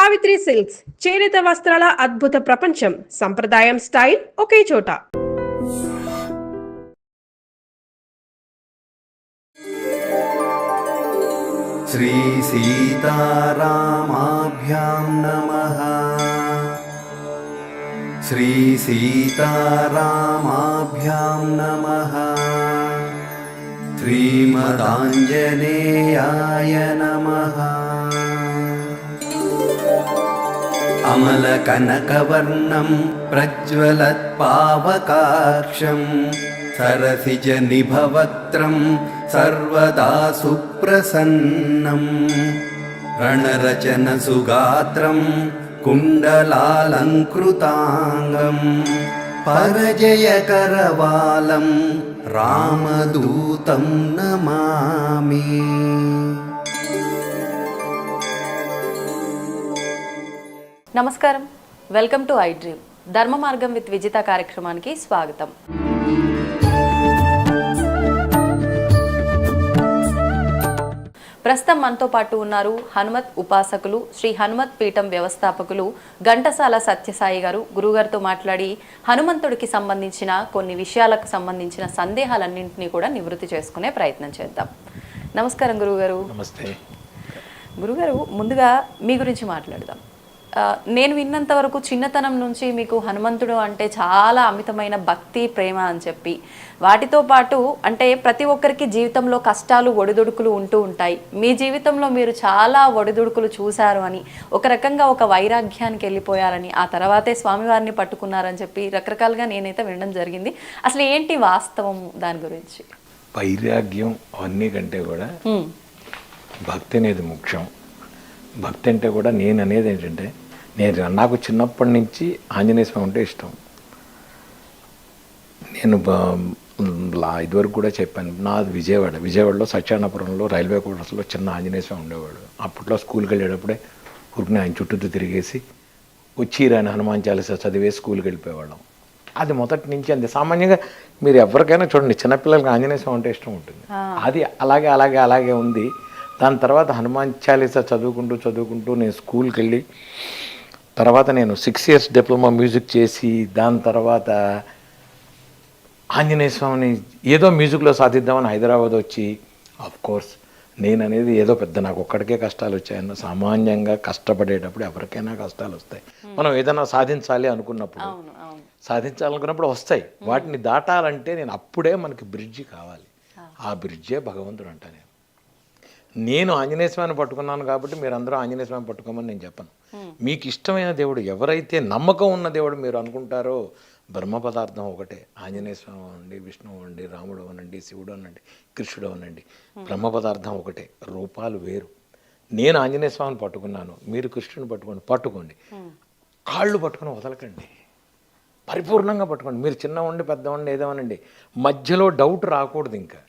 Savitri silks చేనేత వస్త్రాల అద్భుత ప్రపంచం. సంప్రదాయం స్టైల్ ఒకే చోట. శ్రీ సీతారామాభ్యాం నమః. శ్రీ సీతారామాభ్యాం నమః. శ్రీమదాంజనేయాయ నమః. అమలకనకవర్ణం ప్రజ్వలత్పావకాక్షం సరసిజనిభవక్త్రం సర్వదా సుప్రసన్నం. రణరచన సుగాత్రం కుండలాలంకృతాంగం పరజయకరవాలం రామదూతం నమామి. నమస్కారం, వెల్కమ్ టు ఐ డ్రీమ్. ధర్మ మార్గం విత్ విజిత కార్యక్రమానికి స్వాగతం. ప్రస్తుతం మనతో పాటు ఉన్నారు హనుమత్ ఉపాసకులు, శ్రీ హనుమత్ పీఠం వ్యవస్థాపకులు ఘంటసాల సత్యసాయి గారు. గురుగారితో మాట్లాడి హనుమంతుడికి సంబంధించిన కొన్ని విషయాలకు సంబంధించిన సందేహాలన్నింటినీ కూడా నివృత్తి చేసుకునే ప్రయత్నం చేద్దాం. నమస్కారం గురుగారు. నమస్తే గురుగారు. ముందుగా మీ గురించి మాట్లాడదాం. నేను విన్నంత వరకు చిన్నతనం నుంచి మీకు హనుమంతుడు అంటే చాలా అమితమైన భక్తి, ప్రేమ అని చెప్పి, వాటితో పాటు అంటే ప్రతి ఒక్కరికి జీవితంలో కష్టాలు, ఒడిదుడుకులు ఉంటూ ఉంటాయి. మీ జీవితంలో మీరు చాలా ఒడిదుడుకులు చూశారు అని, ఒక రకంగా ఒక వైరాగ్యానికి వెళ్ళిపోయారని, ఆ తర్వాతే స్వామివారిని పట్టుకున్నారని చెప్పి రకరకాలుగా నేనైతే వినడం జరిగింది. అసలు ఏంటి వాస్తవం దాని గురించి? వైరాగ్యం అన్నీ కంటే కూడా భక్తి అనేది ముఖ్యం. భక్తి అంటే కూడా నేను అనేది ఏంటంటే, నాకు చిన్నప్పటి నుంచి ఆంజనేయ స్వామి అంటే ఇష్టం. నేను ఇదివరకు కూడా చెప్పాను, నాది విజయవాడలో సత్యానపురంలో రైల్వే క్వార్టర్స్లో చిన్న ఆంజనేయ స్వామి ఉండేవాడు. అప్పట్లో స్కూల్కి వెళ్ళేటప్పుడే ఊరికి ఆయన చుట్టూ తిరిగేసి వచ్చి రాని హనుమాన్ చాలీసా చదివేసి స్కూల్కి వెళ్ళిపోయేవాళ్ళం. అది మొదటి నుంచి అంతే. సామాన్యంగా మీరు ఎవరికైనా చూడండి, చిన్నపిల్లలకి ఆంజనేయ స్వామి అంటే ఇష్టం ఉంటుంది. అది అలాగే ఉంది. దాని తర్వాత హనుమాన్ చాలీసా చదువుకుంటూ నేను స్కూల్కి వెళ్ళి, తర్వాత నేను 6 years డిప్లొమా మ్యూజిక్ చేసి, దాని తర్వాత ఆంజనేయ స్వామిని ఏదో మ్యూజిక్లో సాధిద్దామని హైదరాబాద్ వచ్చి, కోర్స్ నేను అనేది ఏదో పెద్ద నాకు ఒక్కడికే కష్టాలు వచ్చాయన్న, సామాన్యంగా కష్టపడేటప్పుడు ఎవరికైనా కష్టాలు వస్తాయి. మనం ఏదైనా సాధించాలనుకున్నప్పుడు వస్తాయి. వాటిని దాటాలంటే అప్పుడే మనకి బ్రిడ్జి కావాలి. ఆ బ్రిడ్జే భగవంతుడు అంట. నేను ఆంజనేయ స్వామిని పట్టుకున్నాను కాబట్టి మీరందరూ ఆంజనేయ స్వామిని పట్టుకోమని నేను చెప్పను. మీకు ఇష్టమైన దేవుడు, ఎవరైతే నమ్మకం ఉన్న దేవుడు మీరు అనుకుంటారో, బ్రహ్మ పదార్థం ఒకటే. ఆంజనేయ స్వామి అనండి, విష్ణువు అనండి, రాముడు అనండి, శివుడు అనండి, కృష్ణుడు అనండి, బ్రహ్మ పదార్థం ఒకటే, రూపాలు వేరు. నేను ఆంజనేయ స్వామిని పట్టుకున్నాను, మీరు కృష్ణుని పట్టుకోండి. కాళ్ళు పట్టుకుని వదలకండి, పరిపూర్ణంగా పట్టుకోండి. మీరు చిన్నవండి పెద్దవండి ఏదేమనండి, మధ్యలో డౌట్ రాకూడదు. ఇంకా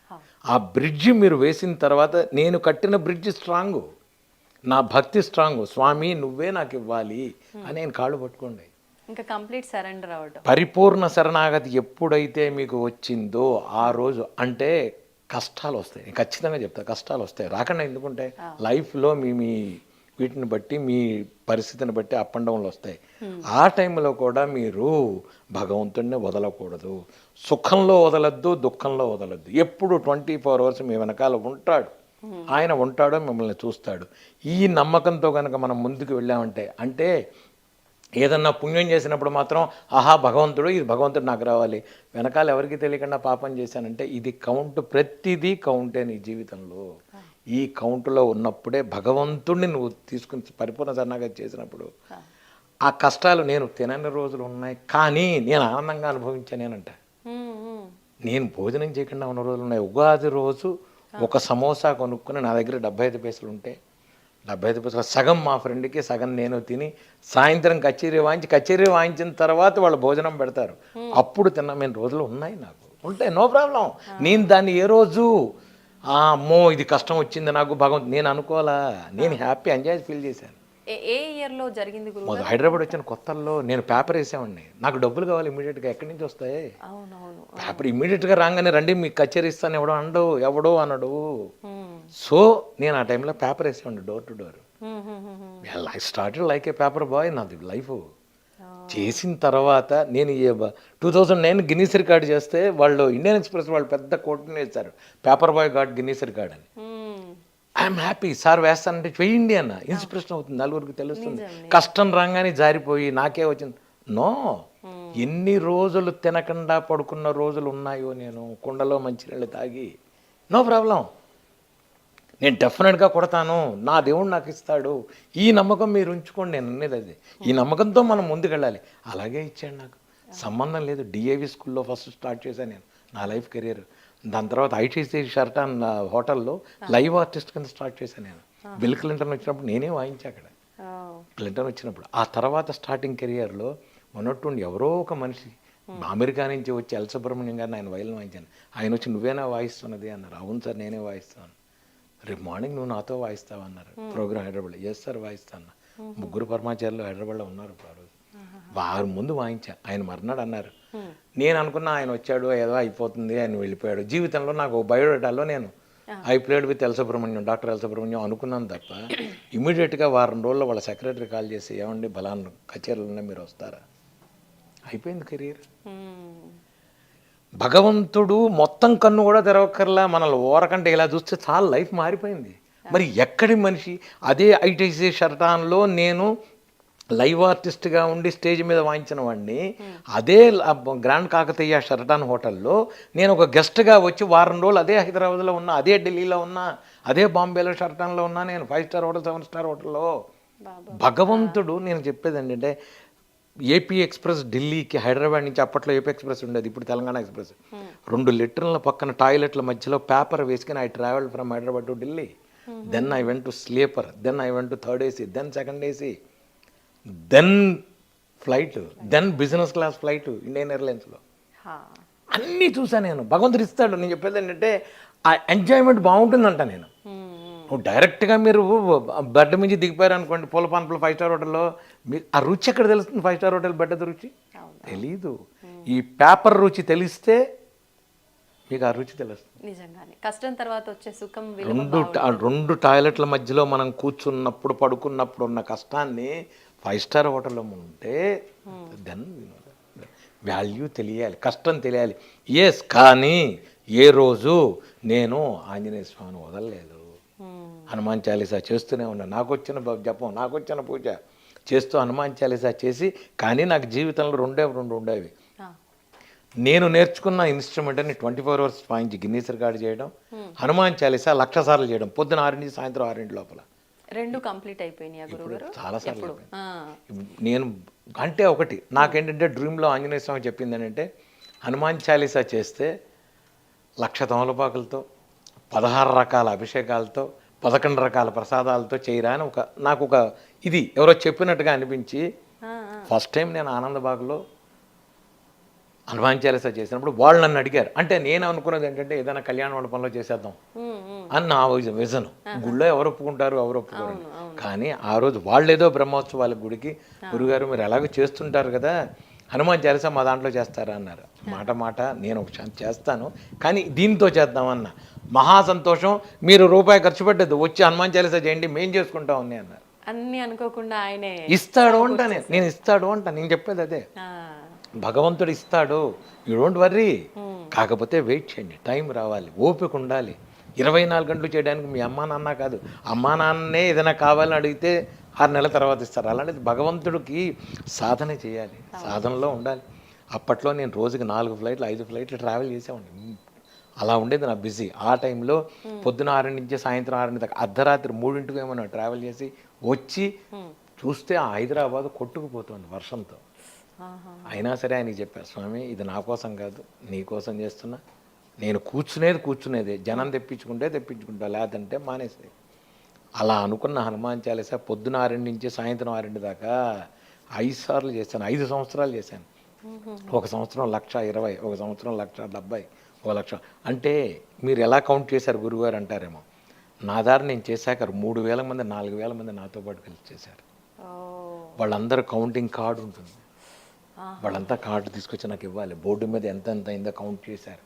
ఆ బ్రిడ్జి మీరు వేసిన తర్వాత, నేను కట్టిన బ్రిడ్జి స్ట్రాంగు, నా భక్తి స్ట్రాంగు, స్వామి నువ్వే నాకు ఇవ్వాలి అని నేను కాళ్ళు పట్టుకోండి. ఇంకా కంప్లీట్ సరెండర్ అవ్వడం, పరిపూర్ణ శరణాగతి ఎప్పుడైతే మీకు వచ్చిందో ఆ రోజు అంటే కష్టాలు వస్తాయి. నేను ఖచ్చితంగా చెప్తా, కష్టాలు వస్తాయి. రాకుండా ఎందుకుంటే లైఫ్లో మీ వీటిని బట్టి, మీ పరిస్థితిని బట్టి అప్ అండ్ డౌన్లు వస్తాయి. ఆ టైంలో కూడా మీరు భగవంతుడిని వదలకూడదు. సుఖంలో వదలద్దు, దుఃఖంలో వదలద్దు. ఎప్పుడు 24 hours మీ వెనకాల ఉంటాడు. ఆయన ఉంటాడో మిమ్మల్ని చూస్తాడు. ఈ నమ్మకంతో కనుక మనం ముందుకు వెళ్ళామంటే, అంటే ఏదన్నా పుణ్యం చేసినప్పుడు మాత్రం ఆహా భగవంతుడు, ఇది భగవంతుడు నాకు రావాలి, వెనకాల ఎవరికి తెలియకుండా పాపం చేశానంటే ఇది కౌంట్, ప్రతిదీ కౌంటే నీ జీవితంలో. ఈ కౌంటులో ఉన్నప్పుడే భగవంతుడిని నువ్వు తీసుకుని పరిపూర్ణ శరణాగతి చేసినప్పుడు ఆ కష్టాలు, నేను తినని రోజులు ఉన్నాయి కానీ నేను ఆనందంగా అనుభవించానేనంట. నేను భోజనం చేయకుండా ఉన్న రోజులు ఉన్నాయి. ఉగాది రోజు ఒక సమోసా కొనుక్కుని నా దగ్గర 75 పైసలు ఉంటే 75 పైసలు సగం మా ఫ్రెండ్కి, సగం నేను తిని, సాయంత్రం కచేరీ వాయించిన తర్వాత వాళ్ళు భోజనం పెడతారు, అప్పుడు తిన్న రోజులు ఉన్నాయి. నాకు ఉంటాయి, నో ప్రాబ్లం. నేను దాన్ని ఏ రోజు అమ్మో ఇది కష్టం వచ్చింది నాకు భగవంతు నేను అనుకోవాలా. నేను హ్యాపీ ఎంజాయ్ ఫీల్ చేశాను. ఏ ఇయర్లో జరిగింది గురువు? హైదరాబాద్ వచ్చిన కొత్తల్లో నేను పేపర్ వేసామండి. నాకు డబ్బులు కావాలి ఇమీడియట్గా, ఎక్కడి నుంచి వస్తాయి పేపర్? ఇమీడియట్గా రాగానే రండి మీకు కచేరీ ఇస్తాను ఎవడో అనడు. సో నేను ఆ టైంలో పేపర్ వేసామండి, door to door. I started like a paper boy నాది లైఫ్. చేసిన తర్వాత నేను 2009 గిన్నీస్ రికార్డ్ చేస్తే వాళ్ళు ఇండియన్ ఎక్స్ప్రెస్ వాళ్ళు పెద్ద కోట్ని వేశారు, paper boy got Guinness record అని. ఐఎమ్ హ్యాపీ, సార్ వేస్తానంటే చెయ్యండి అన్న, ఇన్స్పిరేషన్ అవుతుంది, నలుగురికి తెలుస్తుంది. కష్టం రాగానే జారిపోయి నాకే వచ్చింది. నో, ఎన్ని రోజులు తినకుండా పడుకున్న రోజులు ఉన్నాయో నేను కుండలో మంచినీళ్ళు తాగి, నో ప్రాబ్లం, నేను డెఫినెట్గా కొడతాను, నా దేవుడు నాకు ఇస్తాడు, ఈ నమ్మకం మీరు ఉంచుకోండి. నేను అనేది అది, ఈ నమ్మకంతో మనం ముందుకెళ్ళాలి. అలాగే ఇచ్చాడు నాకు, సంబంధం లేదు. డిఏవి స్కూల్లో ఫస్ట్ స్టార్ట్ చేశాను నేను నా లైఫ్ కెరీర్. దాని తర్వాత ఐటీసీ షర్టాన్ హోటల్లో లైవ్ ఆర్టిస్ట్ కింద స్టార్ట్ చేశాను నేను. బిల్ క్లింటన్ వచ్చినప్పుడు నేనే వాయించా అక్కడ, క్లింటన్ వచ్చినప్పుడు. ఆ తర్వాత స్టార్టింగ్ కెరియర్లో మొన్నట్టుండి ఎవరో ఒక మనిషి అమెరికా నుంచి వచ్చి ఎల్ సుబ్రహ్మణ్యం గారిని ఆయన వైలిన్ వాయించాను. ఆయన వచ్చి నువ్వేనా వాయిస్తున్నది అన్నారు. అవును సార్ నేనే వాయిస్తాను. రేపు మార్నింగ్ నువ్వు నాతో వాయిస్తావు అన్నారు. ప్రోగ్రామ్ హైదరాబాద్లో. ఎస్ సార్ వాయిస్తాను. ముగ్గురు పరమాచార్యులు హైదరాబాద్లో ఉన్నారు ఆ రోజు. వారు ముందు వాయించా. ఆయన మర్నాడు అన్నారు. నేను అనుకున్నా ఆయన వచ్చాడు ఏదో అయిపోతుంది, ఆయన వెళ్ళిపోయాడు. జీవితంలో నాకు బయోడేటాలో నేను I played with L Subrahmanyam, doctor L Subrahmanyam అనుకున్నాను తప్ప, ఇమీడియట్గా వారం రోజుల్లో వాళ్ళ సెక్రటరీ కాల్ చేసి ఏమండి బలాన్ని కచేరీలు ఉన్నాయి మీరు వస్తారా, అయిపోయింది కెరీర్. భగవంతుడు మొత్తం కన్ను కూడా తెరవక్కర్లా, మనల్ని ఓరకంటే ఇలా చూస్తే చాలా లైఫ్ మారిపోయింది. మరి ఎక్కడి మనిషి అదే ఐటీసీ షర్టాన్లో నేను లైవ్ ఆర్టిస్ట్గా ఉండి స్టేజ్ మీద వాయించిన వాడిని, అదే గ్రాండ్ కాకతీయ షర్టాన్ హోటల్లో నేను ఒక గెస్ట్గా వచ్చి వారం రోజులు అదే హైదరాబాద్లో ఉన్నా, అదే ఢిల్లీలో ఉన్నా, అదే బాంబేలో షర్టాన్లో ఉన్నా, నేను 5 స్టార్ హోటల్ 7 స్టార్ హోటల్లో. భగవంతుడు, నేను చెప్పేది ఏంటంటే ఏపీ ఎక్స్ప్రెస్ ఢిల్లీకి హైదరాబాద్ నుంచి, అప్పట్లో ఏపీ ఎక్స్ప్రెస్ ఉండేది, ఇప్పుడు తెలంగాణ ఎక్స్ప్రెస్, 2 లీటర్ల పక్కన టాయిలెట్ల మధ్యలో పేపర్ వేసుకుని I travelled from Hyderabad to Delhi. Then I went to sleeper, then I went to third AC, then second AC, then flight, then business class flight Indian ఎయిర్లైన్స్లో. అన్నీ చూసాను నేను. భగవంతుడు ఇస్తాడు. నేను చెప్పేది ఏంటంటే ఆ ఎంజాయ్మెంట్ బాగుంటుందంట. నేను నువ్వు డైరెక్ట్గా మీరు బెడ్ నుంచి దిగిపోయారు అనుకోండి పూల పాన్పులు 5 స్టార్ హోటల్లో, మీరు ఆ రుచి ఎక్కడ తెలుస్తుంది? 5 స్టార్ హోటల్ బెడ్ రుచి తెలీదు. ఈ పేపర్ రుచి తెలిస్తే మీకు ఆ రుచి తెలుస్తుంది. నిజంగానే కష్టం తర్వాత వచ్చే సుఖం. 2 టాయిలెట్ల మధ్యలో మనం కూర్చున్నప్పుడు పడుకున్నప్పుడు ఉన్న కష్టాన్ని 5 స్టార్ హోటల్లో ఉంటే దెన్ వాల్యూ తెలియాలి, కష్టం తెలియాలి. ఎస్, కానీ ఏ రోజు నేను ఆంజనేయ స్వామిని వదలలేదు. హనుమాన్ చాలీసా చేస్తూనే ఉన్నా. నాకు వచ్చిన జపం, నాకు వచ్చిన పూజ చేస్తూ హనుమాన్ చాలీసా చేసి, కానీ నాకు జీవితంలో 2 ఉండేవి. నేను నేర్చుకున్న ఇన్స్ట్రుమెంట్ అని 24 అవర్స్ వాయించి గిన్నీస్ రికార్డ్ చేయడం, హనుమాన్ చాలీసా 1,00,000 సార్లు చేయడం, పొద్దున 6 నుంచి సాయంత్రం 6 లోపల. 2 కంప్లీట్ అయిపోయినాయి గురుగారు? చాలాసార్లు. నేను అంటే ఒకటి నాకేంటంటే డ్రీమ్లో ఆంజనేయ స్వామి చెప్పింది ఏంటంటే, హనుమాన్ చాలీసా చేస్తే 1,00,000 తమలపాకులతో, 16 రకాల అభిషేకాలతో, 11 రకాల ప్రసాదాలతో చేయరా అని నాకు ఒక ఇది ఎవరో చెప్పినట్టుగా అనిపించి, ఫస్ట్ టైం నేను ఆనందబాగ్లో హనుమాన్ చాలీసా చేసినప్పుడు వాళ్ళు నన్ను అడిగారు. అంటే నేను అనుకున్నది ఏంటంటే ఏదైనా కళ్యాణ మండపంలో చేసేద్దాం అని నా విజన్. గుళ్ళో ఎవరు ఒప్పుకుంటారు, ఎవరు ఒప్పుకోరు. కానీ ఆ రోజు వాళ్ళేదో బ్రహ్మోత్సవాల గుడికి, గురుగారు మీరు ఎలాగో చేస్తుంటారు కదా, హనుమాన్ చాలీసా మా దాంట్లో చేస్తారా అన్నారు. మాట నేను ఒక చేస్తాను, కానీ దీంతో చేద్దామన్నా. మహా సంతోషం, మీరు రూపాయి ఖర్చు పెట్టద్దు, వచ్చి హనుమాన్ చాలీసా చేయండి, మేం చేసుకుంటాం అని అన్నారు. అన్ని అనుకోకుండా ఆయనే ఇస్తాడు అంటా, నేను ఇస్తాడు అంటా. నేను చెప్పేది అదే, భగవంతుడు ఇస్తాడు, యూ డోంట్ వర్రీ. కాకపోతే వెయిట్ చేయండి, టైం రావాలి, ఓపిక ఉండాలి. 24 గంటలు చేయడానికి మీ అమ్మా నాన్న కాదు, అమ్మా నాన్నే ఏదైనా కావాలని అడిగితే 6 నెలల తర్వాత ఇస్తారు. అలాంటిది భగవంతుడికి సాధన చేయాలి, సాధనలో ఉండాలి. అప్పట్లో నేను రోజుకి 4 ఫ్లైట్లు 5 ఫ్లైట్లు ట్రావెల్ చేసేవాడిని. అలా ఉండేది నా బిజీ. ఆ టైంలో పొద్దున 6 నుంచి సాయంత్రం 6 దాకా, అర్ధరాత్రి 3ంటికి ఏమన్నా ట్రావెల్ చేసి వచ్చి చూస్తే ఆ హైదరాబాద్ కొట్టుకుపోతుంది వర్షంతో. అయినా సరే ఆయనకి చెప్పారు, స్వామి ఇది నా కోసం కాదు, నీ కోసం చేస్తున్నా. నేను కూర్చునేదే, జనం తెప్పించుకుంటా, లేదంటే మానేసే. అలా అనుకున్న హనుమాన్ చాలీసా పొద్దున 6 నుంచి సాయంత్రం 6 దాకా 5 సార్లు చేశాను. 5 సంవత్సరాలు చేశాను. ఒక సంవత్సరం 1,20,000, ఒక సంవత్సరం 1,70,000, 1,00,000. అంటే మీరు ఎలా కౌంట్ చేశారు గురుగారు అంటారేమో, నా దారి నేను చేశాక 3,000 మంది 4,000 మంది నాతో పాటు కలిసి చేశారు. వాళ్ళందరూ కౌంటింగ్ కార్డు ఉంటుంది, వాళ్ళంతా కార్డు తీసుకొచ్చి నాకు ఇవ్వాలి. బోర్డు మీద ఎంత అయిందో కౌంట్ చేశారు.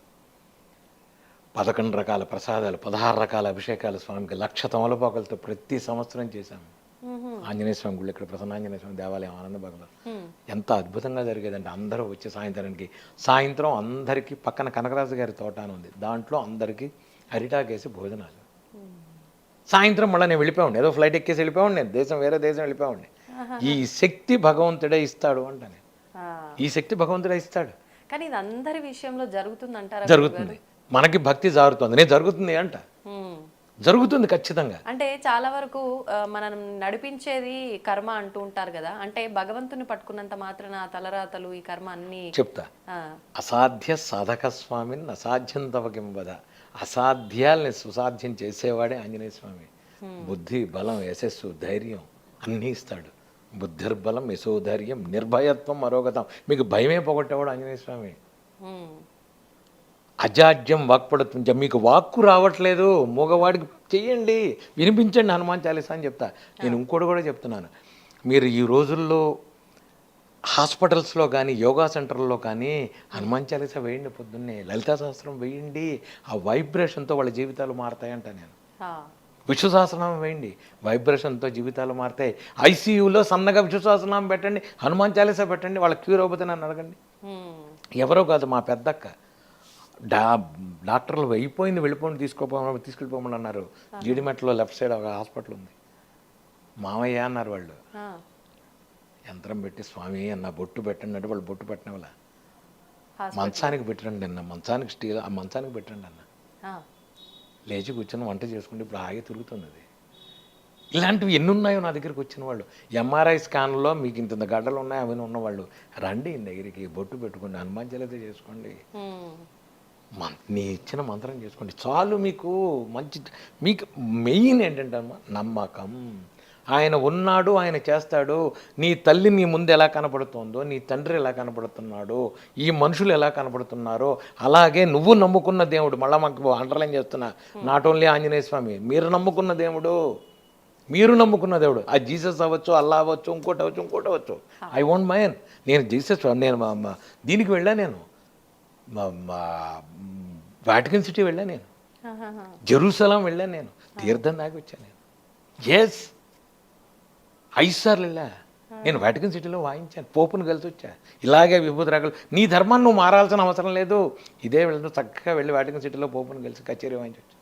11 రకాల ప్రసాదాలు, 16 రకాల అభిషేకాలు స్వామికి, 1,00,000 తమలపాకులతో ప్రతి సంవత్సరం చేశాము. ఆంజనేయ స్వామి గుళ్ళు ఇక్కడ ప్రసన్నాంజనేయ స్వామి దేవాలయం ఆనందబాగ్లో ఎంత అద్భుతంగా జరిగేదంటే అందరూ వచ్చే సాయంత్రం అందరికీ పక్కన కనకరాజు గారి తోట అని ఉంది, దాంట్లో అందరికీ అరిటాకేసి భోజనాలు. సాయంత్రం మళ్ళీ నేను వెళ్ళిపోయాను, ఏదో ఫ్లైట్ ఎక్కేసి వెళ్ళిపోయాను, నేను వేరే దేశం వెళ్ళిపోయాను. ఈ శక్తి భగవంతుడే ఇస్తాడు అంటాను, ఈ శక్తి భగవంతుడే ఇస్తాడు. కానీ ఇది అందరి విషయంలో జరుగుతుందంటారా? జరుగుతుంది, మనకి భక్తి జారుతుంది, నేను జరుగుతుంది అంట, జరుగుతుంది ఖచ్చితంగా. అంటే చాలా వరకు మనం నడిపించేది కర్మ అంటూ ఉంటారు కదా, అంటే భగవంతుని పట్టుకున్నంత మాత్రాన తలరాతలు ఈ కర్మ అన్ని చెప్తా. అసాధ్య సాధక స్వామిని అసాధ్యం తవకింబద, అసాధ్యాల్ని సుసాధ్యం చేసేవాడే ఆంజనేయ స్వామి. బుద్ధి, బలం, యశస్సు, ధైర్యం అన్నీ ఇస్తాడు. బుద్ధిర్బలం, యశోధైర్యం, నిర్భయత్వం, అరోగతం. మీకు భయమే పోగొట్టేవాడు ఆంజనేయ స్వామి. అజాడ్యం వాక్పడుతుంది, మీకు వాక్కు రావట్లేదు, మగవాడికి చెయ్యండి, వినిపించండి హనుమాన్ చాలీసా అని చెప్తా. నేను ఇంకోటి కూడా చెప్తున్నాను, మీరు ఈ రోజుల్లో హాస్పిటల్స్లో కానీ యోగా సెంటర్లో కానీ హనుమాన్ చాలీసా వేయండి, పొద్దున్నే లలితా సహస్రం వేయండి, ఆ వైబ్రేషన్తో వాళ్ళ జీవితాలు మారతాయంట. నేను విష్ణు సహస్రనామం వేయండి, వైబ్రేషన్తో జీవితాలు మారుతాయి. ఐసీయూలో సన్నగా విష్ణు సహస్రనామం పెట్టండి, హనుమాన్ చాలీసా పెట్టండి, వాళ్ళ క్యూర్ అవుతుంది నన్ను అడగండి. ఎవరో కాదు, మా పెద్దక్క డాక్టర్లు అయిపోయింది, తీసుకెళ్ళిపోమని అన్నారు. జీడిమెట్లో లెఫ్ట్ సైడ్ ఒక హాస్పిటల్ ఉంది, మామయ్య అన్నారు వాళ్ళు. యంత్రం పెట్టి స్వామి అన్న బొట్టు పెట్టండి అంటే వాళ్ళు బొట్టు పెట్టిన వాళ్ళ మంచానికి పెట్టండి అన్న, మంచానికి స్టీల్ ఆ మంచానికి పెట్టండి అన్న. లేచి కూర్చొని వంట చేసుకుంటే ఇప్పుడు ఆగి తిరుగుతుంది అది. ఇలాంటివి ఎన్ని ఉన్నాయో నా దగ్గరికి వచ్చిన వాళ్ళు. ఎంఆర్ఐ స్కాన్లో మీకు ఇంత గడ్డలు ఉన్నాయి అవన్నీ ఉన్నవాళ్ళు రండి దగ్గరికి, బొట్టు పెట్టుకోండి, హనుమాన్ చాలీసా చేసుకోండి, నీ ఇచ్చిన మంత్రం చేసుకోండి చాలు. మీకు మంచి, మీకు మెయిన్ ఏంటంటే అమ్మా నమ్మకం. ఆయన ఉన్నాడు, ఆయన చేస్తాడు. నీ తల్లి నీ ముందు ఎలా కనపడుతుందో, నీ తండ్రి ఎలా కనపడుతున్నాడో, ఈ మనుషులు ఎలా కనపడుతున్నారో అలాగే నువ్వు నమ్ముకున్న దేవుడు. మళ్ళీ మాకు అండర్లైన్ చేస్తున్నా, నాట్ ఓన్లీ ఆంజనేయ స్వామి, మీరు నమ్ముకున్న దేవుడు, మీరు నమ్ముకున్న దేవుడు. ఆ జీసస్ అవ్వచ్చు, అల్లా అవ్వచ్చు, ఇంకోటి అవ్వచ్చు. I won't mind. నేను జీసస్, నేను దీనికి వెళ్ళా, నేను వాటికన్ సిటీ వెళ్ళాను, నేను జెరూసలం వెళ్ళాను, నేను తీర్థం దాకా వచ్చాను. నేను 5 సార్లు వెళ్ళా. నేను వాటికన్ సిటీలో వాయించాను, పోపును కలిసి వచ్చా. ఇలాగే విభూతి రాగలు. నీ ధర్మాన్ని నువ్వు మారాల్సిన అవసరం లేదు, ఇదే వెళ్తూ చక్కగా వెళ్ళి వాటికన్ సిటీలో పోపును కలిసి కచేరీ వాయించవచ్చు.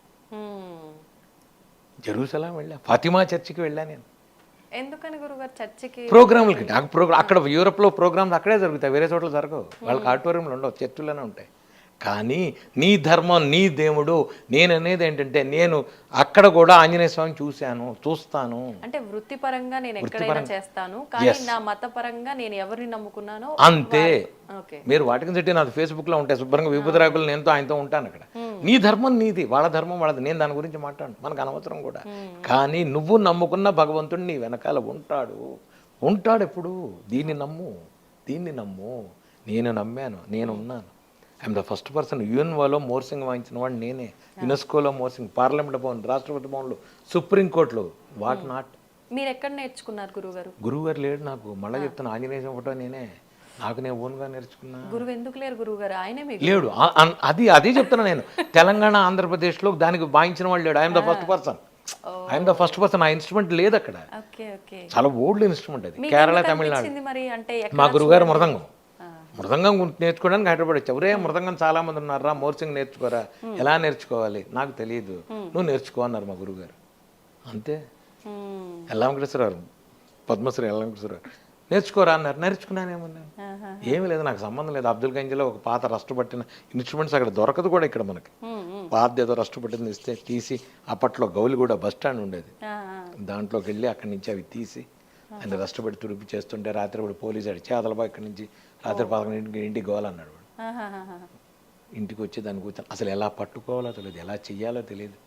జెరూసలం వెళ్ళా, ఫాతిమా చర్చికి వెళ్ళా. నేను ఎందుకని గురుగారు చర్చికి? ప్రోగ్రాములకి. అక్కడ యూరోప్లో ప్రోగ్రామ్స్ అక్కడే జరుగుతాయి, వేరే చోట్ల జరగవు. వాళ్ళకి ఆడిటోరియంలు ఉండవు, చర్చిలోనే ఉంటాయి. కానీ నీ ధర్మం, నీ దేవుడు. నేను అనేది ఏంటంటే, నేను అక్కడ కూడా ఆంజనేయ స్వామిని చూస్తాను. అంటే వృత్తిపరంగా నేను ఎక్కడైనా చేస్తాను, కానీ నా మతపరంగా నేను ఎవరిని నమ్ముకున్నానో అంతే. మీరు వాటికన్ సిటీ నాది ఫేస్బుక్లో ఉంటాయి, శుభ్రంగా విభూతి రాకులు నేనుతో ఆయనతో ఉంటాను అక్కడ. నీ ధర్మం నీది, వాళ్ళ ధర్మం వాళ్ళది. నేను దాని గురించి మాట్లాడు, మనకు అనవసరం కూడా. కానీ నువ్వు నమ్ముకున్న భగవంతుడు నీ వెనకాల ఉంటాడు ఎప్పుడు. దీన్ని నమ్ము. నేను నమ్మాను, నేను ఉన్నాను. I'm the first person. యుఎన్ఓలో మోర్సింగ్ వాయించిన వాడు నేనే, యునెస్కోలో మోర్సింగ్, పార్లమెంట్ భవన్, రాష్ట్రపతి భవన్లు, సుప్రీంకోర్టులో. What not. మీరు ఎక్కడ నేర్చుకున్నారు గురుగారు? గురువుగారు లేడు నాకు. మళ్ళీ చెప్తాను, ఆంజనేయ ఫోటో నేనే, నాకు నేను ఓన్గా నేర్చుకున్నా. గురువు ఎందుకు లేరు గురువుగారు? ఆయనే లేడు. అదే చెప్తున్నా నేను. తెలంగాణ, ఆంధ్రప్రదేశ్లో దానికి వాయించిన వాళ్ళు లేడు. I'm the first person. ఆ ఇన్స్ట్రుమెంట్ లేదు అక్కడ. చాలా ఓల్డ్ ఇన్స్ట్రుమెంట్ అది. కేరళ, తమిళనాడు. మా గురువుగారు మృదంగం నేర్చుకోవడానికి హైదరాబాద్ వచ్చా. ఒరే మృదంగం చాలా మంది ఉన్నారా, మోర్సింగ్ నేర్చుకోరా. ఎలా నేర్చుకోవాలి నాకు తెలియదు, నువ్వు నేర్చుకో అన్నారు మా గురువుగారు. అంతే. ఎల్లంకృష్ణరావు, పద్మశ్రీ ఎల్లంకృష్ణరావు, నేర్చుకోరా అన్నారు. నేర్చుకున్నానేమన్నా, ఏమీ లేదు, నాకు సంబంధం లేదు. అబ్దుల్ గంజ్లో ఒక పాత రష్టపట్టిన ఇన్స్ట్రుమెంట్స్ అక్కడ దొరకదు కూడా ఇక్కడ మనకి. పాత ఏదో రష్టపట్టింది ఇస్తే తీసి, అప్పట్లో గౌలిగూడ బస్ స్టాండ్ ఉండేది, దాంట్లోకి వెళ్ళి అక్కడి నుంచి అవి తీసి ఆయన రష్టపడి తుడిపి చేస్తుంటే రాత్రిపడి పోలీసు అడిచి అదలబా ఇక్కడి నుంచి రాత్రి 11 ఇంటికి గోవాలన్నాడు వాడు. ఇంటికి వచ్చి దాన్ని కూర్చొని అసలు ఎలా పట్టుకోవాలో తెలియదు, ఎలా చెయ్యాలో తెలియదు.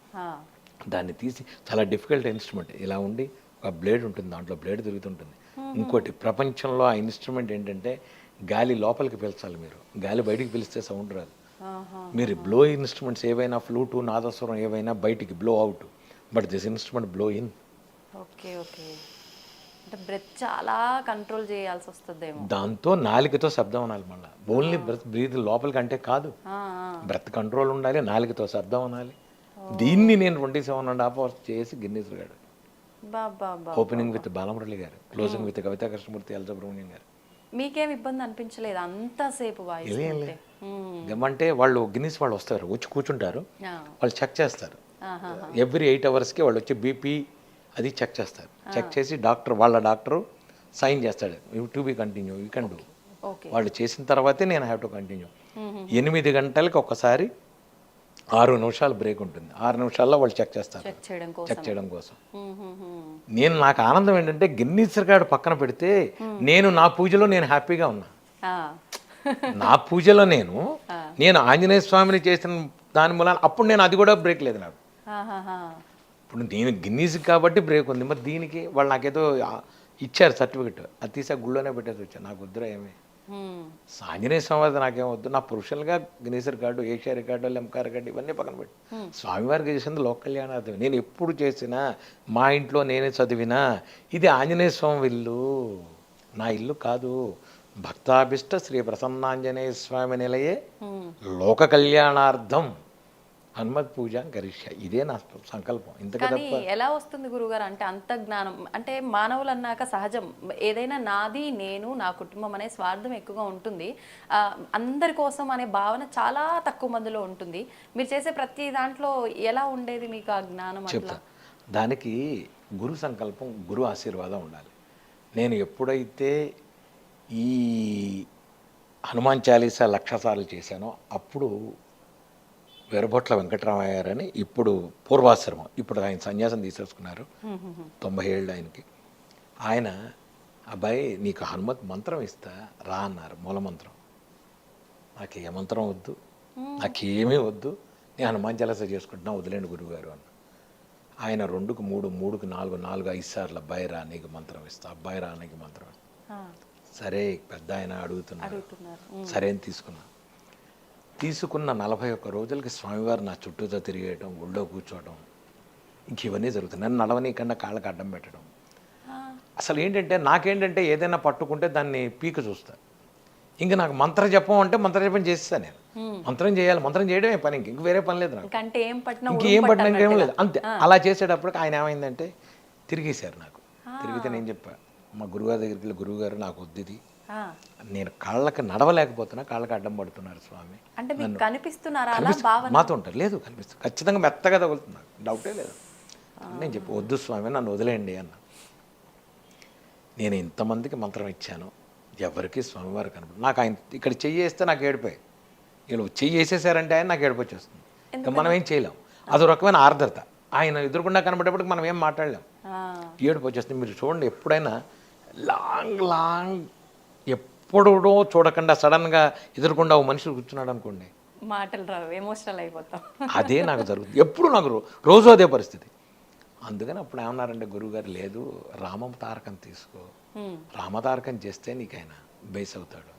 దాన్ని తీసి, చాలా డిఫికల్ట్ ఇన్స్ట్రుమెంట్. ఇలా ఉండి ఒక బ్లేడ్ ఉంటుంది, దాంట్లో బ్లేడ్ తిరుగుతుంటుంది. ఇంకోటి ప్రపంచంలో ఆ ఇన్స్ట్రుమెంట్ ఏంటంటే, గాలి లోపలికి పీల్చాలి మీరు, గాలి బయటికి పీలిస్తే సౌండ్ రాదు. మీరు బ్లో ఇన్స్ట్రుమెంట్స్ ఏవైనా, ఫ్లూటు, నాదస్వరం ఏవైనా బయటికి blow out, but this instrument blow in. Okay. అంటే బ్రెత్ చాలా కంట్రోల్ చేయాల్సి వస్తుందేమో. దాంతో నాలుకతో శబ్దం అనాలి. మళ్ళీ ఓన్లీ బ్రీత్ లోపలికి అంటే కాదు, బ్రెత్ కంట్రోల్ ఉండాలి, నాలుకతో శబ్దం అనాలి. దీన్ని నేను 27.5 hours చేసి గిన్నీస్ రికార్డ్. బాబా ఓపెనింగ్ విత్ బాలమురళి గారు, closing with Kavitha Krishnamurthy, L Subramaniam గారు. మీకేం ఇబ్బంది అనిపించలేదు అంతసేపు వాయిస్తుంటే? ఏమంటే వాళ్ళు గిన్నీస్ వాళ్ళు వస్తారు, వచ్చి కూర్చుంటారు, వాళ్ళు చెక్ చేస్తారు. ఎవ్రీ 8 అవర్స్కి వాళ్ళు వచ్చి బీపీ అది చెక్ చేస్తారు. చెక్ చేసి వాళ్ళ డాక్టరు సైన్ చేస్తాడు, to be continue, you can do. వాళ్ళు చేసిన తర్వాతే నేను హ్యావ్ టు కంటిన్యూ. 8 గంటలకి ఒకసారి 6 నిమిషాలు బ్రేక్ ఉంటుంది. 6 నిమిషాల్లో వాళ్ళు చెక్ చేస్తారు, చెక్ చేయడం కోసం. నాకు ఆనందం ఏంటంటే గిన్నీస్ రికార్డు పక్కన పెడితే నేను నా పూజలో నేను హ్యాపీగా ఉన్నా. నా పూజలో నేను ఆంజనేయ స్వామిని చేసిన దాని మూలాన అప్పుడు నేను అది కూడా బ్రేక్ లేదు నాకు. ఇప్పుడు నేను గిన్నీస్ కాబట్టి బ్రేక్ ఉంది, మరి దీనికి వాళ్ళు నాకేదో ఇచ్చారు సర్టిఫికెట్, అది తీసా గుళ్ళోనే పెట్టేసి వచ్చాను. నాకు వద్దురా ఏమి ఆంజనేయ స్వామి నాకేం వద్దు, నా ప్రొఫెషనల్గా Guinness record, Asia record, Limca record ఇవన్నీ పక్కన పెట్టి స్వామివారికి చేసింది లోక కళ్యాణార్థం. నేను ఎప్పుడు చేసినా మా ఇంట్లో నేనే చదివినా ఇది ఆంజనేయ స్వామి ఇల్లు, నా ఇల్లు కాదు. భక్తాభిష్ట శ్రీ ప్రసన్నాంజనేయ స్వామి నిలయే లోక కళ్యాణార్థం హనుమత్ పూజ గరిష్య, ఇదే నా సంకల్పం. కానీ ఎలా వస్తుంది గురుగారు అంటే అంత జ్ఞానం? అంటే మానవులు అన్నాక సహజం ఏదైనా నాది, నేను, నా కుటుంబం అనే స్వార్థం ఎక్కువగా ఉంటుంది. అందరి కోసం అనే భావన చాలా తక్కువ మందిలో ఉంటుంది. మీరు చేసే ప్రతి దాంట్లో ఎలా ఉండేది మీకు ఆ జ్ఞానం? చెప్తా. దానికి గురు సంకల్పం, గురు ఆశీర్వాదం ఉండాలి. నేను ఎప్పుడైతే ఈ హనుమాన్ చాలీసా 1,00,000 సార్లు చేశానో అప్పుడు వెరబొట్ల వెంకటరామయ్య గారని, ఇప్పుడు పూర్వాశ్రమం, ఇప్పుడు ఆయన సన్యాసం తీసేసుకున్నారు, 90 ఏళ్ళు ఆయనకి. ఆయన అబ్బాయి నీకు హనుమత్ మంత్రం ఇస్తా రా అన్నారు, మూలమంత్రం. నాకు ఏ మంత్రం వద్దు, నాకేమీ వద్దు, నేను హనుమాన్ చాలీసా చేసుకుంటున్నా, వదిలేండి గురువుగారు అన్న. ఆయన 2కు 3, 3కు 4, 4, 5 సార్లు అబ్బాయి రా నీకు మంత్రం ఇస్తా, అబ్బాయి రా నీకు మంత్రం ఇస్తా. సరే పెద్ద ఆయన అడుగుతున్నారు, సరే అని తీసుకున్న 41 రోజులకి స్వామివారు నా చుట్టూతో తిరిగేయటం, గుళ్ళో కూర్చోవడం, ఇంక ఇవన్నీ జరుగుతుంది. నన్ను నడవనీకన్నా కాళ్ళకి అడ్డం పెట్టడం. అసలు నాకేంటంటే ఏదైనా పట్టుకుంటే దాన్ని పీక చూస్తా. ఇంక నాకు మంత్ర జపం అంటే మంత్ర జపం చేస్తాను నేను. మంత్రం చేయాలి, మంత్రం చేయడమే పని, ఇంక వేరే పని లేదు నాకు. ఇంకేం పట్టినా ఇంకేం లేదు, అంతే. అలా చేసేటప్పటికి ఆయన ఏమైందంటే తిరిగేశారు నాకు. తిరిగితే నేను చెప్పా మా గురుగారి దగ్గరికి వెళ్ళి, గురువుగారు నాకు వద్దు ఇది, నేను కాళ్ళకి నడవలేకపోతున్నా, కాళ్ళకి అడ్డం పడుతున్నారు స్వామి. మాతో ఉంటారు, లేదు కనిపిస్తుంది, ఖచ్చితంగా మెత్తగా తగులుతున్నారు, డౌటే లేదు. నేను చెప్పి వద్దు స్వామి నన్ను వదిలేయండి అన్న. నేను ఇంతమందికి మంత్రం ఇచ్చాను, ఎవరికి స్వామివారు కనపడు. నాకు ఆయన ఇక్కడ చెయ్యి వేస్తే నాకు ఏడిపోయి, వీళ్ళు చెయ్యి వేసేసారంటే ఆయన నాకు ఏడిపోయి వచ్చేస్తుంది. ఇంకా మనం ఏం చేయలేం, అదో రకమైన ఆర్ద్రత. ఆయన ఎదురుకుండా కనబడేప్పటికి మనం ఏం మాట్లాడలేం, ఏడుపు వచ్చేస్తుంది. మీరు చూడండి, ఎప్పుడైనా లాంగ్ ఎప్పుడో చూడకుండా సడన్గా ఎదురుకుండా ఓ మనిషి కూర్చున్నాడు అనుకోండి, మాటలు రావు, ఎమోషనల్ అయిపోతాం. అదే నాకు జరుగుతుంది ఎప్పుడు, నాకు రోజు అదే పరిస్థితి. అందుకని అప్పుడు ఏమన్నారంటే గురువుగారు, లేదు రామతారకం తీసుకో, రామతారకం చేస్తే నీకు ఆయన బేస్ అవుతాడు.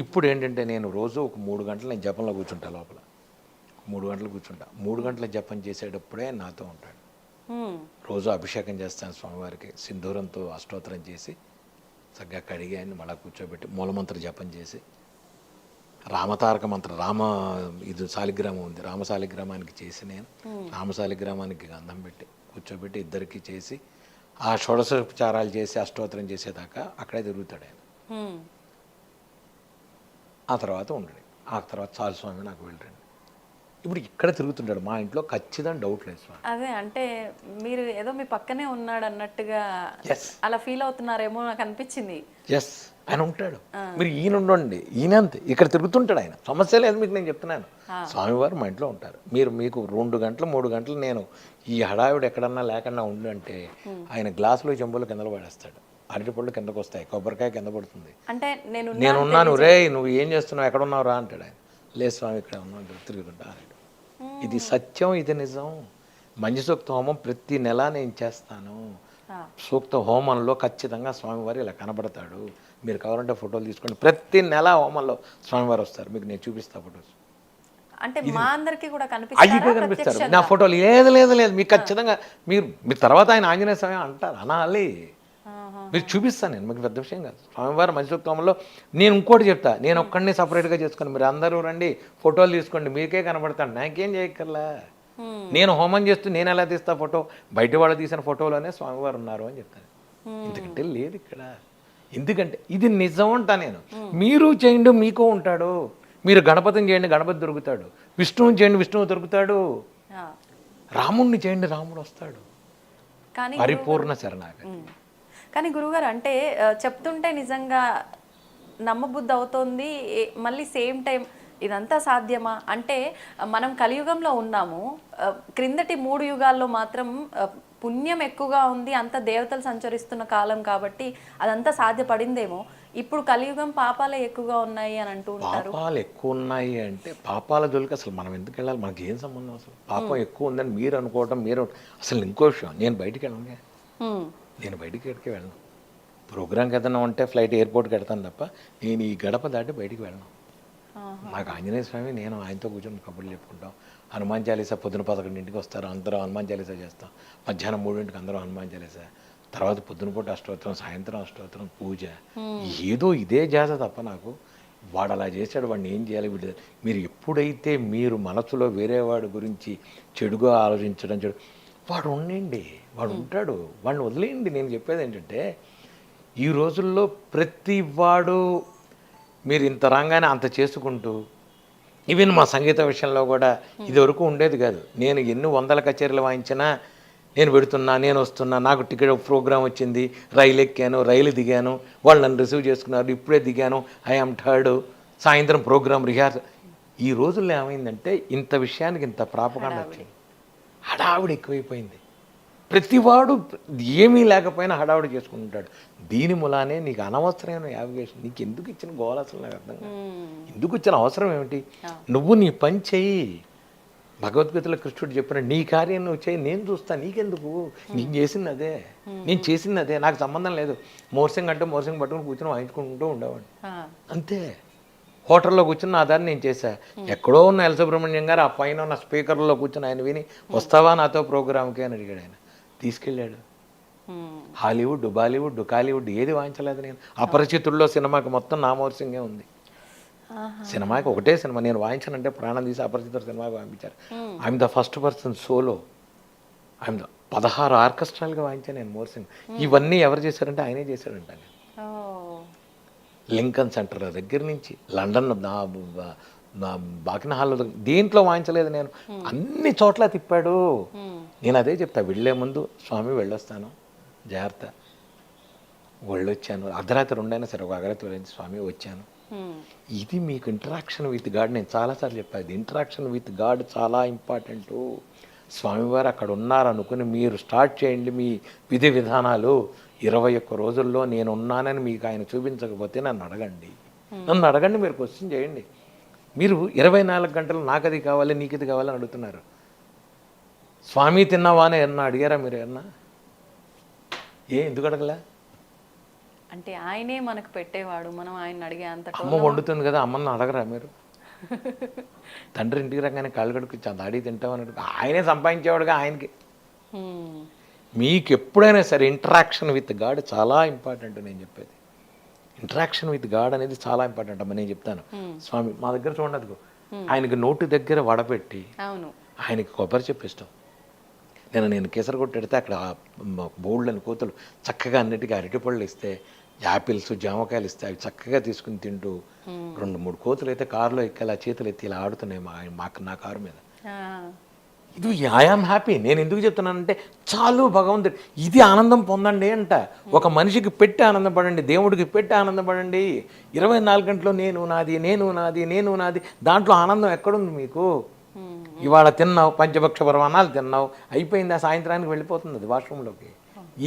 ఇప్పుడు ఏంటంటే నేను రోజు ఒక 3 గంటలు నేను జపంలో కూర్చుంటా, లోపల 3 గంటలు కూర్చుంటా. 3 గంటల జపం చేసేటప్పుడే నాతో ఉంటాడు. రోజు అభిషేకం చేస్తాను స్వామివారికి, సింధూరంతో అష్టోత్తరం చేసి చక్కగా కడిగి ఆయన మళ్ళా కూర్చోబెట్టి మూలమంత్ర జపం చేసి, రామతారక మంత్రం, ఇది శాలిగ్రామం ఉంది, రామశాలిగ్రామానికి చేసి నేను రామశాలిగ్రామానికి గంధం పెట్టి కూర్చోబెట్టి ఇద్దరికి చేసి ఆ షోడశోపచారాలు చేసి అష్టోత్తరం చేసేదాకా అక్కడే తిరుగుతాడు ఆయన. ఆ తర్వాత ఉండడు, ఆ తర్వాత చాలు స్వామి నాకు వెళ్ళండి. ఇప్పుడు ఇక్కడ తిరుగుతుంటాడు మా ఇంట్లో, ఖచ్చితంగా డౌట్ లేదు స్వామి. అదే అంటే మీరు ఏదో మీ పక్కనే ఉన్నాడు అన్నట్టుగా అలా ఫీల్ అవుతున్నారేమో నాకు అనిపించింది. ఎస్, ఆయన ఉంటాడు. మీరు ఈయన ఉండండి, ఈయన అంతే ఇక్కడ తిరుగుతుంటాడు ఆయన, సమస్య లేదు మీకు. నేను చెప్తున్నాను, స్వామివారు మా ఇంట్లో ఉంటారు. మీకు 2 గంటలు 3 గంటలు నేను ఈ హడావిడి ఎక్కడన్నా లేకుండా ఉండంటే ఆయన గ్లాసులో చెంబులు కింద పడేస్తాడు, అరటిపళ్ళు కిందకు వస్తాయి, కొబ్బరికాయ కింద పడుతుంది. అంటే నేనున్నాను, రే నువ్వు ఏం చేస్తున్నావు, ఎక్కడ ఉన్నావు రా అంటాడు ఆయన. లేదు స్వామి ఇక్కడ ఉన్నాడు, తిరుగుతుంటా అన్నాడు. ఇది సత్యం, ఇది నిజం. మంజు సూక్త హోమం ప్రతి నెల నేను చేస్తాను. సూక్త హోమంలో ఖచ్చితంగా స్వామివారు ఇలా కనబడతాడు. మీరు కావాలంటే ఫోటోలు తీసుకోండి, ప్రతి నెల హోమంలో స్వామివారు వస్తారు, మీకు నేను చూపిస్తా ఫోటోస్. అంటే మా అందరికీ కూడా కనిపిస్తారు నా ఫోటోలు. లేదు లేదు లేదు, మీకు ఖచ్చితంగా మీరు తర్వాత ఆయన ఆంజనేయ స్వామి అంటారు, అనాలి. మీరు చూపిస్తాను నేను, మీకు పెద్ద విషయం కాదు. స్వామివారి మంచి సూక్తంలో నేను ఇంకోటి చెప్తా, నేను ఒక్కడిని సపరేట్గా చేసుకుని మీరు అందరూ రండి ఫోటోలు తీసుకోండి, మీకే కనబడతాను, నాకేం చేయక్కర్లా. నేను హోమం చేస్తూ నేను ఎలా తీస్తా ఫోటో, బయట వాళ్ళు తీసిన ఫోటోలోనే స్వామివారు ఉన్నారు అని చెప్తాను. ఎందుకంటే లేదు ఇక్కడ. ఎందుకంటే ఇది నిజం అంటా నేను. మీరు చేయండి మీకు ఉంటాడు. మీరు గణపతిని చేయండి గణపతి దొరుకుతాడు, విష్ణువుని చేయండి విష్ణువు దొరుకుతాడు, రాముణ్ణి చేయండి రాముడు వస్తాడు. కానీ పరిపూర్ణ శరణాగతి. కానీ గురుగారు అంటే చెప్తుంటే నిజంగా నమ్మబుద్ధి అవుతోంది. మళ్ళీ సేమ్ టైం ఇదంతా సాధ్యమా అంటే మనం కలియుగంలో ఉన్నాము. క్రిందటి 3 యుగాల్లో మాత్రం పుణ్యం ఎక్కువగా ఉంది, అంత దేవతలు సంచరిస్తున్న కాలం కాబట్టి అదంతా సాధ్యపడిందేమో. ఇప్పుడు కలియుగం పాపాలే ఎక్కువగా ఉన్నాయి అని అంటూ ఉంటారు. పాపాలు ఎక్కువ ఉన్నాయి అంటే పాపాల జోలికి అసలు మనం ఎందుకు వెళ్ళాలి? మనకి ఏం సంబంధం? అసలు పాపం ఎక్కువ ఉందని మీరు అనుకోవటం మీరు అసలు ఇంకో విషయం. నేను బయటికి వెళ్ళను, నేను బయటికి ఎక్కడికి వెళ్ళను. ప్రోగ్రామ్కి ఏదైనా ఉంటే ఫ్లైట్ ఎయిర్పోర్ట్కి వెళ్తాను తప్ప నేను ఈ గడప దాటి బయటికి వెళ్ళను. నాకు ఆంజనేయ స్వామి, నేను ఆయనతో కూర్చొని కబుర్లు చెప్పుకుంటాం. హనుమాన్ చాలీసా పొద్దున 11ంటికి వస్తారు, అందరూ హనుమాన్ చాలీసా చేస్తాం. మధ్యాహ్నం 3ంటికి అందరూ హనుమాన్ చాలీసా, తర్వాత పొద్దునపూట అష్టోత్తరం, సాయంత్రం అష్టోత్తరం, పూజ. ఏదో ఇదే జాత తప్ప నాకు వాడు అలా చేశాడు వాడిని ఏం చేయాలి వీడు. మీరు ఎప్పుడైతే మీరు మనసులో వేరే వాడి గురించి చెడుగా ఆలోచించడం వాడు ఉండండి, వాడు ఉంటాడు, వాడిని వదిలేయండి. నేను చెప్పేది ఏంటంటే ఈ రోజుల్లో ప్రతి వాడు మీరు ఇంత రాగానే అంత చేసుకుంటూ, ఈవెన్ మా సంగీత విషయంలో కూడా ఇదివరకు ఉండేది కాదు. నేను ఎన్ని 100 కచేరీలు వాయించినా నేను పెడుతున్నా, నేను వస్తున్నా, నాకు టికెట్ ప్రోగ్రామ్ వచ్చింది, రైలు ఎక్కాను, రైలు దిగాను, వాళ్ళు నన్ను రిసీవ్ చేసుకున్నారు, ఇప్పుడే దిగాను, ఐఎమ్ థర్డ్, సాయంత్రం ప్రోగ్రామ్ రిహార్సల్. ఈ రోజుల్లో ఏమైందంటే ఇంత విషయానికి ఇంత ప్రాపకాండ వచ్చింది, హడావిడి ఎక్కువైపోయింది. ప్రతివాడు ఏమీ లేకపోయినా హడావిడి చేసుకుంటాడు. దీని మూలానే నీకు అనవసరమైన యావిగేషన్, నీకు ఎందుకు ఇచ్చిన గోల అసలు నాకు అర్థం కాదు. ఎందుకు ఇచ్చిన అవసరం ఏమిటి? నువ్వు నీ పని చెయ్యి. భగవద్గీతలో కృష్ణుడు చెప్పిన నీ కార్యం నువ్వు చేయి, నేను చూస్తా, నీకెందుకు? నీకు చేసింది అదే, నేను చేసింది అదే, నాకు సంబంధం లేదు. మోర్సింగ్ అంటే మోర్సింగ్ పట్టుకుని కూర్చొని వాయించుకుంటూ ఉండేవాడు అంతే. హోటల్లో కూర్చుని నా దాన్ని నేను చేశా. ఎక్కడో ఉన్న ఎల్ సుబ్రహ్మణ్యం గారు ఆ పైన ఉన్న స్పీకర్లో కూర్చొని ఆయన విని వస్తావా నాతో ప్రోగ్రామ్కి అని అడిగాడు. ఆయన తీసుకెళ్ళాడు. హాలీవుడ్, బాలీవుడ్, కాలీవుడ్ ఏది వాయించలేదు నేను. అపరిచితుల్లో సినిమాకి మొత్తం నా మోర్సింగే ఉంది. సినిమాకి ఒకటే సినిమా నేను వాయించానంటే ప్రాణం తీసి అపరిచితుడు సినిమాకి పంపించారు. I'm the first person solo. I'm the 16 ఆర్కెస్ట్రాలుగా వాయించాను నేను మోర్సింగ్. ఇవన్నీ ఎవరు చేశారంటే ఆయనే చేశాడంట. లింకన్ సెంటర్ దగ్గర నుంచి లండన్ బాకిన హాల్లో దేంట్లో వాయించలేదు నేను, అన్ని చోట్ల తిప్పాడు. నేను అదే చెప్తా, వెళ్ళే ముందు స్వామి వెళ్ళొస్తాను జాగ్రత్త, వెళ్ళొచ్చాను, అర్ధరాత్రి 2 అయినా సరే ఒక అర్ధరాత్రి వెళ్ళి స్వామి వచ్చాను. ఇది మీకు ఇంటరాక్షన్ విత్ గాడ్. నేను చాలాసార్లు చెప్పాను, ఇంటరాక్షన్ విత్ గాడ్ చాలా ఇంపార్టెంట్. స్వామివారు అక్కడ ఉన్నారనుకుని మీరు స్టార్ట్ చేయండి మీ విధి విధానాలు. 21 రోజుల్లో నేను ఉన్నానని మీకు ఆయన చూపించకపోతే నన్ను అడగండి, మీరు క్వశ్చన్ చేయండి. మీరు 24 గంటలు నాకు అది కావాలి నీకు ఇది కావాలని అడుగుతున్నారు. స్వామి తిన్నావా అని ఏమన్నా అడిగారా మీరు? ఏమన్నా ఎందుకు అడగలే? అంటే ఆయనే మనకు పెట్టేవాడు, మనం ఆయన అడిగే అంత. అమ్మ వండుతుంది కదా, అమ్మని అడగరా మీరు? తండ్రి ఇంటికి రాగానే కాళ్ళు కడుక్కు దాడి తింటామని ఆయనే సంపాదించేవాడుగా. ఆయనకి మీకు ఎప్పుడైనా సరే ఇంటరాక్షన్ విత్ గాడ్ చాలా ఇంపార్టెంట్. నేను చెప్పేది ఇంటరాక్షన్ విత్ గాడ్ అనేది చాలా ఇంపార్టెంట్ అమ్మ. నేను చెప్తాను, స్వామి మా దగ్గర చూడదు, ఆయనకి నోటి దగ్గర వడపెట్టి ఆయనకి కొబ్బరి చెప్పిస్తాం. నేను కేసరి కొట్టెడితే అక్కడ బోల్డ్ని కోతులు చక్కగా అన్నిటికీ అరటిపళ్ళు ఇస్తే, యాపిల్స్ జామకాయలు ఇస్తే అవి చక్కగా తీసుకుని తింటూ 2-3 కోతులు అయితే కారులో ఎక్కేలా చేతులు ఎత్తి ఇలా ఆడుతున్నాయి నా కారు మీద. ఇది ఐఆమ్ హ్యాపీ. నేను ఎందుకు చెప్తున్నానంటే చాలు భగవంతుడు ఇది ఆనందం పొందండి అంట. ఒక మనిషికి పెట్టి ఆనందపడండి, దేవుడికి పెట్టి ఆనందపడండి. 24 గంటలు నేను నాది, నేను నాది, నేను నాది, దాంట్లో ఆనందం ఎక్కడుంది మీకు? ఇవాళ తిన్నావు, పంచభక్ష పరమాణాలు తిన్నావు, అయిపోయింది, ఆ సాయంత్రానికి వెళ్ళిపోతుంది అది వాష్రూమ్లోకి.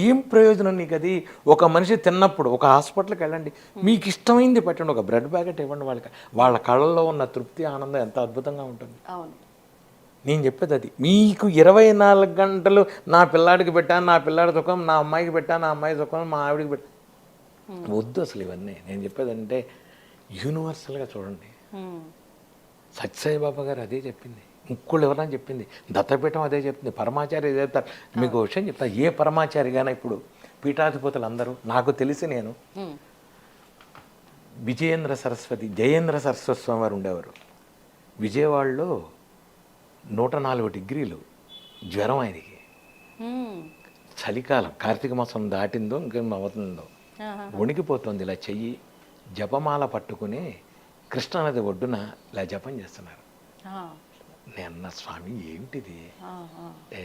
ఏం ప్రయోజనం నీకు అది? ఒక మనిషి తిన్నప్పుడు ఒక హాస్పిటల్కి వెళ్ళండి, మీకు ఇష్టమైంది పెట్టండి, ఒక బ్రెడ్ ప్యాకెట్ ఇవ్వండి వాళ్ళకి. వాళ్ళ కళ్ళల్లో ఉన్న తృప్తి ఆనందం ఎంత అద్భుతంగా ఉంటుంది. నేను చెప్పేది అది. మీకు 24 గంటలు నా పిల్లాడికి పెట్టాను, నా పిల్లాడి సుఖం, నా అమ్మాయికి పెట్టాను, నా అమ్మాయి సుఖం, మా ఆవిడికి పెట్టాను, వద్దు అసలు ఇవన్నీ. నేను చెప్పేది అంటే యూనివర్సల్గా చూడండి. సత్యసాయి బాబా గారు అదే చెప్పింది, ముక్కుళ్ళు ఎవరని చెప్పింది, దత్తపీఠం అదే చెప్పింది, పరమాచార్య అదే చెప్తారు. మీకు విషయం చెప్తా, ఏ పరమాచారిగానే ఇప్పుడు పీఠాధిపతులు అందరూ నాకు తెలిసి, నేను జయేంద్ర సరస్వతి స్వామి వారు ఉండేవారు విజయవాడలో. 104 డిగ్రీలు జ్వరం ఆయనకి. చలికాలం కార్తీక మాసం దాటిందో ఇంకేం అవుతుందో వణికిపోతుంది. ఇలా చెయ్యి జపమాల పట్టుకుని కృష్ణానది ఒడ్డున ఇలా జపం చేస్తున్నారు. నేను అన్న స్వామి ఏమిటిది? ఏ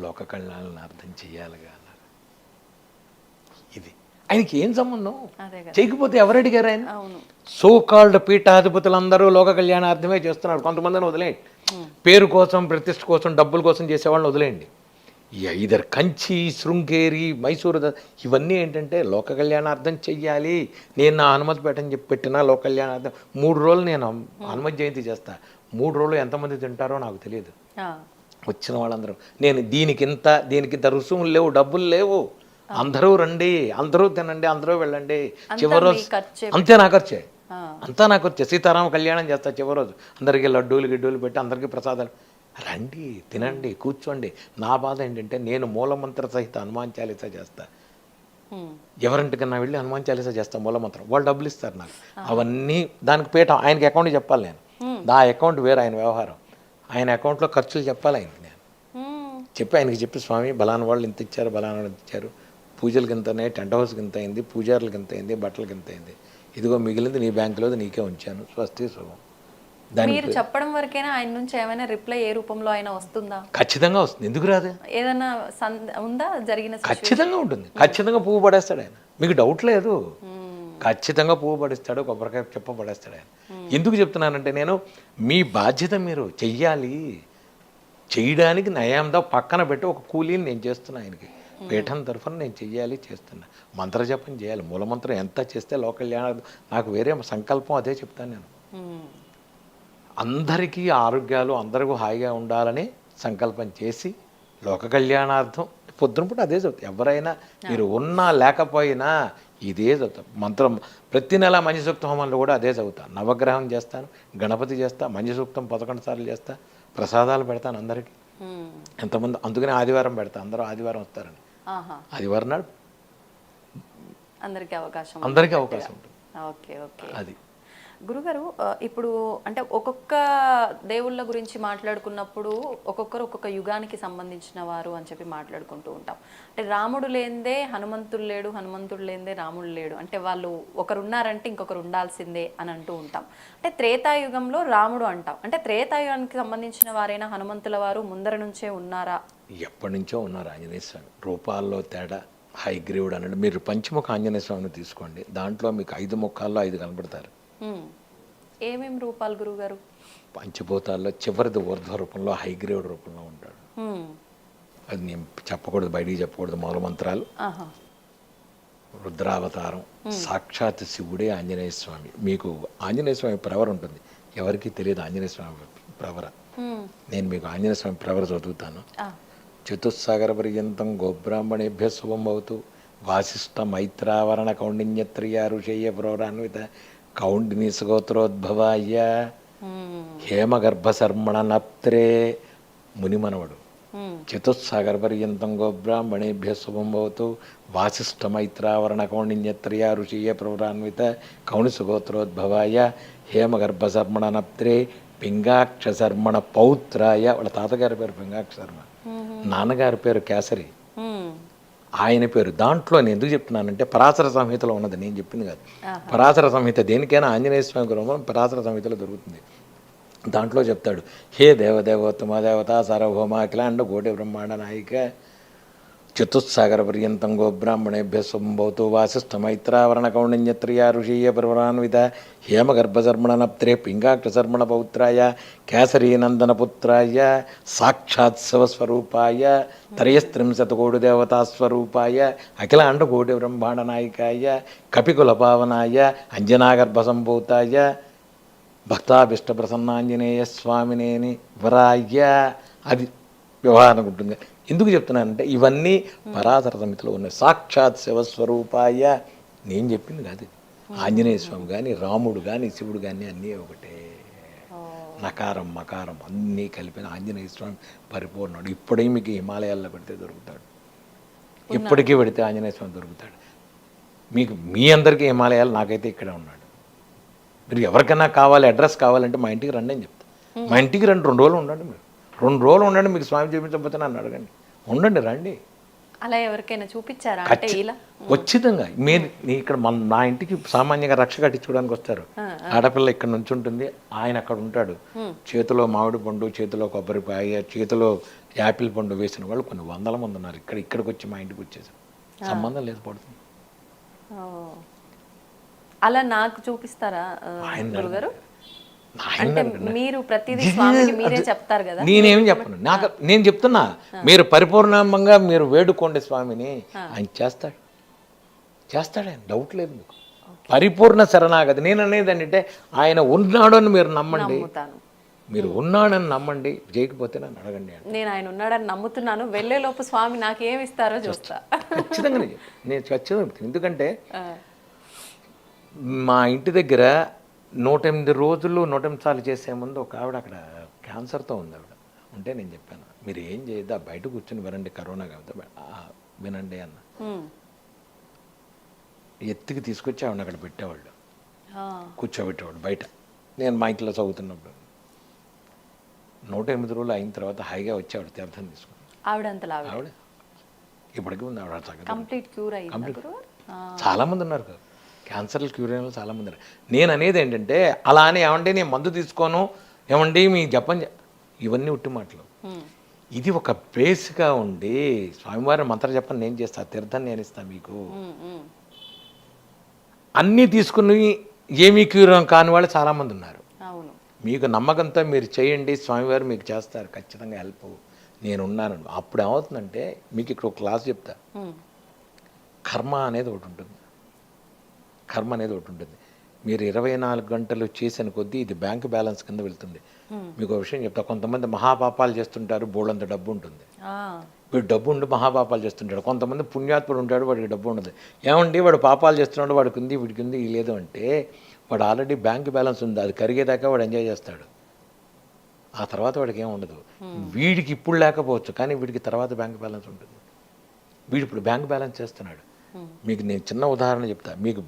లోక కళ్యాణాలను అర్థం చెయ్యాలిగా అన్నారు. ఇది ఆయనకి ఏం సంబంధం? చేయకపోతే ఎవరు అడిగారు ఆయన? సో కాల్డ్ పీఠాధిపతులందరూ లోక కళ్యాణార్థమే చేస్తున్నారు. కొంతమందిని వదిలేయండి, పేరు కోసం ప్రతిష్ఠ కోసం డబ్బుల కోసం చేసేవాళ్ళని వదిలేయండి. ఇదర్ కంచి, శృంగేరి, మైసూరు ఇవన్నీ ఏంటంటే లోక కళ్యాణార్థం చెయ్యాలి. నేను నా హనుమతి పెట్టని చెప్పి పెట్టినా లోక కళ్యాణార్థం 3 రోజులు నేను హనుమతి జయంతి చేస్తా. 3 రోజులు ఎంతమంది తింటారో నాకు తెలియదు. వచ్చిన వాళ్ళందరూ నేను దీనికింత రుసుములు లేవు, డబ్బులు లేవు, అందరూ రండి, అందరూ తినండి, అందరూ వెళ్ళండి. చివరి రోజు అంతే నా ఖర్చే, అంతా నాకు వచ్చే సీతారామ కళ్యాణం చేస్తా. చివరి రోజు అందరికీ లడ్డూలు గిడ్డూలు పెట్టి అందరికీ ప్రసాదాలు, రండి తినండి కూర్చోండి. నా బాధ ఏంటంటే నేను మూలమంత్ర సహిత హనుమాన్ చాలీసా చేస్తా. ఎవరింటికన్నా వెళ్ళి హనుమాన్ చాలీసా చేస్తా మూలమంత్రం, వాళ్ళు డబ్బులు ఇస్తారు నాకు. అవన్నీ దానికి పీఠ ఆయనకి అకౌంట్ చెప్పాలి నేను. నా అకౌంట్ వేరు, ఆయన వ్యవహారం. ఆయన అకౌంట్లో ఖర్చులు చెప్పాలి ఆయనకి. నేను ఆయనకి చెప్పి స్వామి బలానా వాళ్ళు ఇంత ఇచ్చారు, బలానా వాళ్ళు ఇంత ఇచ్చారు, పూజలకి ఇంతనే, టెంట్ హౌస్కి ఇంత అయింది, పూజారులకి ఇంత అయింది, బట్టలకి ఇంత అయింది, ఇదిగో మిగిలింది నీ బ్యాంకులో నీకే ఉంచాను, స్వస్తి శుభం. మీరు చెప్పడం వరకైనా ఆయన నుంచి ఏమైనా రిప్లై ఏ రూపంలో అయినా వస్తుందా? ఖచ్చితంగా వస్తుంది, ఎందుకు రాదు? ఏదైనా ఉందా జరిగిన? ఖచ్చితంగా ఉంటుంది, ఖచ్చితంగా పువ్వు పడేస్తాడు ఆయన, మీకు డౌట్ లేదు. ఖచ్చితంగా పువ్వు పడేస్తాడు, కొబ్బరికాయ చెప్ప పడేస్తాడు ఆయన. ఎందుకు చెప్తున్నానంటే నేను మీ బాధ్యత మీరు చెయ్యాలి, చేయడానికి నయాందా పక్కన పెట్టి ఒక కూలీని నేను చేస్తున్నా ఆయనకి. పీఠం తరఫున నేను చెయ్యాలి, చేస్తున్నా. మంత్రజపం చేయాలి, మూలమంత్రం ఎంత చేస్తే లోకల్యాణ, నాకు వేరే సంకల్పం అదే చెప్తాను నేను. అందరికీ ఆరోగ్యాలు, అందరికీ హాయిగా ఉండాలని సంకల్పం చేసి లోక కళ్యాణార్థం పొద్దున పూట అదే చదువుతాం. ఎవరైనా మీరు ఉన్నా లేకపోయినా ఇదే చదువుతాం. మంత్రం ప్రతి నెల మంజుసూక్త హోమంలో కూడా అదే చదువుతాను. నవగ్రహం చేస్తాను, గణపతి చేస్తా, మంజుసూక్తం 11 సార్లు చేస్తా, ప్రసాదాలు పెడతాను అందరికీ. ఎంతమంది, అందుకనే ఆదివారం పెడతా, అందరూ ఆదివారం వస్తారని. ఆదివారం నాడు అందరికీ అవకాశం ఉంటుంది. Okay okay. అది గురుగారు, ఇప్పుడు అంటే ఒక్కొక్క దేవుళ్ళ గురించి మాట్లాడుకున్నప్పుడు ఒక్కొక్కరు ఒక్కొక్క యుగానికి సంబంధించిన వారు అని చెప్పి మాట్లాడుకుంటూ ఉంటాం. అంటే రాముడు లేనిదే హనుమంతుడు లేడు, హనుమంతుడు లేనిదే రాముడు లేడు, అంటే వాళ్ళు ఒకరు ఉన్నారంటే ఇంకొకరు ఉండాల్సిందే అని అంటూ ఉంటాం. అంటే త్రేతాయుగంలో రాముడు అంటాం, అంటే త్రేతాయుగానికి సంబంధించిన వారైనా హనుమంతుల వారు ముందర నుంచే ఉన్నారా? ఎప్పటి నుంచో ఉన్నారు ఆంజనేయ స్వామి. రూపాల్లో తేడా, హైగ్రీవుడు అన్నాడు. మీరు పంచముఖ ఆంజనేయ స్వామిని తీసుకోండి, దాంట్లో మీకు 5 ముఖాల్లో 5 కనబడతారు. ఏమేం రూపాలు గురుగారు? పంచభూతాల్లో చివరిది ఊర్ధ్వ రూపంలో, హైగ్రీవుడు రూపంలో ఉంటాడు. అది నేను చెప్పకూడదు, బయటికి చెప్పకూడదు. మూలమంత్రాలు, రుద్రావతారం, సాక్షాత్ శివుడే ఆంజనేయ స్వామి. మీకు ఆంజనేయ స్వామి ప్రవర ఉంటుంది, ఎవరికీ తెలియదు ఆంజనేయ స్వామి ప్రవర. నేను మీకు ఆంజనేయ స్వామి ప్రవర చదువుతాను. చతుస్సాగర పర్యంతం గోబ్రాహ్మణేభ్య శుభం భవతు. వాసిష్ఠ మైత్రావరణ కౌండిన్యత్రియ ఋషేయ ప్రవరాన్విత కౌండిని సుగోత్రోద్భవాయ హేమగర్భశర్మణ నప్త్రే. మునిమనవడు. చతుస్సాగర పర్యంతం గోబ్రాహ్మణేభ్య శుభం భవతు. వాసిష్ఠ మైత్రావరణ కౌండిన్యత్రియ ఋషీయ ప్రవరాన్విత కౌండి సుగోత్రోద్భవాయ హేమగర్భశర్మణ నప్త్రే పింగాక్షశర్మణ పౌత్రాయ. వాళ్ళ తాతగారి పేరు పింగాక్షశర్మ, నాన్నగారి పేరు కేసరి, ఆయన పేరు. దాంట్లో నేను ఎందుకు చెప్తున్నానంటే పరాశర సంహితలో ఉన్నది, నేను చెప్పింది కాదు. పరాశర సంహిత దేనికైనా ఆంజనేయ స్వామి గురం పరాశర సంహితలో దొరుకుతుంది. దాంట్లో చెప్తాడు, హే దేవదేవోత్తమ దేవత సార్వభౌమ అఖిలాండ కోటి బ్రహ్మాండ నాయిక చతుస్సాగర పర్యంతం గోబ్రాహ్మణేభ్య శుభంభవతు. వాసిష్ఠ మైత్రావరణ కౌండిన్యత్రియ ఋషీయ ప్రవరాన్విత హేమగర్భశర్మణ నప్త్రే పింగాక్షశర్మణ పౌత్రాయ కేసరీనందన పుత్రాయ సాక్షాత్ శివస్వరూపాయ త్రయస్త్రింశతకోటి దేవతాస్వరూపాయ అఖిలాండ కోటి బ్రహ్మాండ నాయకాయ కపికుల పావనాయ అంజనాగర్భసంభూతాయ భక్తాభిష్ట ప్రసన్నాంజనేయ స్వామినేని వరాయ. అది వ్యవహారం ఉంటుంది. ఎందుకు చెప్తున్నానంటే ఇవన్నీ పరాశర సమితిలో ఉన్నాయి. సాక్షాత్ శివస్వరూపాయ. నేను చెప్పింది కాదు. ఆంజనేయ స్వామి కానీ, రాముడు కానీ, శివుడు కానీ అన్నీ ఒకటే. నకారం మకారం అన్నీ కలిపిన ఆంజనేయ స్వామి పరిపూర్ణుడు. ఇప్పుడే మీకు హిమాలయాల్లో పెడితే దొరుకుతాడు, ఇప్పటికీ పెడితే ఆంజనేయ స్వామి దొరుకుతాడు మీకు. మీ అందరికీ హిమాలయాలు, నాకైతే ఇక్కడే ఉన్నాడు. మీరు ఎవరికైనా కావాలి, అడ్రస్ కావాలంటే మా ఇంటికి రండి అని చెప్తా. మా ఇంటికి రండి, 2 రోజులు ఉండండి, మీరు 2 రోజులు ఉండండి, మీకు స్వామి చూపించకపోతే నన్ను అడగండి, ఉండండి, రండి. అలా ఎవరికైనా చూపించారా అంటే ఇలా? ఖచ్చితంగా మీరు ఇక్కడ నా ఇంటికి సామాన్యంగా రక్ష కట్టించుకోవడానికి వస్తారు. ఆడపిల్ల ఇక్కడ నుంచి ఉంటుంది, ఆయన అక్కడ ఉంటాడు, చేతిలో మామిడి పండు, చేతిలో కొబ్బరిపాయ, చేతిలో యాపిల్ పండు వేసిన వాళ్ళు కొన్ని వందల మంది ఉన్నారు. ఇక్కడికి వచ్చి మా ఇంటికి వచ్చేసారు, సంబంధం లేదు, పడుతుంది. అలా నాకు చూపిస్తారా గురుగారు? ఆయన అంటే మీరు ప్రతిదీ స్వామికి మీరే చెప్తారు కదా. నేనేం చెప్పను, నేను చెప్తున్నా, మీరు పరిపూర్ణంగా మీరు వేడుకోండి స్వామిని, ఆయన చేస్తాడు ఆయన, డౌట్ లేదు మీకు. పరిపూర్ణ శరణాగతి. నేను అనేది అంటే ఆయన ఉన్నాడని మీరు నమ్మండి, మీరు ఉన్నాడని నమ్మండి, చేయకపోతే నన్ను అడగండి అని. నేను ఆయన ఉన్నాడని నమ్ముతున్నాను, వెళ్ళే లోపు స్వామి నాకు ఏమి ఇస్తారో చూస్తా. ఖచ్చితంగా నేను ఖచ్చితంగా చెప్తాను. ఎందుకంటే మా ఇంటి దగ్గర 108 రోజులు 108 సార్లు చేసే ముందు ఒక ఆవిడ అక్కడ క్యాన్సర్తో ఉంది. ఆవిడ ఉంటే నేను చెప్పాను, మీరు ఏం చేయద్దా, బయట కూర్చొని వినండి, కరోనా కాబట్టి వినండి అన్న. ఎత్తికి తీసుకొచ్చి ఆవిడ అక్కడ పెట్టేవాళ్ళు, కూర్చోబెట్టేవాడు బయట. నేను మా ఇంట్లో చదువుతున్నప్పుడు 108 రోజులు అయిన తర్వాత హాయిగా వచ్చేవాడు తీర్థం తీసుకుని. ఆవిడ ఇప్పటికీ ఉంది, ఆవిడ కంప్లీట్ క్యూర్ అయ్యింది. చాలామంది ఉన్నారు కదా క్యాన్సర్లు, క్యూర్ అయిన వాళ్ళు చాలామంది ఉన్నారు. నేను అనేది ఏంటంటే అలా అని ఏమంటే నేను మందు తీసుకోను, ఏమండి మీ జపం, ఇవన్నీ ఉట్టి మాటలు. ఇది ఒక బేస్గా ఉండి స్వామివారి మంత్ర జపం నేను చేస్తా, తీర్థం నేను ఇస్తాను మీకు. అన్నీ తీసుకుని ఏమీ క్యూర్ కాని వాళ్ళు చాలామంది ఉన్నారు. మీకు నమ్మకంతో మీరు చేయండి, స్వామివారు మీకు చేస్తారు, ఖచ్చితంగా హెల్ప్, నేను ఉన్నాను. అప్పుడు ఏమవుతుందంటే మీకు ఇక్కడ ఒక క్లాస్ చెప్తా. కర్మ అనేది ఒకటి ఉంటుంది, మీరు 24 గంటలు చేసిన కొద్దీ ఇది బ్యాంక్ బ్యాలెన్స్ కింద వెళ్తుంది. మీకు ఒక విషయం చెప్తా, కొంతమంది మహాపాపాలు చేస్తుంటారు, బోళ్ళంత డబ్బు ఉంటుంది, వీడు డబ్బు ఉండి మహాపాపాలు చేస్తుంటాడు. కొంతమంది పుణ్యాత్ముడు ఉంటాడు, వాడికి డబ్బు ఉండదు. ఏమండి వాడు పాపాలు చేస్తున్నాడు, వాడికి ఉంది, వీడికి ఉంది, ఈ లేదు అంటే వాడు ఆల్రెడీ బ్యాంక్ బ్యాలెన్స్ ఉంది, అది కరిగేదాకా వాడు ఎంజాయ్ చేస్తాడు, ఆ తర్వాత వాడికి ఏం ఉండదు. వీడికి ఇప్పుడు లేకపోవచ్చు, కానీ వీడికి తర్వాత బ్యాంక్ బ్యాలెన్స్ ఉంటుంది. వీడు ఇప్పుడు బ్యాంక్ బ్యాలెన్స్ చేస్తున్నాడు. మీకు నేను చిన్న ఉదాహరణ చెప్తా. మీకు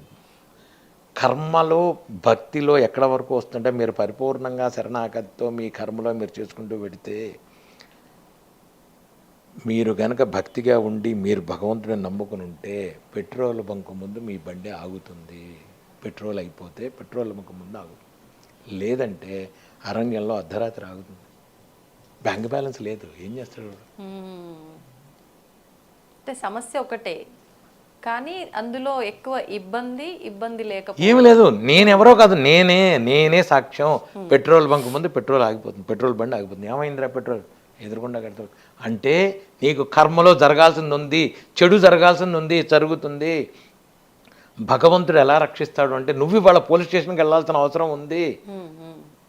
కర్మలో భక్తిలో ఎక్కడ వరకు వస్తుంటే మీరు పరిపూర్ణంగా శరణాగతితో మీ కర్మలో మీరు చేసుకుంటూ పెడితే, మీరు గనక భక్తిగా ఉండి మీరు భగవంతుడిని నమ్ముకుని ఉంటే పెట్రోల్ బంకు ముందు మీ బండి ఆగుతుంది. పెట్రోల్ అయిపోతే పెట్రోల్ బంకు ముందు ఆగుతుంది, లేదంటే అరణ్యంలో అర్ధరాత్రి ఆగుతుంది. బ్యాంక్ బ్యాలెన్స్ లేదు, ఏం చేస్తాడు? అంటే సమస్య ఒకటే, కానీ అందులో ఎక్కువ ఇబ్బంది లేకపోతే ఏమి లేదు. నేనెవరో కాదు, నేనే సాక్ష్యం. పెట్రోల్ బంక్ ముందు పెట్రోల్ ఆగిపోతుంది, పెట్రోల్ బండి ఆగిపోతుంది. ఏమైందిరా పెట్రోల్ ఎదురుకుండా కడతాడు అంటే నీకు కర్మలో జరగాల్సింది ఉంది, చెడు జరగాల్సింది ఉంది, జరుగుతుంది. భగవంతుడు ఎలా రక్షిస్తాడు అంటే నువ్వు ఇవాళ పోలీస్ స్టేషన్కి వెళ్ళాల్సిన అవసరం ఉంది,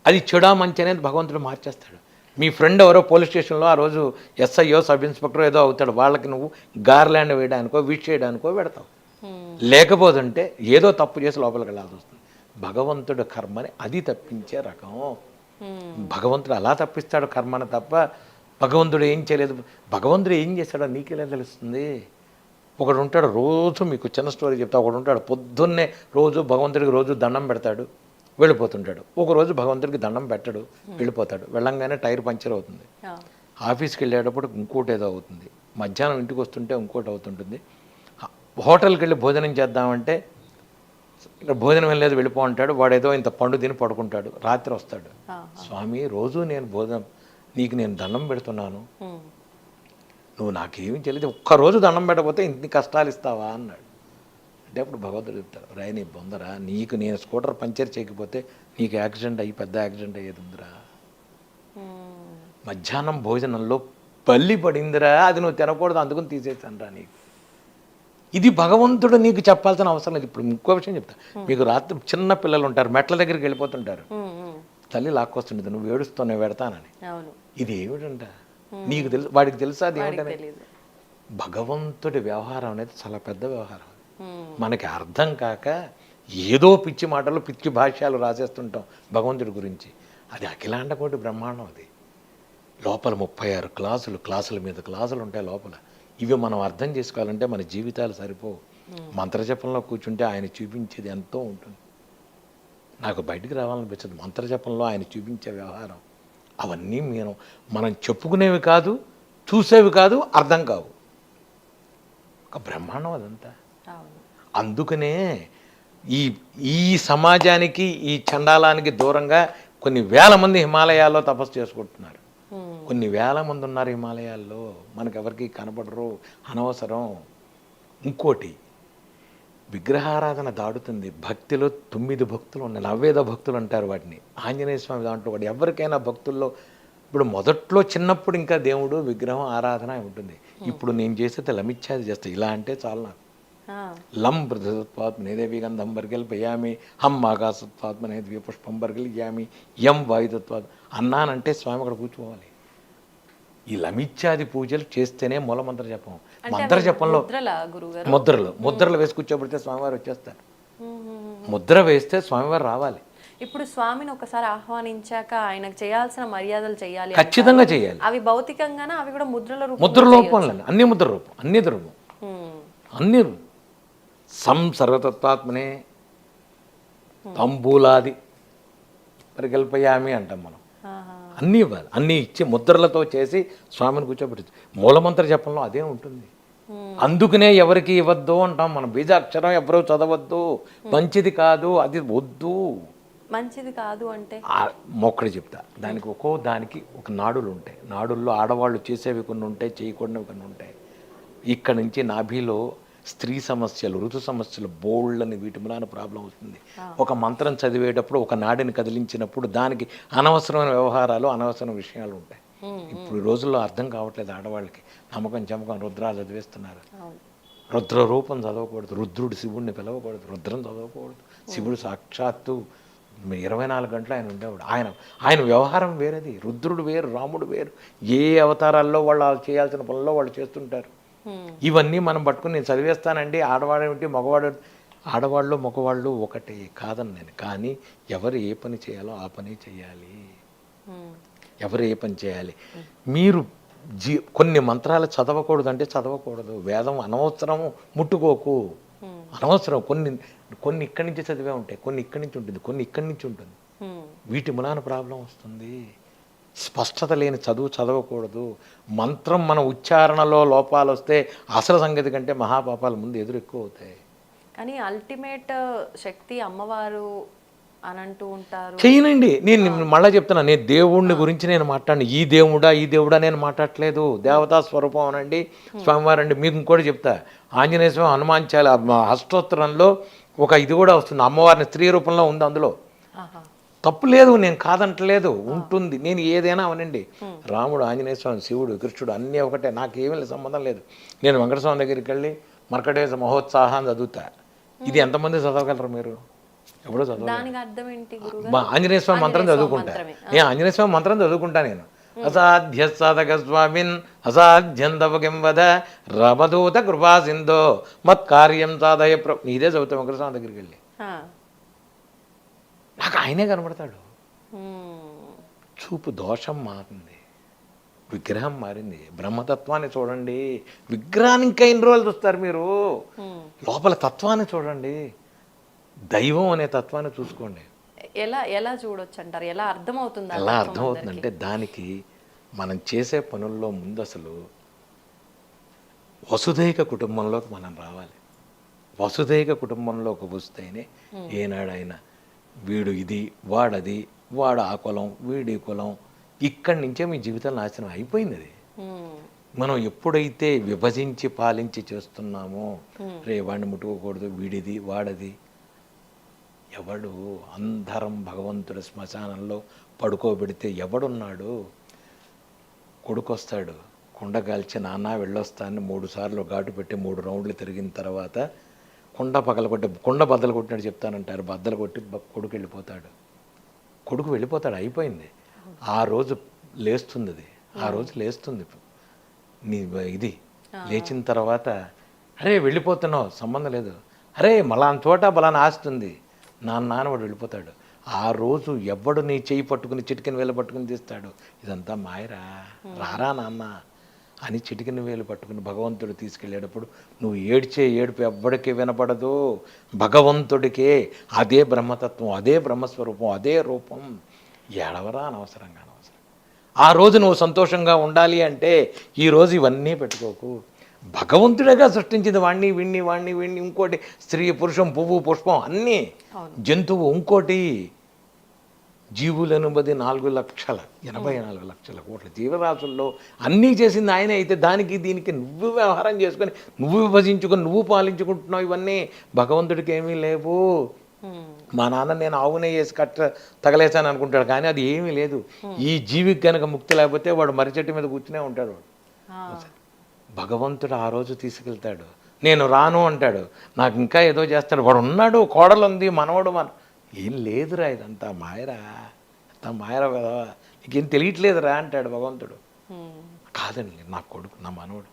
అది చెడా మంచి అనేది భగవంతుడు మార్చేస్తాడు. మీ ఫ్రెండ్ ఎవరో పోలీస్ స్టేషన్లో ఆ రోజు ఎస్ఐయో సబ్ ఇన్స్పెక్టర్ ఏదో అవుతాడు, వాళ్ళకి నువ్వు గార్లాండ్ వేయడానికో విష్ చేయడానికో పెడతావు. లేకపోతుంటే ఏదో తప్పు చేసి లోపలికి వెళ్ళాల్సి వస్తుంది. భగవంతుడు కర్మని అది తప్పించే రకం. భగవంతుడు అలా తప్పిస్తాడు కర్మని తప్ప భగవంతుడు ఏం చేయలేదు. భగవంతుడు ఏం చేశాడో నీకెలా తెలుస్తుంది? ఒకడు ఉంటాడు, రోజు మీకు చిన్న స్టోరీ చెప్తా. ఒకడు ఉంటాడు, పొద్దున్నే రోజు భగవంతుడికి రోజు దండం పెడతాడు, వెళ్ళిపోతుంటాడు. ఒకరోజు భగవంతుడికి దండం పెట్టడు, వెళ్ళిపోతాడు. వెళ్ళంగానే టైర్ పంచర్ అవుతుంది. ఆఫీస్కి వెళ్ళేటప్పుడు ఇంకోటి ఏదో అవుతుంది. మధ్యాహ్నం ఇంటికి వస్తుంటే ఇంకోటి అవుతుంటుంది. హోటల్కి వెళ్ళి భోజనం చేద్దామంటే ఇక్కడ భోజనం వెళ్ళలేదు, వెళ్ళిపో అంటాడు. వాడేదో ఇంత పండు తిని పడుకుంటాడు. రాత్రి వస్తాడు, స్వామి రోజు నేను భోజనం నీకు నేను దండం పెడుతున్నాను, నువ్వు నాకేమీ తెలియదు, ఒక్కరోజు దండం పెట్టకపోతే ఇన్ని కష్టాలు ఇస్తావా అన్నాడు. అంటే అప్పుడు భగవంతుడు చెప్తారు, రాయి నీ బొందరా, నీకు నేను స్కూటర్ పంచర్ చేయకపోతే నీకు యాక్సిడెంట్ అయ్యి పెద్ద యాక్సిడెంట్ అయ్యేది ఉందిరా. మధ్యాహ్నం భోజనంలో పల్లి పడిందిరా, అది నువ్వు తినకూడదు, అందుకని తీసేసాను రా నీకు. ఇది భగవంతుడు నీకు చెప్పాల్సిన అవసరం లేదు. ఇప్పుడు ఇంకో విషయం చెప్తా. మీకు రాత్రి చిన్న పిల్లలు ఉంటారు, మెట్ల దగ్గరికి వెళ్ళిపోతుంటారు, తల్లి లాక్కొస్తుంటుంది, నువ్వు ఏడుస్తావు నేను పెడతానని. ఇది ఏమిటంట నీకు తెలుసు, వాడికి తెలుసా అది ఏమిటని? భగవంతుడి వ్యవహారం అనేది చాలా పెద్ద వ్యవహారం. మనకి అర్థం కాక ఏదో పిచ్చి మాటలు పిచ్చి భాష్యాలు రాసేస్తుంటాం భగవంతుడి గురించి. అది అఖిలాండ కోటి బ్రహ్మాండం. అది లోపల 36 క్లాసులు, క్లాసుల మీద క్లాసులు ఉంటాయి లోపల. ఇవి మనం అర్థం చేసుకోవాలంటే మన జీవితాలు సరిపోవు. మంత్రజపంలో కూర్చుంటే ఆయన చూపించేది ఎంతో ఉంటుంది. నాకు బయటికి రావాలనిపించదు. మంత్రజపంలో ఆయన చూపించే వ్యవహారం అవన్నీ మనం చెప్పుకునేవి కాదు, చూసేవి కాదు, అర్థం కావు. ఒక బ్రహ్మాండం అదంతా. అవును. అందుకనే ఈ ఈ సమాజానికి, ఈ చండాలానికి దూరంగా కొన్ని వేల మంది హిమాలయాల్లో తపస్సు చేసుకుంటున్నారు. కొన్ని వేల మంది ఉన్నారు హిమాలయాల్లో, మనకెవరికి కనపడరు, అనవసరం. ఇంకోటి, విగ్రహారాధన దాడుతుంది. భక్తిలో 9 భక్తులు ఉన్నాయి, నవ్వేద భక్తులు అంటారు వాటిని. ఆంజనేయ స్వామి దాంట్లో వాడు ఎవరికైనా భక్తుల్లో ఇప్పుడు మొదట్లో చిన్నప్పుడు ఇంకా దేవుడు విగ్రహం ఆరాధన ఉంటుంది. ఇప్పుడు నేను చేసేది లమిచ్చాది చేస్తా. ఇలా అంటే చాలు నాకు. లం బృహత్వాత్మనే దేవి గంధం బర్గెల్ పయామి, హం ఆకాశత్వాత్మనే ద్వీ పుష్పం బర్గెల్ యామి, యం వాయుతత్వాత్ అన్నానంటే స్వామి అక్కడ కూర్చోవాలి. ఈ లమిచ్చాది పూజలు చేస్తేనే మూలమంత్ర జపం. మంత్ర జపంలో ముద్రలు వేసి కూర్చోబెడితే స్వామివారు వచ్చేస్తారు. ముద్ర వేస్తే స్వామివారు రావాలి. ఇప్పుడు స్వామిని ఒకసారి ఆహ్వానించాక ఆయనకు చేయాల్సిన మర్యాదలు చేయాలి, ఖచ్చితంగా చేయాలి. అవి భౌతికంగానే, అవి కూడా ముద్ర రూపంలో, అన్ని ముద్ర రూపం, అన్ని సర్వతత్వాత్మనే తంబూలాది పరికల్పయామి అంటాం మనం. అన్నీ ఇవ్వాలి, అన్నీ ఇచ్చి ముద్రలతో చేసి స్వామిని కూర్చోబెట్టి మూలమంత్ర జపంలో అదే ఉంటుంది. అందుకనే ఎవరికి ఇవ్వద్దు అంటాం మనం. బీజాక్షరం ఎవరు చదవద్దు, మంచిది కాదు, అది వద్దు. మంచిది కాదు అంటే మొక్కడి చెప్తా. దానికి దానికి ఒక నాడులు ఉంటాయి. నాడుల్లో ఆడవాళ్ళు చేసేవి కొన్ని ఉంటాయి, చేయకూడనివి కొన్ని ఉంటాయి. ఇక్కడ నుంచి నాభిలో స్త్రీ సమస్యలు, ఋతు సమస్యలు, బోల్డ్ని వీటి మూలాన ప్రాబ్లం వస్తుంది. ఒక మంత్రం చదివేటప్పుడు ఒక నాడిని కదిలించినప్పుడు దానికి అనవసరమైన వ్యవహారాలు, అనవసరమైన విషయాలు ఉంటాయి. ఇప్పుడు ఈ రోజుల్లో అర్థం కావట్లేదు ఆడవాళ్ళకి. నమ్మకం చమకం రుద్రాలు చదివేస్తున్నారు. రుద్ర రూపం చదవకూడదు, రుద్రుడు శివుడిని పిలవకూడదు, రుద్రం చదవకూడదు. శివుడు సాక్షాత్తు 24 గంటలు ఆయన ఉండేవాడు. ఆయన వ్యవహారం వేరేది. రుద్రుడు వేరు, రాముడు వేరు. ఏ అవతారాల్లో వాళ్ళు చేయాల్సిన పనుల్లో వాళ్ళు చేస్తుంటారు. ఇవన్నీ మనం పట్టుకుని నేను చదివేస్తానండి. ఆడవాడు ఏమిటి, మగవాడు, ఆడవాళ్ళు మగవాళ్ళు ఒకటే కాదని నేను. కానీ ఎవరు ఏ పని చేయాలో ఆ పని చేయాలి. ఎవరు ఏ పని చేయాలి. మీరు కొన్ని మంత్రాలు చదవకూడదు అంటే చదవకూడదు. వేదం అనవసరము ముట్టుకోకు, అనవసరం. కొన్ని ఇక్కడి నుంచి చదివే ఉంటాయి, కొన్ని ఇక్కడి నుంచి ఉంటుంది, కొన్ని ఇక్కడి నుంచి ఉంటుంది. వీటి మూలాన ప్రాబ్లం వస్తుంది. స్పష్టత లేని చదువు చదవకూడదు. మంత్రం మన ఉచ్చారణలో లోపాలు వస్తే అసలు సంగతి కంటే మహాపాపాల ముందు ఎదురు ఎక్కువ అవుతాయి. కానీ అల్టిమేట్ శక్తి అమ్మవారు అని అంటూ ఉంటారు. చేయనండి. నేను మళ్ళీ చెప్తున్నా, నేను దేవుడిని గురించి నేను మాట్లాడిన. ఈ దేవుడా నేను మాట్లాడట్లేదు. దేవతా స్వరూపం అనండి, స్వామివారండి. మీకు ఇంకోటి చెప్తా. ఆంజనేయ స్వామి హనుమాన్చాల అష్టోత్తరంలో ఒక ఇది కూడా వస్తుంది. అమ్మవారిని స్త్రీ రూపంలో ఉంది అందులో. తప్పు లేదు, నేను కాదంటలేదు, ఉంటుంది. నేను ఏదైనా అవనండి. రాముడు, ఆంజనేయ స్వామి, శివుడు, కృష్ణుడు అన్నీ ఒకటే. నాకేమీ సంబంధం లేదు. నేను వెంకటస్వామి దగ్గరికి వెళ్ళి మర్కటేశ మహోత్సాహాన్ని చదువుతా. ఇది ఎంతమంది చదవగలరు మీరు? ఎప్పుడో చదవ. ఆంజనేయ స్వామి మంత్రం చదువుకుంటా. ఆంజనేయ స్వామి మంత్రం చదువుకుంటా నేను. అసాధ్య సాధక స్వామిన్ అసాధ్యం తవకిం వద రమదూత కృపా సింధో మత్కార్యం సాధయ ఇదే చదువుతాం వెంకటస్వామి దగ్గరికి వెళ్ళి. నాకు ఆయనే కనబడతాడు. చూపు దోషం మారింది, విగ్రహం మారింది. బ్రహ్మతత్వాన్ని చూడండి. విగ్రహాన్ని ఇంకా ఎన్ని రోజులు చూస్తారు మీరు? లోపల తత్వాన్ని చూడండి. దైవం అనే తత్వాన్ని చూసుకోండి. ఎలా చూడొచ్చు అంటారు? ఎలా అర్థమవుతుంది? ఎలా అర్థమవుతుందంటే దానికి మనం చేసే పనుల్లో ముందు అసలు వసుదైక కుటుంబంలోకి మనం రావాలి. వసుదైక కుటుంబంలోకి వస్తేనే ఏనాడైనా వీడు ఇది, వాడది, వాడు ఆ కులం, వీడి కులం, ఇక్కడి నుంచే మీ జీవితం నాశనం అయిపోయింది. అది మనం ఎప్పుడైతే విభజించి పాలించి చేస్తున్నామో, రే వాడిని ముట్టుకోకూడదు, వీడిది వాడది. ఎవడు అందరం భగవంతుడి శ్మశానంలో పడుకోబెడితే ఎవడున్నాడు? కొడుకొస్తాడు, కుండ కాల్చి నాన్న వెళ్ళొస్తానని 3 సార్లు ఘాటు పెట్టి 3 రౌండ్లు తిరిగిన తర్వాత కుండ బద్దలు కొట్టినట్టు చెప్తానంటారు. బద్దలు కొట్టి కొడుకు వెళ్ళిపోతాడు. కొడుకు వెళ్ళిపోతాడు, అయిపోయింది. ఆ రోజు లేస్తుంది అది. ఆ రోజు లేస్తుంది నీ ఇది. లేచిన తర్వాత అరే వెళ్ళిపోతున్నావు, సంబంధం లేదు, అరే మలాన్ చోట బలాన్ని ఆస్తుంది, నాన్న వాడు వెళ్ళిపోతాడు. ఆ రోజు ఎవడు నీ చెయ్యి పట్టుకుని చిటికెన వేలు పట్టుకుని తీస్తాడు, ఇదంతా మాయరా, రారా నాన్న అని చిటికెన వేలు పట్టుకుని భగవంతుడు తీసుకెళ్ళేటప్పుడు నువ్వు ఏడ్చే ఏడుపు ఎవ్వడికి వినపడదు, భగవంతుడికే. అదే బ్రహ్మతత్వం, అదే బ్రహ్మస్వరూపం, అదే రూపం. ఏడవరా అనవసరంగా, అనవసరం. ఆ రోజు నువ్వు సంతోషంగా ఉండాలి అంటే ఈ రోజు ఇవన్నీ పెట్టుకోకు. భగవంతుడేగా సృష్టించింది వాణ్ణి వీణ్ణి ఇంకోటి స్త్రీ పురుషం పువ్వు పుష్పం అన్నీ జంతువు ఇంకోటి జీవులను బది 4,84,00,000 కోట్ల జీవరాశుల్లో అన్నీ చేసింది ఆయనే. అయితే దానికి దీనికి నువ్వు వ్యవహారం చేసుకొని నువ్వు విభజించుకొని నువ్వు పాలించుకుంటున్నావు. ఇవన్నీ భగవంతుడికి ఏమీ లేవు. మా నాన్న నేను ఆవునే వేసి తగలేసాను అనుకుంటాడు, కానీ అది ఏమీ లేదు. ఈ జీవికి కనుక ముక్తి లేకపోతే వాడు మర్రి చెట్టు మీద కూర్చునే ఉంటాడు. వాడు భగవంతుడు ఆ రోజు తీసుకెళ్తాడు. నేను రాను అంటాడు, నాకు ఇంకా ఏదో చేస్తాడు. వాడు ఉన్నాడు, కోడలు ఉంది, మనవడు ఏం లేదురా, ఇదంతా మాయరా, అంతా మాయరా కదా, నీకేం తెలియట్లేదురా అంటాడు భగవంతుడు. కాదండి, నా కొడుకు, నా మనవడు,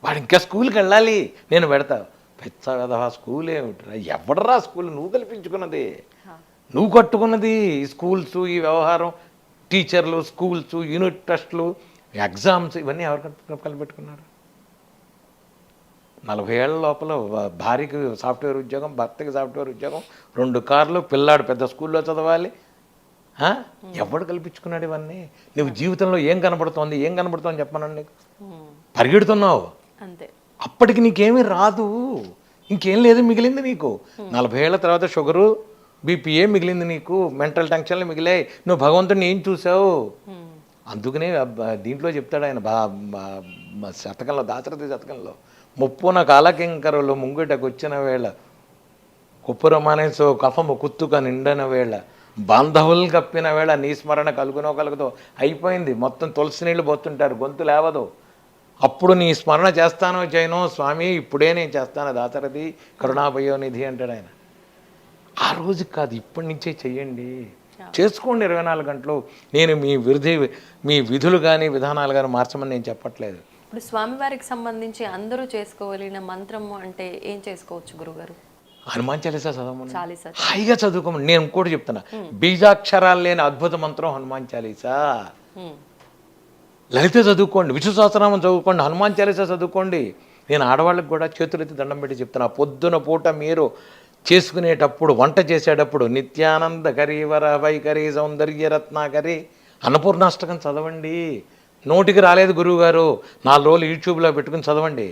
వాడు ఇంకా స్కూల్కి వెళ్ళాలి, నేను పెడతా. పెద్ద కదా స్కూల్ ఏమిటిరా, ఎవడరా స్కూల్, నువ్వు కల్పించుకున్నది, నువ్వు కట్టుకున్నది. ఈ స్కూల్స్, ఈ వ్యవహారం, టీచర్లు, స్కూల్స్, యూనిట్ టెస్టులు, ఎగ్జామ్స్, ఇవన్నీ ఎవరు కలిపెట్టుకున్నారు? 40 ఏళ్ల లోపల భార్యకి సాఫ్ట్వేర్ ఉద్యోగం, భర్తకి సాఫ్ట్వేర్ ఉద్యోగం, 2 కార్లు, పిల్లాడు పెద్ద స్కూల్లో చదవాలి. ఎవడు కల్పించుకున్నాడు ఇవన్నీ? నువ్వు జీవితంలో ఏం కనబడుతోంది చెప్పానండి, నీకు పరిగెడుతున్నావు అంతే. అప్పటికి నీకేమీ రాదు, ఇంకేం లేదు మిగిలింది నీకు. 40 ఏళ్ల తర్వాత షుగరు, బీపీఏ మిగిలింది నీకు, మెంటల్ టెన్షన్లు మిగిలాయి. నువ్వు భగవంతుడిని ఏం చూసావు? అందుకనే దీంట్లో చెప్తాడు ఆయన శతకంలో, దాశరథి శతకంలో, ముప్పున కాలకింకరులు ముంగిటకు వచ్చిన వేళ, కుప్పురమానేసో కఫము కుత్తుక నిండన వేళ, బాంధవులు కప్పిన వేళ, నీ స్మరణ కలుగుతో అయిపోయింది. మొత్తం తులసి నీళ్ళు పోతుంటారు, గొంతు లేవదు. అప్పుడు నీ స్మరణ చేస్తానో చేయనో స్వామి, ఇప్పుడే నేను చేస్తాను దాశరథి కరుణాభయోనిధి అంటాడు ఆయన. ఆ రోజు కాదు, ఇప్పటి నుంచే చెయ్యండి, చేసుకోండి 24 గంటలు. నేను మీ విధులు కానీ విధానాలు కానీ మార్చమని నేను చెప్పట్లేదు. ఇప్పుడు స్వామివారికి సంబంధించి అందరూ చేసుకోగలిగిన మంత్రము అంటే ఏం చేసుకోవచ్చు గురుగారు? హనుమాన్ చాలీసా చదవమని, హాయిగా చదువుకోమని. నేను ఇంకోటి చెప్తున్నా, బీజాక్షరాలు లేని అద్భుత మంత్రం హనుమాన్ చాలీసా. లలిత చదువుకోండి, విష్ణు సహస్రనామం చదువుకోండి, హనుమాన్ చాలీసా చదువుకోండి. నేను ఆడవాళ్ళకి కూడా చేతులెత్తి దండం పెట్టి చెప్తున్నా, పొద్దున పూట మీరు చేసుకునేటప్పుడు, వంట చేసేటప్పుడు, నిత్యానంద కరీవర వైకరి సౌందర్య రత్నాకరి అన్నపూర్ణాష్టకం చదవండి. నోటికి రాలేదు గురువుగారు, 4 రోజులు యూట్యూబ్లో పెట్టుకుని చదవండి.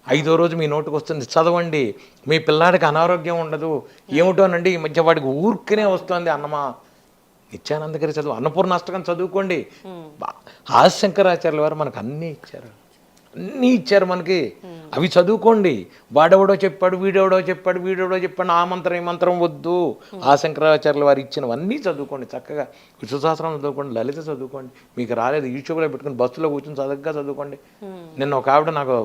5వ రోజు మీ నోటికి వస్తుంది, చదవండి. మీ పిల్లాడికి అనారోగ్యం ఉండదు. ఏమిటోనండి ఈ మధ్య వాడికి ఊరికనే వస్తుంది అన్నమా, నిత్యానందకరి చదువు, అన్నపూర్ణాష్టకం చదువుకోండి. ఆదిశంకరాచార్యుల వారు మనకు అన్నీ ఇచ్చారు మనకి, అవి చదువుకోండి. వాడెవడో చెప్పాడు, వీడెవడో చెప్పాడు, ఆ మంత్రం ఈ మంత్రం వద్దు. ఆ శంకరాచార్యుల వారు ఇచ్చినవన్నీ చదువుకోండి, చక్కగా విష్ణు సహస్రనామం చదువుకోండి, లలిత చదువుకోండి. మీకు రాలేదు యూట్యూబ్లో పెట్టుకుని బస్సులో కూర్చొని చక్కగా చదువుకోండి. నిన్న ఒక ఆవిడ నాకు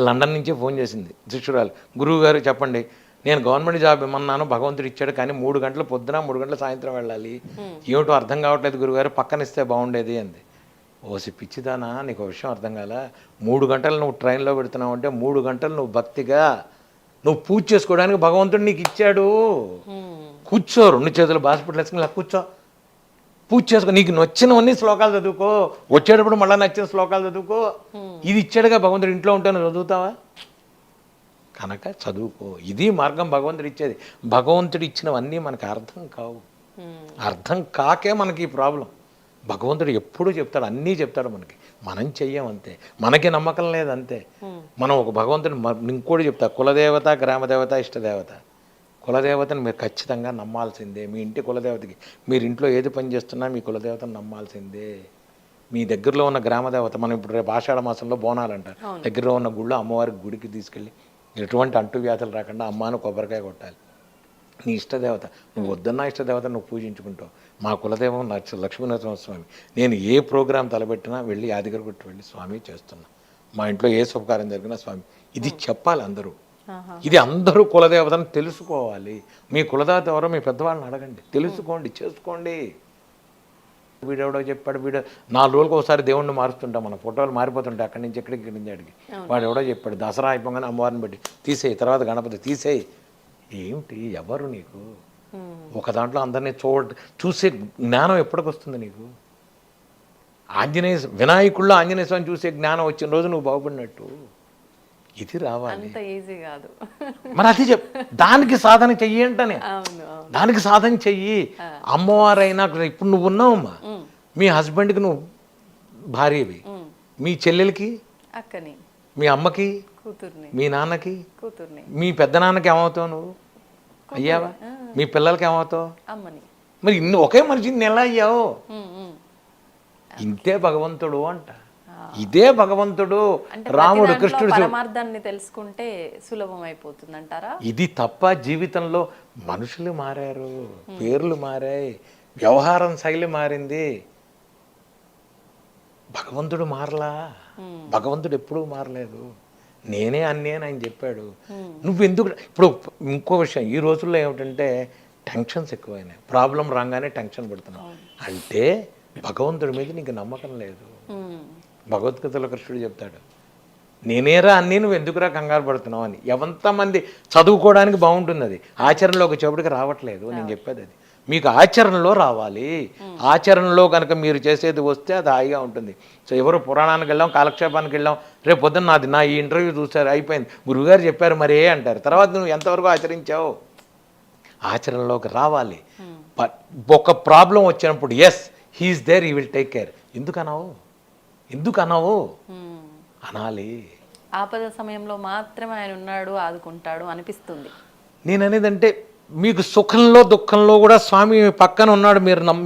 లండన్ నుంచే ఫోన్ చేసింది, శిష్యురాలు, గురువు గారు చెప్పండి, నేను గవర్నమెంట్ జాబ్ ఇమ్మన్నాను, భగవంతుడు ఇచ్చాడు, కానీ 3 గంటలు పొద్దున 3 గంటల సాయంత్రం వెళ్ళాలి, ఏమిటో అర్థం కావట్లేదు గురువుగారు, పక్కన ఇస్తే బాగుండేది అంది. ఓసి పిచ్చిదానా, నీకు విషయం అర్థం కాల. 3 గంటలు నువ్వు ట్రైన్లో పెడుతున్నావు అంటే 3 గంటలు నువ్వు భక్తిగా నువ్వు పూజ చేసుకోవడానికి భగవంతుడు నీకు ఇచ్చాడు. కూర్చో, 2 చేతులు హాస్పిటల్ వేసుకుని ఇలా కూర్చో, పూజ చేసుకో, నీకు నచ్చినవన్నీ శ్లోకాలు చదువుకో, వచ్చేటప్పుడు మళ్ళీ నచ్చిన శ్లోకాలు చదువుకో. ఇది ఇచ్చాడుగా భగవంతుడు, ఇంట్లో ఉంటాను చదువుతావా? కనుక చదువుకో, ఇది మార్గం భగవంతుడు ఇచ్చేది. భగవంతుడు ఇచ్చినవన్నీ మనకు అర్థం కావు, అర్థం కాకే మనకి ఈ ప్రాబ్లం. భగవంతుడు ఎప్పుడూ చెప్తాడు, అన్నీ చెప్తాడు మనకి, మనం చెయ్యం అంతే, మనకి నమ్మకం లేదు అంతే. మనం ఒక భగవంతుడు ఇంకోటి చెప్తా, కులదేవత, గ్రామదేవత, ఇష్టదేవత. కులదేవతను మీరు ఖచ్చితంగా నమ్మాల్సిందే. మీ ఇంటి కులదేవతకి, మీరు ఇంట్లో ఏది పని చేస్తున్నా మీ కులదేవతను నమ్మాల్సిందే. మీ దగ్గరలో ఉన్న గ్రామదేవత, మనం ఇప్పుడు రేపు ఆషాఢ మాసంలో బోనాలు అంటారు, దగ్గరలో ఉన్న గుళ్ళో అమ్మవారికి గుడికి తీసుకెళ్ళి ఎటువంటి అంటువ్యాధులు రాకుండా అమ్మాను కొబ్బరికాయ కొట్టాలి. నీ ఇష్టదేవత, నువ్వు వద్దన్నా ఇష్టదేవత నువ్వు పూజించుకుంటావు. మా కులదేవం లక్ష్మీనరసింహస్వామి. నేను ఏ ప్రోగ్రాం తలపెట్టినా వెళ్ళి యాదగిరి గుట్టు వెళ్ళి స్వామి చేస్తున్నా, మా ఇంట్లో ఏ శుభకార్యం జరిగినా స్వామి, ఇది చెప్పాలి అందరూ. ఇది అందరూ కులదేవతను తెలుసుకోవాలి. మీ కులదేవత ఎవరో మీ పెద్దవాళ్ళని అడగండి, తెలుసుకోండి, చేసుకోండి. వీడెవడో చెప్పాడు, 4 రోజులకు ఒకసారి దేవుణ్ణి మారుస్తుంటాం, మన ఫోటోలు మారిపోతుంటాయి, అక్కడి నుంచి ఎక్కడికి, ఇక్కడి నుంచి అడిగి. వాడు ఎవడో చెప్పాడు, దసరా అయిపోగానే అమ్మవారిని పెట్టి తీసేయి, తర్వాత గణపతి తీసేయి. ఏమిటి, ఎవరు నీకు? ఒక దాంట్లో అందరినీ చూసే జ్ఞానం ఎప్పటికొస్తుంది నీకు? వినాయకుల్లో ఆంజనేయ స్వామి చూసే జ్ఞానం వచ్చిన రోజు నువ్వు బాగుపడినట్టు. ఇది రావాలి, మరి అది దానికి సాధన చెయ్యి అంటనే, దానికి సాధన చెయ్యి. అమ్మవారైనా ఇప్పుడు నువ్వు ఉన్నావమ్మా, మీ హస్బెండ్కి నువ్వు భార్యవి, మీ చెల్లెలకి, అక్కని, మీ అమ్మకి, కూతుర్ని, మీ నాన్నకి, కూతుర్ని, మీ పెద్దనాన్నకి ఏమవుతావు నువ్వు? అయ్యావా? మీ పిల్లలకి ఏమవుతావు? అమ్మని. మరి ఇన్ని ఒకే మనిషిని ఎలా అయ్యావు? ఇంతే భగవంతుడు అంట. ఇదే భగవంతుడు. అంటే రాముడు ప్రతి దాంట్లో కృష్ణుడు పరమార్థాన్ని తెలుసుకుంటే సులభం అయిపోతుంది అంటారా? ఇది తప్ప జీవితంలో మనుషులు మారారు, పేర్లు మారాయి, వ్యవహారం శైలి మారింది, భగవంతుడు మారలా. భగవంతుడు ఎప్పుడూ మారలేదు. నేనే అన్నీ అని ఆయన చెప్పాడు. నువ్వు ఎందుకు ఇప్పుడు ఇంకో విషయం, ఈ రోజుల్లో ఏమిటంటే టెన్షన్స్ ఎక్కువైనాయి. ప్రాబ్లం రాగానే టెన్షన్ పడుతున్నావు అంటే భగవంతుడి మీద నీకు నమ్మకం లేదు. భగవద్గీతలో కృష్ణుడు చెప్తాడు, నేనేరా అన్నీ నువ్వు ఎందుకురా కంగారు పడుతున్నావు అని. ఎంతమంది చదువుకోవడానికి బాగుంటుంది, అది ఆచరణలోకి వచ్చేప్పటికి రావట్లేదు. నేను చెప్పేది అది, మీకు ఆచరణలో రావాలి. ఆచరణలో కనుక మీరు చేసేది వస్తే అది హాయిగా ఉంటుంది. సో ఎవరు పురాణానికి వెళ్ళాం, కాలక్షేపానికి వెళ్ళాం, రేపు పొద్దున్న నా ఈ ఇంటర్వ్యూ చూసారు, అయిపోయింది, గురువుగారు చెప్పారు మరే అంటారు. తర్వాత నువ్వు ఎంతవరకు ఆచరించావు? ఆచరణలోకి రావాలి. బట్ ఒక ప్రాబ్లం వచ్చినప్పుడు yes he is there, he will take care. ఎందుకు అన్నావు అనాలి. ఆపద సమయంలో మాత్రమే ఆయన ఉన్నాడు, ఆదుకుంటాడు అనిపిస్తుంది. నేను అనేదంటే మీకు సుఖంలో దుఃఖంలో కూడా స్వామి మీ పక్కన ఉన్నాడు.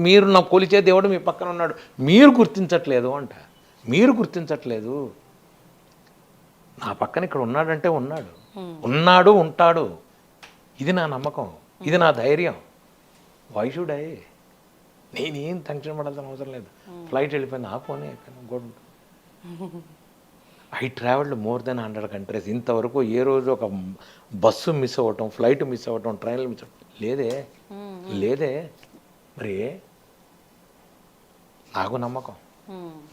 మీరు నా కొలిచే దేవుడు మీ పక్కన ఉన్నాడు. మీరు గుర్తించట్లేదు అంట. మీరు గుర్తించట్లేదు. నా పక్కన ఇక్కడ ఉన్నాడంటే ఉన్నాడు, ఉంటాడు. ఇది నా నమ్మకం, ఇది నా ధైర్యం. Why should I? నేనేం టెన్షన్ పడాల్సిన అవసరం లేదు. ఫ్లైట్ వెళ్ళిపోయింది, ఆపోనే అయిపోయాను, good. I travelled more than 100 countries. ఇంతవరకు ఏ రోజు ఒక బస్సు మిస్ అవ్వటం, ఫ్లైట్ మిస్ అవ్వటం, ట్రైన్లు మిస్ అవ్వటం లేదే. మరి నాకు నమ్మకం,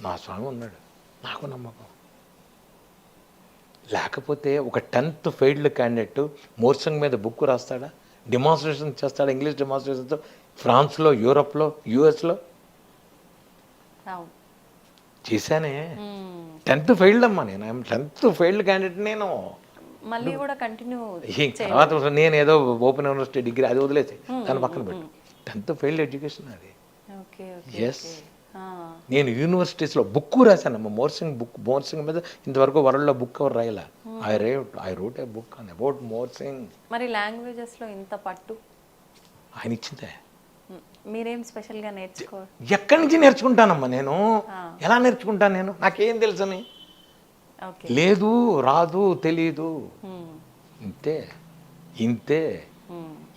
నా స్వామి ఉన్నాడు, నాకు నమ్మకం. లేకపోతే ఒక 10th ఫెయిల్డ్ క్యాండిడేట్ మోర్సింగ్ మీద బుక్ రాస్తాడా, డెమాన్స్ట్రేషన్ చేస్తాడా, ఇంగ్లీష్ డెమాన్స్ట్రేషన్తో ఫ్రాన్స్లో, యూరోప్లో, యూఎస్లో చేశానే. 10th ఫెయిల్డ్ అమ్మా, నేను 10th ఫెయిల్డ్ క్యాండిడేట్. నేను మళ్ళీ కూడా కంటిన్యూ తర్వాత నేను ఏదో ఓపెన్ యూనివర్సిటీ డిగ్రీ అది వదిలేసి దాని పక్కన పెట్టు. 10th ఫెయిల్డ్ ఎడ్యుకేషన్ అది. ఎస్, నేను యూనివర్సిటీస్లో బుక్ రాశానమ్మా, మోర్సింగ్ మీద. ఇంతవరకు వరల్డ్లో బుక్ ఎవరు రాయలా. ఐ రోట్ ఏ బుక్ అని అబౌట్ మోర్సింగ్. మరి లాంగ్వేజెస్లో ఇంత పట్టు ఆయన ఇచ్చిందే. మీరేం స్పెషల్గా నేర్చుకో? ఎక్కడి నుంచి నేర్చుకుంటానమ్మా నేను? ఎలా నేర్చుకుంటాను నేను? నాకేం తెలుసని లేదు, రాదు, తెలీదు. ఇంతే.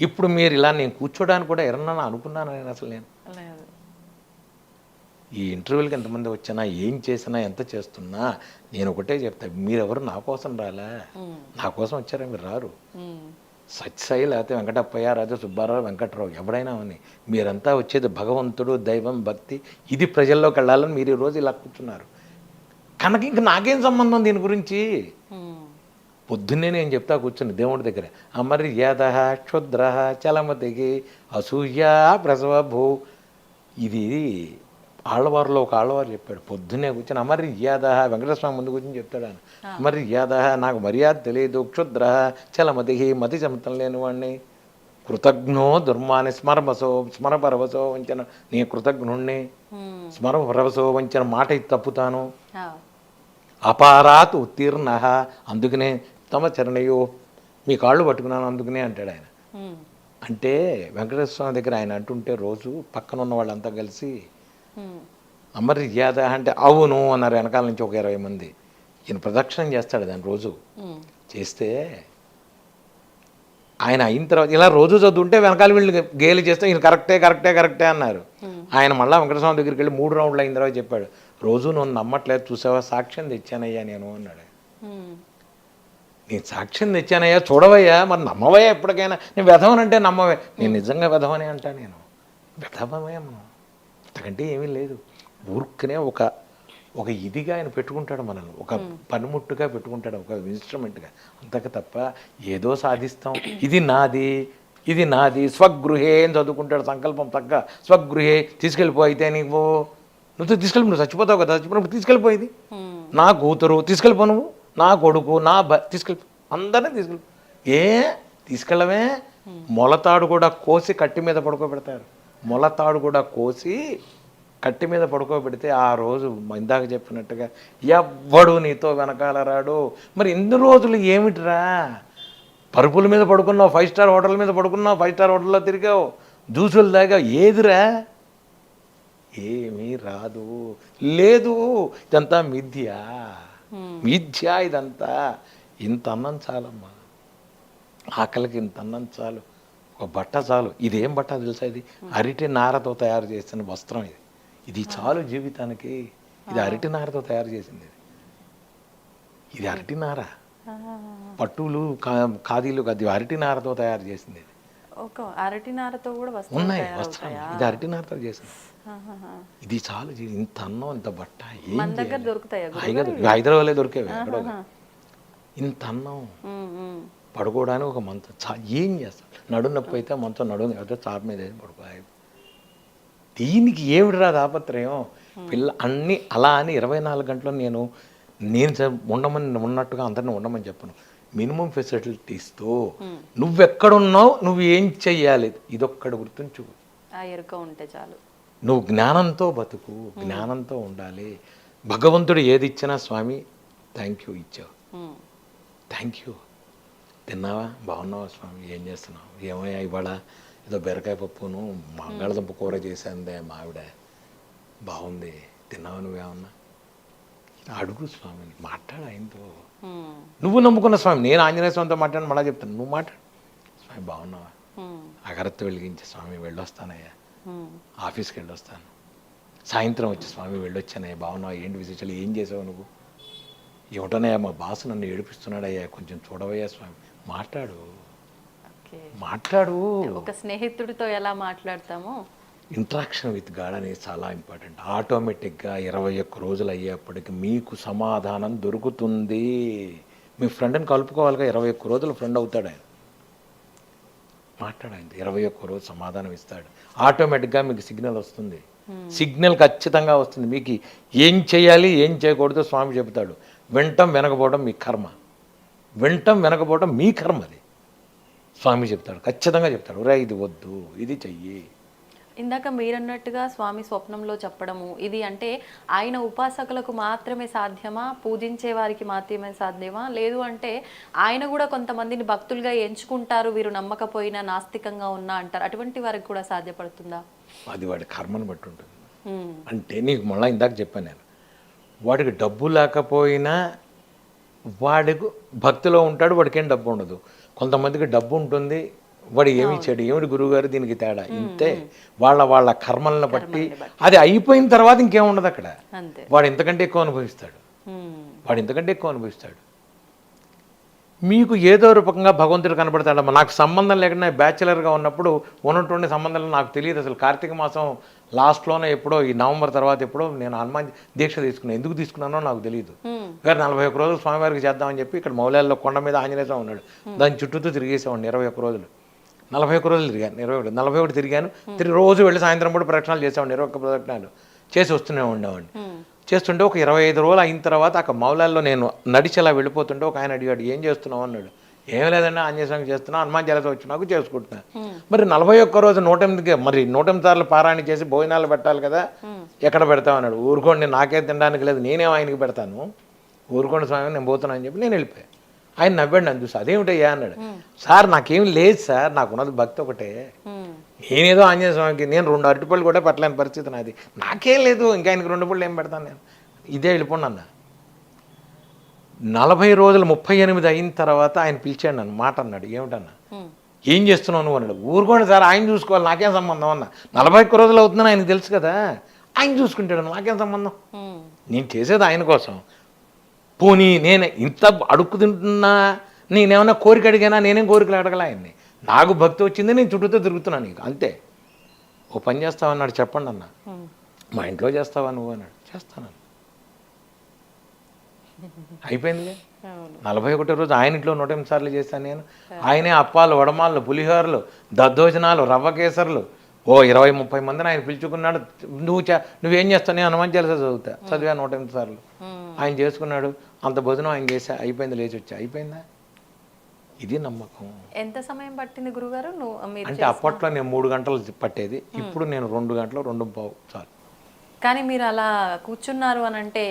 ఇప్పుడు మీరు ఇలా నేను కూర్చోడానికి కూడా ఎవరన్నా అనుకున్నాను నేను? అసలు నేను ఈ ఇంటర్వ్యూలకి ఎంతమంది వచ్చినా, ఏం చేసినా, ఎంత చేస్తున్నా నేను ఒకటే చెప్తా, మీరెవరు నా కోసం రాలే, నా కోసం వచ్చారా? మీరు రారు. సత్యసాయి, లేకపోతే వెంకటప్పయ్య, రాజా సుబ్బారావు, వెంకట్రావు, ఎవడైనా అని మీరంతా వచ్చేది భగవంతుడు, దైవం, భక్తి, ఇది ప్రజల్లోకి వెళ్ళాలని మీరు ఈరోజు ఇలా కూర్చున్నారు కనుక ఇంక నాకేం సంబంధం దీని గురించి? పొద్దున్నే నేను చెప్తా కూర్చుని దేవుడి దగ్గర, అమర్యాద క్షుద్ర చలమతికి అసూయ ప్రసవభూ. ఇది ఆళ్ళవారిలో ఒక ఆళ్ళవారు చెప్పాడు. పొద్దున్నే కూర్చొని అమర్యాద, వెంకటస్వామి ముందు కూర్చొని చెప్తాడు ఆయన, అమర్యాద, నాకు మర్యాద తెలియదు, క్షుద్ర చలమతి, మతి చెమతం లేని వాడిని, కృతజ్ఞో దుర్మాని స్మరపరవసో వంచన, నీ కృతజ్ఞుణ్ణి, స్మరపరవసో వంచన మాట ఇది తప్పుతాను, అపారాత్ ఉత్తీర్ణ, అందుకనే తమ చరణయో, మీ కాళ్ళు పట్టుకున్నాను అందుకనే అంటాడు ఆయన. అంటే వెంకటేశ్వర స్వామి దగ్గర ఆయన అంటుంటే రోజు పక్కన ఉన్న వాళ్ళంతా కలిసి అమర్యాద అంటే అవును అన్నారు. వెనకాల నుంచి ఒక 20 మంది. ఈయన ప్రదక్షిణం చేస్తాడు దాన్ని రోజు. చేస్తే ఆయన అయిన తర్వాత ఇలా రోజు చదువుంటే వెనకాల వీళ్ళు గేలి చేస్తే ఈయన కరెక్టే అన్నారు. ఆయన మళ్ళీ వెంకటస్వామి దగ్గరికి వెళ్ళి 3 రౌండ్లు అయిన తర్వాత చెప్పాడు, రోజు నువ్వు నమ్మట్లేదు, చూసావా, సాక్ష్యం తెచ్చానయ్యా నేను అన్నాడు. నేను సాక్ష్యం తెచ్చానయ్యా, చూడవయ్యా, మరి నమ్మవయ్యా ఎప్పటికైనా. నేను వెధవనంటే నమ్మవే, నేను నిజంగా వెధవనే అంటా. నేను వెధవమే అంతకంటే ఏమీ లేదు. ఊరికనే ఒక ఇదిగా ఆయన పెట్టుకుంటాడు మనల్ని, ఒక పనిముట్టుగా పెట్టుకుంటాడు, ఒక ఇన్స్ట్రుమెంట్గా, అంతకు తప్ప ఏదో సాధిస్తాం, ఇది నాది స్వగృహే అని చదువుకుంటాడు. సంకల్పం తగ్గ స్వగృహే, తీసుకెళ్ళిపో, అయితే నువ్వు తీసుకెళ్ళి, నువ్వు చచ్చిపోతావు కదా, చచ్చిపోయినప్పుడు తీసుకెళ్ళిపోయింది. నా కూతురు తీసుకెళ్ళిపో, నువ్వు నా కొడుకు, నా తీసుకెళ్ళిపో, అందరినీ తీసుకెళ్ళవే. మొలతాడు కూడా కోసి కట్టి మీద పడుకోబెడతారు. మొలతాడు కూడా కోసి కట్టి మీద పడుకోబెడితే ఆ రోజు ఇందాక చెప్పినట్టుగా ఎవ్వడు నీతో వెనకాల రాడు. మరి ఇన్ని రోజులు ఏమిటిరా, పరుపుల మీద పడుకున్నావు, 5 స్టార్ హోటల్ మీద పడుకున్నావు, 5 స్టార్ హోటల్లో తిరిగావు, జ్యూసులు తాగావు, ఏదిరా? ఏమీ రాదు. లేదు, ఇదంతా మిథ్య ఇదంతా. ఇంత అన్నం చాలమ్మా, ఆకలికి ఇంత అన్నం చాలు, ఒక బట్ట చాలు. ఇదేం బట్ట తెలుసా? ఇది అరటి నారతో తయారు చేసిన వస్త్రం. ఇది చాలు జీవితానికి. ఇది అరటి నారతో తయారు చేసింది. ఇది అరటి నార, పట్టులు ఖాదీలు అది అరటి నారతో తయారు చేసింది. ఇది ఒక అరటి నారతో కూడా ఉన్నాయి వస్త్రాలు. ఇది అరటి నారతో చేసింది. ఇది చాలు ఇంత అన్నం, ఇంత బట్ట. మన దగ్గర దొరుకుతాయా? హైదరాబాద్లో దొరికేవి ఎక్కడో. ఇంత అన్నం, పడుకోవడానికి ఒక మంచం. ఏం చేస్తాం? నడుము నొప్పి అయితే మంచం, నడుము అయితే చాప మీద పడుకోవాలి. దీనికి ఏమిటిరా తాపత్రయం? పిల్ల అన్నీ అలా అని 24 గంటలు నేను ఉండమని ఉన్నట్టుగా అందరిని ఉండమని చెప్పను. మినిమం ఫెసిలిటీస్తో నువ్వెక్కడున్నావు, నువ్వు ఏం చెయ్యాలి, ఇదొక్కడు గుర్తుంచు. ఆ ఎరుక ఉంటే చాలు. నువ్వు జ్ఞానంతో బతుకు, జ్ఞానంతో ఉండాలి. భగవంతుడు ఏది ఇచ్చినా స్వామి థ్యాంక్ యూ ఇచ్చావు, థ్యాంక్ యూ. తిన్నావా, బాగున్నావా స్వామి, ఏం చేస్తున్నావు, ఏమయ్యా ఇవాళ ఏదో బెరకాయ పప్పును బంగాళదుంప కూర చేశాందే మావిడ, బాగుంది, తిన్నావా, నువ్వేమన్నా అడుగు స్వామిని, మాట్లాడు ఆయనతో. నువ్వు నమ్ముకున్న స్వామి, నేను ఆంజనేయ స్వామితో మాట్లాడి మళ్ళీ చెప్తాను, నువ్వు మాట్లాడు. స్వామి బాగున్నావా, అగరత్తు వెలిగించే స్వామి వెళ్ళొస్తానయ్యా, ఆఫీస్కి వెళ్ళొస్తాను, సాయంత్రం వచ్చి స్వామి వెళ్ళొచ్చానయ్యా, బాగున్నావా, ఏంటి విశేషాలు, ఏం చేసావు నువ్వు, ఏమిటోనయ్యా మా బాసు నన్ను ఏడిపిస్తున్నాడయ్యా, కొంచెం చూడవయ్యా స్వామి. మాట్లాడు. ఒక స్నేహితుడితో ఎలా మాట్లాడతామో ఇంట్రాక్షన్ విత్ గాడ్ అనేది చాలా ఇంపార్టెంట్. ఆటోమేటిక్గా 21 రోజులు అయ్యేప్పటికి మీకు సమాధానం దొరుకుతుంది. మీ ఫ్రెండ్ని కలుపుకోవాలిగా, 21 రోజులు ఫ్రెండ్ అవుతాడు ఆయన. మాట్లాడండి, 21 రోజు సమాధానం ఇస్తాడు. ఆటోమేటిక్గా మీకు సిగ్నల్ వస్తుంది. సిగ్నల్ ఖచ్చితంగా వస్తుంది. మీకు ఏం చేయాలి ఏం చేయకూడదు స్వామి చెబుతాడు. వినటం వినకపోవడం మీ కర్మ, వినటం వినకపోవడం మీ కర్మ. అది స్వామి చెప్తాడు, ఖచ్చితంగా చెప్తాడు, రే ఇది వద్దు, ఇది చెయ్యి. ఇందాక మీరన్నట్టుగా స్వామి స్వప్నంలో చెప్పడము, ఇది అంటే ఆయన ఉపాసకులకు మాత్రమే సాధ్యమా, పూజించే వారికి మాత్రమే సాధ్యమా, లేదు అంటే ఆయన కూడా కొంతమందిని భక్తులుగా ఎంచుకుంటారు, వీరు నమ్మకపోయినా నాస్తికంగా ఉన్నా అంటారు, అటువంటి వారికి కూడా సాధ్యపడుతుందా? అది వాడి కర్మను బట్టి ఉంటుంది. అంటే నీకు మళ్ళీ ఇందాక చెప్పాను నేను, వాడికి డబ్బు లేకపోయినా వాడికి భక్తిలో ఉంటాడు, వాడికి ఏం డబ్బు ఉండదు. కొంతమందికి డబ్బు ఉంటుంది, వాడు ఏమి ఇచ్చాడు, ఏమిటి గురువుగారు దీనికి తేడా, ఇంతే. వాళ్ళ కర్మలను బట్టి అది అయిపోయిన తర్వాత ఇంకేం ఉండదు అక్కడ. వాడు ఇంతకంటే ఎక్కువ అనుభవిస్తాడు. మీకు ఏదో రూపంగా భగవంతుడు కనబడతాడమ్మా. నాకు సంబంధం లేకుండా బ్యాచిలర్గా ఉన్నప్పుడు ఉన్నటువంటి సంబంధాలు నాకు తెలియదు అసలు. కార్తీక మాసం లాస్ట్లోనే ఎప్పుడో, ఈ నవంబర్ తర్వాత ఎప్పుడో నేను హనుమాన్ దీక్ష తీసుకున్నాను. ఎందుకు తీసుకున్నానో నాకు తెలియదు. గారు 41 రోజులు స్వామివారికి చేద్దామని చెప్పి ఇక్కడ మౌలాల్లో కొండ మీద ఆంజనేయ స్వామి ఉన్నాడు, దాని చుట్టూతో తిరిగేసేవాడిని 21 రోజులు. 41 రోజులు తిరిగాను, 41 తిరిగాను. రోజు వెళ్ళి సాయంత్రం కూడా ప్రదక్షిణాలు చేసేవాడిని, 21 ప్రదక్షిణాలు చేసి వస్తూనే ఉండేవాడిని. చేస్తుంటే ఒక 25 రోజులు అయిన తర్వాత అక్కడ మౌలాల్లో నేను నడిచి అలా వెళ్ళిపోతుంటే ఒక ఆయన అడిగాడు, ఏం చేస్తున్నావు అన్నాడు. ఏం లేదండి, ఆంజనేయ స్వామి చేస్తున్నా, హనుమాన్ చాలీసా వచ్చి నాకు చేసుకుంటున్నా. మరి 41 రోజు 108 మరి 108 సార్లు పారాయణ చేసి భోజనాలు పెట్టాలి కదా, ఎక్కడ పెడతావు అన్నాడు. ఊరుకోండి, నాకే తినడానికి లేదు, నేనేం ఆయనకి పెడతాను, ఊరుకోండి స్వామి నేను పోతున్నా అని చెప్పి నేను వెళ్ళిపోయాను. ఆయన నవ్వాడు, నన్ను చూసి అదేమిటయ్యా అన్నాడు. సార్ నాకేం లేదు సార్, నాకున్నది భక్తి ఒకటే, నేనేదో ఆంజనేయ స్వామికి నేను 2 అరటిపళ్ళు కూడా పెట్టలేని పరిస్థితి నాది, నాకేం లేదు, ఇంకా ఆయనకి 2 పళ్ళు ఏం పెడతాను నేను, ఇదే వెళ్ళిపోండి అన్న. 40 రోజులు 38 అయిన తర్వాత ఆయన పిలిచాడు నన్ను, మాట అన్నాడు, ఏమిటన్నా ఏం చేస్తున్నావు నువ్వు అన్నాడు. ఊరుకోండి సార్, ఆయన చూసుకోవాలి, నాకేం సంబంధం అన్న. 41 రోజులు అవుతుందని ఆయనకు తెలుసు కదా, ఆయన చూసుకుంటాడు, నాకేం సంబంధం, నేను చేసేది ఆయన కోసం. పోనీ నేను ఇంత అడుక్కు తింటున్నా, నేనేమన్నా కోరిక అడిగానా, నేనేం కోరికలు అడగలా ఆయన్ని. నాకు భక్తి వచ్చింది, నేను చుట్టూతో తిరుగుతున్నాను నీకు అంతే. ఓ పని చేస్తావన్నాడు, చెప్పండి అన్న. మా ఇంట్లో చేస్తావా నువ్వు అన్నాడు. చేస్తాను. అయిపోయిందిలే. 41 రోజు ఆయన ఇంట్లో 108 సార్లు చేశాను నేను. ఆయనే అప్పాలు, వడమాలు, పులిహోరలు, దద్దోజనాలు, రవ్వ కేసర్లు, ఓ 20-30 మందిని ఆయన పిలుచుకున్నాడు. నువ్వేం చేస్తావు, నేను హనుమాన్ చాలీసా చదివా 108 సార్లు. ఆయన చేసుకున్నాడు, అంత భోజనం ఆయన చేసా, అయిపోయింది, లేచి వచ్చా, అయిపోయిందా. ఇది నమ్మకం. ఎంత సమయం పట్టింది గురుగారు? అంటే అప్పట్లో నేను 3 గంటలు పట్టేది, ఇప్పుడు నేను 2 గంటలు 2:15 చాలు. కానీ మీరు అలా కూర్చున్నారు అని అంటే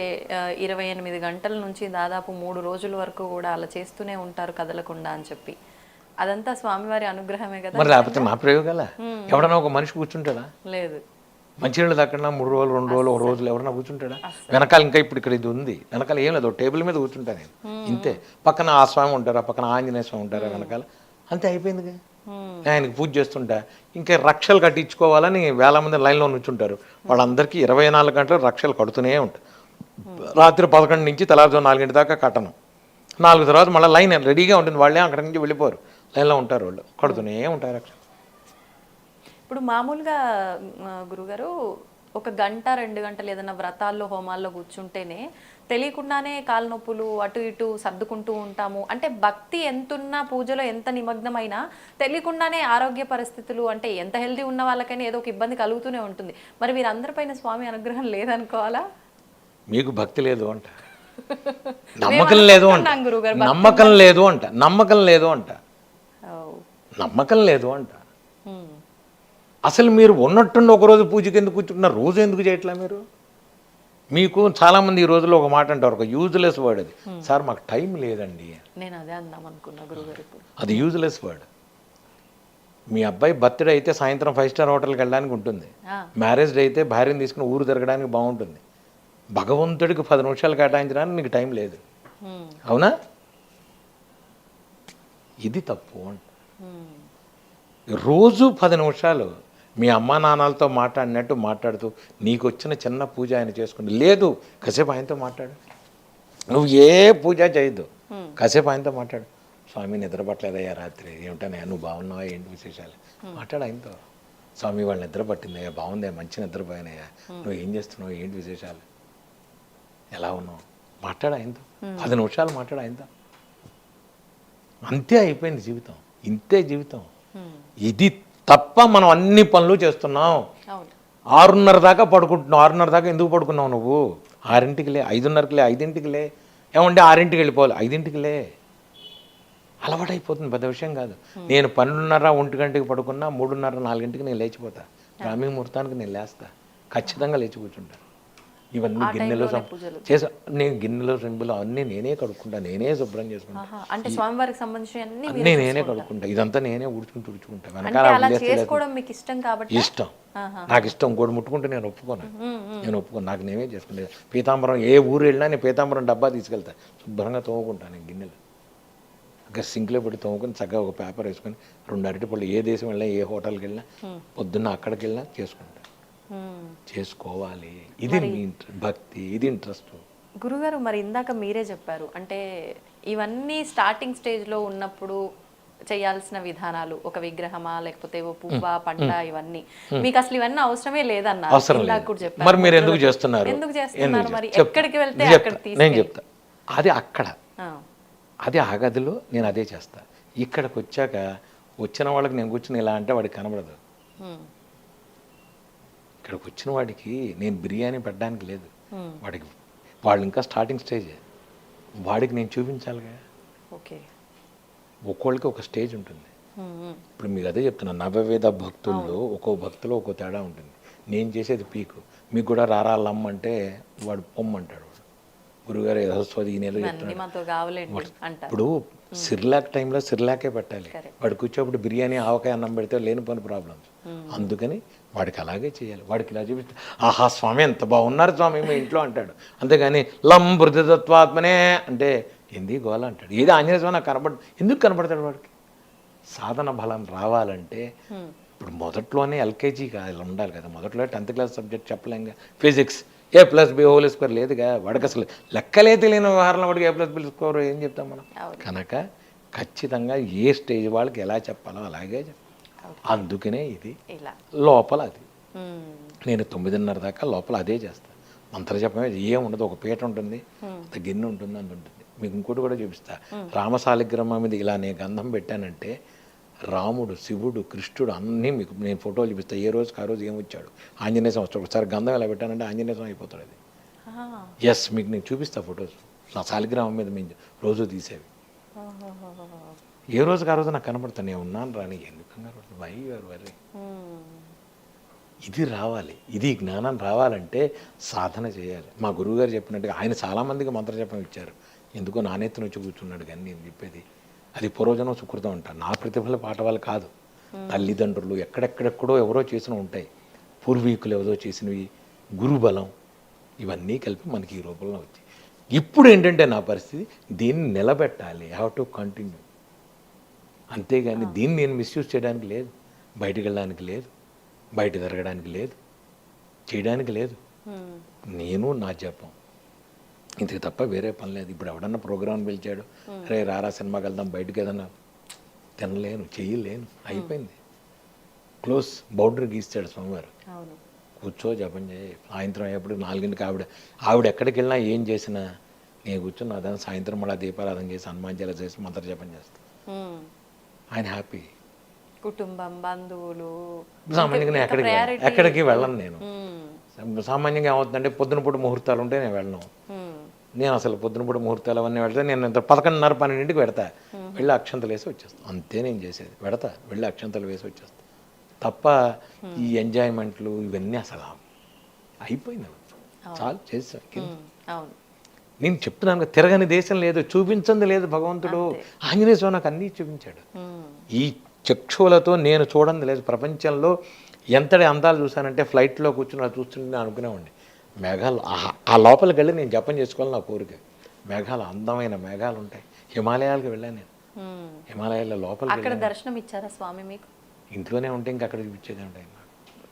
28 గంటల నుంచి దాదాపు 3 రోజుల వరకు కూడా అలా చేస్తూనే ఉంటారు కదలకుండా అని చెప్పి, అదంతా స్వామివారి అనుగ్రహమే కదా. మరి లేకపోతే నా ప్రయోగాల ఎవడన్నా ఒక మనిషి కూర్చుంటాడా? లేదు. మంచినీళ్ళు దక్కడా 3 రోజులు 2 రోజులు 1 రోజులు ఎవరన్నా కూర్చుంటాడా? వెనకాల ఇంకా ఇప్పుడు ఇక్కడ ఇది ఉంది, వెనకాల ఏం లేదు, టేబుల్ మీద కూర్చుంటా నేను ఇంతే. పక్కన ఆ స్వామి ఉంటారా, పక్కన ఆంజనేయ స్వామి ఉంటారా వెనకాల, అంతే అయిపోయిందిగా. ఆయనకి పూజ చేస్తుంటా. ఇంకా రక్షలు కట్టించుకోవాలని వేల మంది లైన్లో నుంచుంటారు. వాళ్ళందరికీ 24 గంటలు రక్షలు కడుతూనే ఉంటాయి. రాత్రి 11 నుంచి తెల్లారుజాము 4 దాకా కట్టను. 4 తర్వాత మళ్ళీ లైన్ రెడీగా ఉంటుంది, వాళ్ళే అక్కడి నుంచి వెళ్ళిపోరు, లైన్లో ఉంటారు, వాళ్ళు కడుతూనే ఉంటారు రక్షలు. ఇప్పుడు మామూలుగా గురుగారు 1 గంట 2 గంటలు ఏదైనా వ్రతాల్లో హోమాల్లో కూర్చుంటేనే తెలియకుండానే కాలు నొప్పులు అటు ఇటు సర్దుకుంటూ ఉంటాము. అంటే భక్తి ఎంతున్నా, పూజలో ఎంత నిమగ్నమైనా తెలియకుండానే ఆరోగ్య పరిస్థితులు, అంటే ఎంత హెల్దీ ఉన్న వాళ్ళకైనా ఏదో ఒక ఇబ్బంది కలుగుతూనే ఉంటుంది. మరి వీరందరిపైన స్వామి అనుగ్రహం లేదనుకోవాలా? మీకు భక్తి లేదు అంట, నమ్మకం లేదు అంట, నమ్మకం లేదు అంట, నమ్మకం లేదు అంట, నమ్మకం లేదు అంట. అసలు మీరు ఉన్నట్టుండి ఒకరోజు పూజకి ఎందుకు కూర్చుంటున్నారు, రోజు ఎందుకు చేయట్లా మీరు? మీకు చాలామంది ఈ రోజుల్లో ఒక మాట అంటారు, ఒక యూజ్లెస్ వర్డ్ అది, సార్ మాకు టైం లేదండి. నేను అదే అందాం అనుకున్నా గురుగారు. అది యూజ్లెస్ వర్డ్. మీ అబ్బాయి బర్త్డే అయితే సాయంత్రం 5 స్టార్ హోటల్కి వెళ్ళడానికి ఉంటుంది, మ్యారేజ్ డే అయితే భార్యను తీసుకుని ఊరు తిరగడానికి బాగుంటుంది. భగవంతుడికి 10 నిమిషాలు కేటాయించడానికి నీకు టైం లేదు, అవునా? ఇది తప్పు అంట. రోజు 10 నిమిషాలు మీ అమ్మా నాన్నలతో మాట్లాడినట్టు మాట్లాడుతూ నీకు వచ్చిన చిన్న పూజ ఆయన చేసుకుంటే, లేదు కాసేపు ఆయనతో మాట్లాడు. నువ్వు ఏ పూజ చేయొద్దు, కాసేపు ఆయనతో మాట్లాడు. స్వామి నిద్రపట్టలేదయ్యా రాత్రి, ఏమిటనయ్యా నువ్వు బాగున్నావా, ఏంటి విశేషాలు, మాట్లాడు ఆయనతో. స్వామి వాళ్ళు నిద్ర పట్టిందయ్యా, బాగుందయ్యా, మంచి నిద్రపోయినయ్యా, నువ్వు ఏం చేస్తున్నావు, ఏంటి విశేషాలు, ఎలా ఉన్నావు, మాట్లాడు ఆయనతో. 10 నిమిషాలు మాట్లాడు ఆయనతో, అంతే అయిపోయింది జీవితం. ఇంతే జీవితం. ఇది తప్ప మనం అన్ని పనులు చేస్తున్నాం. 6:30 దాకా పడుకుంటున్నావు. 6:30 దాకా ఎందుకు పడుకున్నావు నువ్వు? 6ంటికి లే, 5:30కి లే, 5ంటికి లే, ఏమంటే 6ంటికి వెళ్ళిపోవాలి, 5ంటికి లే. అలవాటు అయిపోతుంది, పెద్ద విషయం కాదు. నేను 12:30 1 గంటకి పడుకున్నా 3:30 4ంటికి నేను లేచిపోతా, బ్రాహ్మీ ముహూర్తానికి నేను లేస్తా, ఖచ్చితంగా లేచి కూర్చుంటా. ఇవన్నీ గిన్నెలో చేసా, నేను గిన్నెలో సెంబులు అన్నీ నేనే కడుక్కుంటా, నేనే శుభ్రం చేసుకుంటా, అంటే స్వామివారికి సంబంధించి అన్నీ నేనే కడుక్కుంటా, ఇదంతా నేనే తుడుచుకుంటా. వెనకాల ఇష్టం, నాకు ఇష్టం. ఇంకోటి ముట్టుకుంటే నేను ఒప్పుకోను, నాకు నేనే చేసుకుంటా. పీతాంబరం ఏ ఊరు వెళ్ళినా నేను పీతాంబరం డబ్బా తీసుకెళ్తా, శుభ్రంగా తోముకుంటాను నేను గిన్నెలు. ఇంకా సింక్లో పెట్టి తోముకొని చక్కగా ఒక పేపర్ వేసుకొని 2 అరటిపళ్ళు, ఏ దేశం వెళ్ళినా ఏ హోటల్కి వెళ్ళినా పొద్దున్న అక్కడికి వెళ్ళినా చేసుకుంటా. చేసుకోవాలి, ఇది భక్తి, ఇది ఇంట్రెస్ట్. గురుగారు మరి ఇందాక మీరే చెప్పారు, అంటే ఇవన్నీ స్టార్టింగ్ స్టేజ్లో ఉన్నప్పుడు చేయాల్సిన విధానాలు, ఒక విగ్రహమా లేకపోతే పువ్వ పంట, ఇవన్నీ మీకు అసలు ఇవన్నీ అవసరమే లేదన్నారు. మరి మీరు ఎందుకు చేస్తున్నారు? మరి ఎక్కడికి వెళ్తే నేను చెప్తా, అది అక్కడ, అది ఆ గదిలో నేను అదే చేస్తా. ఇక్కడికి వచ్చాక వచ్చిన వాళ్ళకి నేను కూర్చుని ఇలా అంటే వాడికి కనబడదు. ఇక్కడికి వచ్చిన వాడికి నేను బిర్యానీ పెట్టడానికి లేదు, వాడికి వాళ్ళు ఇంకా స్టార్టింగ్ స్టేజ్, వాడికి నేను చూపించాలిగా. ఒక్కోళ్ళకి ఒక స్టేజ్ ఉంటుంది. ఇప్పుడు మీకు అదే చెప్తున్నా, నవవేద భక్తుల్లో ఒక్కో భక్తులో ఒక్కో తేడా ఉంటుంది. నేను చేసేది పీకు, మీకు కూడా రారాలమ్మ అంటే వాడు పొమ్మంటాడు. గురుగారు యశస్వతి ఈ నెల ఇప్పుడు సిర్లాక్ టైంలో సిర్లాకే పెట్టాలి, వాడు కూర్చోప్పుడు బిర్యానీ ఆవకాయ అన్నం పెడితే లేనిపోని ప్రాబ్లమ్స్. అందుకని వాడికి అలాగే చేయాలి. వాడికి ఇలా చూపిస్తే ఆహా స్వామి ఎంత బాగున్నారు స్వామి మీ ఇంట్లో అంటాడు, అంతేగాని లం బృదత్వాత్మనే అంటే ఏంది గోల అంటాడు. ఏది ఆంజనేయ స్వామి నాకు ఎందుకు కనబడతాడు? వాడికి సాధన బలం రావాలంటే ఇప్పుడు మొదట్లోనే ఎల్కేజీ ఇలా ఉండాలి కదా, మొదట్లో 10th class subject చెప్పలేంగా. Physics A+B² లేదుగా, వాడికి అసలు లెక్కలే తెలియని వ్యవహారంలో వాడికి A+B² ఏం చెప్తాం మనం? కనుక ఖచ్చితంగా ఏ స్టేజ్ వాళ్ళకి ఎలా చెప్పాలో అలాగే చెప్పాలి. అందుకనే ఇది లోపల అది నేను 9:30 దాకా లోపల అదే చేస్తాను. మంత్ర జపమే ఏముండదు, ఒక పీట ఉంటుంది, గిన్నె ఉంటుంది, అంత ఉంటుంది. మీకు ఇంకోటి కూడా చూపిస్తా. రామశాలిగ్రామం మీద ఇలా నేను గంధం పెట్టానంటే రాముడు, శివుడు, కృష్ణుడు అన్నీ మీకు నేను ఫోటోలు చూపిస్తాను. ఏ రోజుకి ఆ రోజు ఏమొచ్చాడు, ఆంజనేయ స్వామి వస్తాడు. ఒకసారి గంధం ఎలా పెట్టానంటే ఆంజనేయ స్వామి అయిపోతాడు. అది ఎస్, మీకు నేను చూపిస్తా ఫొటోస్. నా శాలిగ్రామం మీద మేము రోజు తీసేవి. ఏ రోజుకి ఆ రోజు నాకు కనబడతాను, నేను ఉన్నాను రాని ఎందుకు కనబడుతుంది. వై యువర్ వరీ ఇది రావాలి, ఇది జ్ఞానం రావాలంటే సాధన చేయాలి. మా గురువుగారు చెప్పినట్టుగా ఆయన చాలామందికి మంత్రజపం ఇచ్చారు. ఎందుకో నానెత్తున వచ్చి కూర్చున్నాడు. కానీ నేను చెప్పేది అది పూర్వజనం సుకృతం అంట. నా ప్రతిఫల పాట వాళ్ళు కాదు. తల్లిదండ్రులు ఎక్కడెక్కడెక్కడో ఎవరో చేసిన ఉంటాయి, పూర్వీకులు ఎవరో చేసినవి, గురుబలం, ఇవన్నీ కలిపి మనకి ఈ రూపంలో వచ్చాయి. ఇప్పుడు ఏంటంటే నా పరిస్థితి దీన్ని నిలబెట్టాలి, హ్యావ్ టు కంటిన్యూ. అంతేగాని దీన్ని నేను మిస్యూజ్ చేయడానికి లేదు, బయటికి వెళ్ళడానికి లేదు, బయట తిరగడానికి లేదు, చేయడానికి లేదు. నేను నా జపం ఇంతకు తప్ప వేరే పని లేదు. ఇప్పుడు ఎవడన్నా ప్రోగ్రామ్ పిలిచాడు, రే రారా సినిమాకి వెళ్దాం, బయటకు ఏదన్నా తినలేను, చేయలేను, అయిపోయింది. క్లోజ్, బౌండరీ గీస్తాడు స్వామివారు. కూర్చో జపం చేయి. సాయంత్రం అయ్యేప్పుడు 4ంటికి ఆవిడ ఎక్కడికి వెళ్ళినా ఏం చేసినా నేను కూర్చొని అదే సాయంత్రం మళ్ళీ దీపారాధన చేసి హనుమాన్ చేసి మంత్ర జపం చేస్తాను. ఆయన హ్యాపీ. కుటుంబం, బంధువులు, సామాన్యంగా ఎక్కడికి వెళ్ళను నేను. సామాన్యంగా ఏమవుతుందంటే పొద్దునపూట ముహూర్తాలు ఉంటే నేను వెళ్ళను. నేను అసలు పొద్దునపూట ముహూర్తాలు అవన్నీ వెళ్తే నేను 11:30, 12ంటికి పెడతా, వెళ్ళి అక్షంతలు వేసి వచ్చేస్తాను. అంతే నేను చేసేది, పెడతా, వెళ్ళి అక్షంతలు వేసి వచ్చేస్తాను. తప్ప ఈ ఎంజాయ్మెంట్లు ఇవన్నీ అసలు అయిపోయింది. చాలు చేసాను. నేను చెప్తున్నాను, తిరగని దేశం లేదు, చూపించింది లేదు భగవంతుడు. ఆంజనేయ స్వామి నాకు అన్నీ చూపించాడు. ఈ చక్షువులతో నేను చూడండి లేదు. ప్రపంచంలో ఎంతటి అందాలు చూశానంటే ఫ్లైట్లో కూర్చుని అది చూస్తుంటే అనుకునేవాడిని. మేఘాలు ఆ లోపలికి వెళ్ళి నేను జపం చేసుకోవాలి, నా కోరిక. మేఘాలు, అందమైన మేఘాలు ఉంటాయి. హిమాలయాలకు వెళ్ళాను నేను. హిమాలయాల లోపలికి అక్కడ దర్శనం ఇచ్చారా స్వామి మీకు? ఇంట్లోనే ఉంటే ఇంకా అక్కడ చూపించేది ఉంటాయి.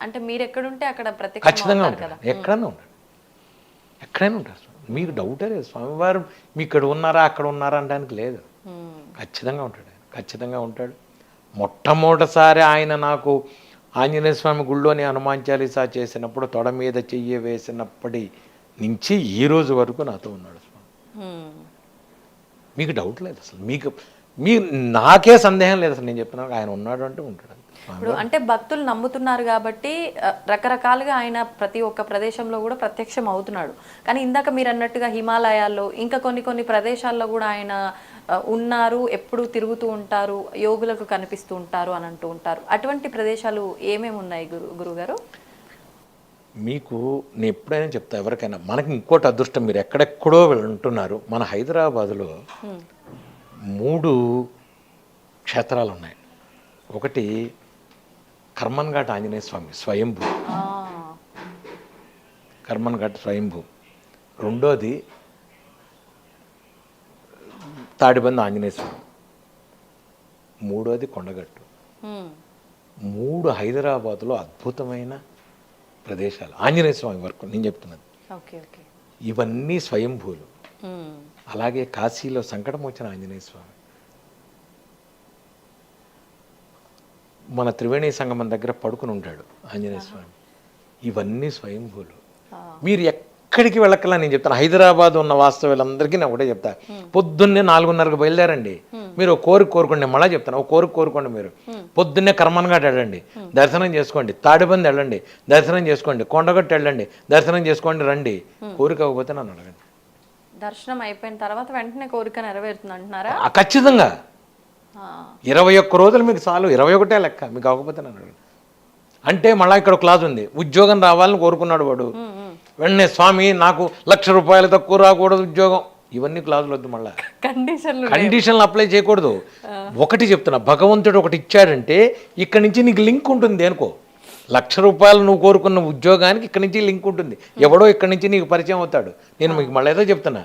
అంటే మీరు ఎక్కడుంటే అక్కడ ఖచ్చితంగా ఉంటాడు, ఎక్కడన్నా ఉంటాడు, ఎక్కడైనా ఉంటారు. మీకు డౌటే లేదు, స్వామివారు మీ ఇక్కడ ఉన్నారా అక్కడ ఉన్నారా అనడానికి లేదు. ఖచ్చితంగా ఉంటాడు, ఖచ్చితంగా ఉంటాడు. మొట్టమొదటిసారి ఆయన నాకు ఆంజనేయ స్వామి గుళ్ళోని హనుమాన్ చాలీసా చేసినప్పుడు తొడ మీద చెయ్యి వేసినప్పటి నుంచి ఈ రోజు వరకు నాతో ఉన్నాడు స్వామి. మీకు డౌట్ లేదు అసలు, మీ నాకే సందేహం లేదు అసలు. నేను చెప్పినా ఆయన ఉన్నాడు అంటే ఉంటాడు. ఇప్పుడు అంటే భక్తులు నమ్ముతున్నారు కాబట్టి రకరకాలుగా ఆయన ప్రతి ఒక్క ప్రదేశంలో కూడా ప్రత్యక్షం అవుతున్నాడు. కానీ ఇందాక మీరు అన్నట్టుగా హిమాలయాల్లో ఇంకా కొన్ని ప్రదేశాల్లో కూడా ఆయన ఉన్నారు, ఎప్పుడు తిరుగుతూ ఉంటారు, యోగులకు కనిపిస్తూ ఉంటారు అని అంటూ ఉంటారు. అటువంటి ప్రదేశాలు ఏమేమి ఉన్నాయి గురుగారు? మీకు నేను ఎప్పుడైనా చెప్తా ఎవరికైనా, మనకి ఇంకోటి అదృష్టం, మీరు ఎక్కడెక్కడో ఉంటున్నారు. మన హైదరాబాదులో 3 క్షేత్రాలు ఉన్నాయి. ఒకటి కర్మన్ ఘాట్ ఆంజనేయ స్వామి స్వయంభూ, కర్మన్ ఘాట్ స్వయంభూ. రెండోది తాడిబంది ఆంజనేయ స్వామి. మూడోది కొండగట్టు. 3 హైదరాబాద్లో అద్భుతమైన ప్రదేశాలు ఆంజనేయ స్వామి వరకు నేను చెప్తున్నది. ఇవన్నీ స్వయంభూలు. అలాగే కాశీలో సంకటమోచన ఆంజనేయ స్వామి, మన త్రివేణి సంగమం దగ్గర పడుకుని ఉంటాడు ఆంజనేయ స్వామి. ఇవన్నీ స్వయంభూలు. మీరు ఎక్కడికి వెళ్ళకలా నేను చెప్తాను. హైదరాబాద్ ఉన్న వాస్తవులందరికీ నేను ఒకటే చెప్తా, పొద్దున్నే 4:30కు బయలుదేరండి. మీరు కోరుకోండి, మళ్ళీ చెప్తాను, కోరుకోండి. మీరు పొద్దున్నే కర్మన్ ఘాట్ వెళ్ళండి, దర్శనం చేసుకోండి. తాడిబంది వెళ్ళండి, దర్శనం చేసుకోండి. కొండగట్టు వెళ్ళండి, దర్శనం చేసుకోండి, రండి. కోరిక అవ్వకపోతే నన్ను అడగండి. దర్శనం అయిపోయిన తర్వాత వెంటనే కోరిక నెరవేరుతుంది అంటున్నారా? ఖచ్చితంగా. 21 రోజులు మీకు చాలు, 21 లెక్క. మీకు అవ్వకపోతే నన్ను అడగండి. అంటే మళ్ళీ ఇక్కడ క్లాజ్ ఉంది, ఉద్యోగం రావాలని కోరుకున్నాడు వాడు. వెంటనే స్వామి నాకు ₹1,00,000 తక్కువ రాకూడదు ఉద్యోగం, ఇవన్నీ క్లాజులు వద్దు. మళ్ళీ కండిషన్లు అప్లై చేయకూడదు. ఒకటి చెప్తున్నా, భగవంతుడు ఒకటి ఇచ్చాడంటే ఇక్కడి నుంచి నీకు లింక్ ఉంటుంది. అనుకో, ₹1,00,000 నువ్వు కోరుకున్న ఉద్యోగానికి ఇక్కడి నుంచి లింక్ ఉంటుంది. ఎవడో ఇక్కడి నుంచి నీకు పరిచయం అవుతాడు. నేను మీకు మళ్ళీ ఏదో చెప్తున్నా,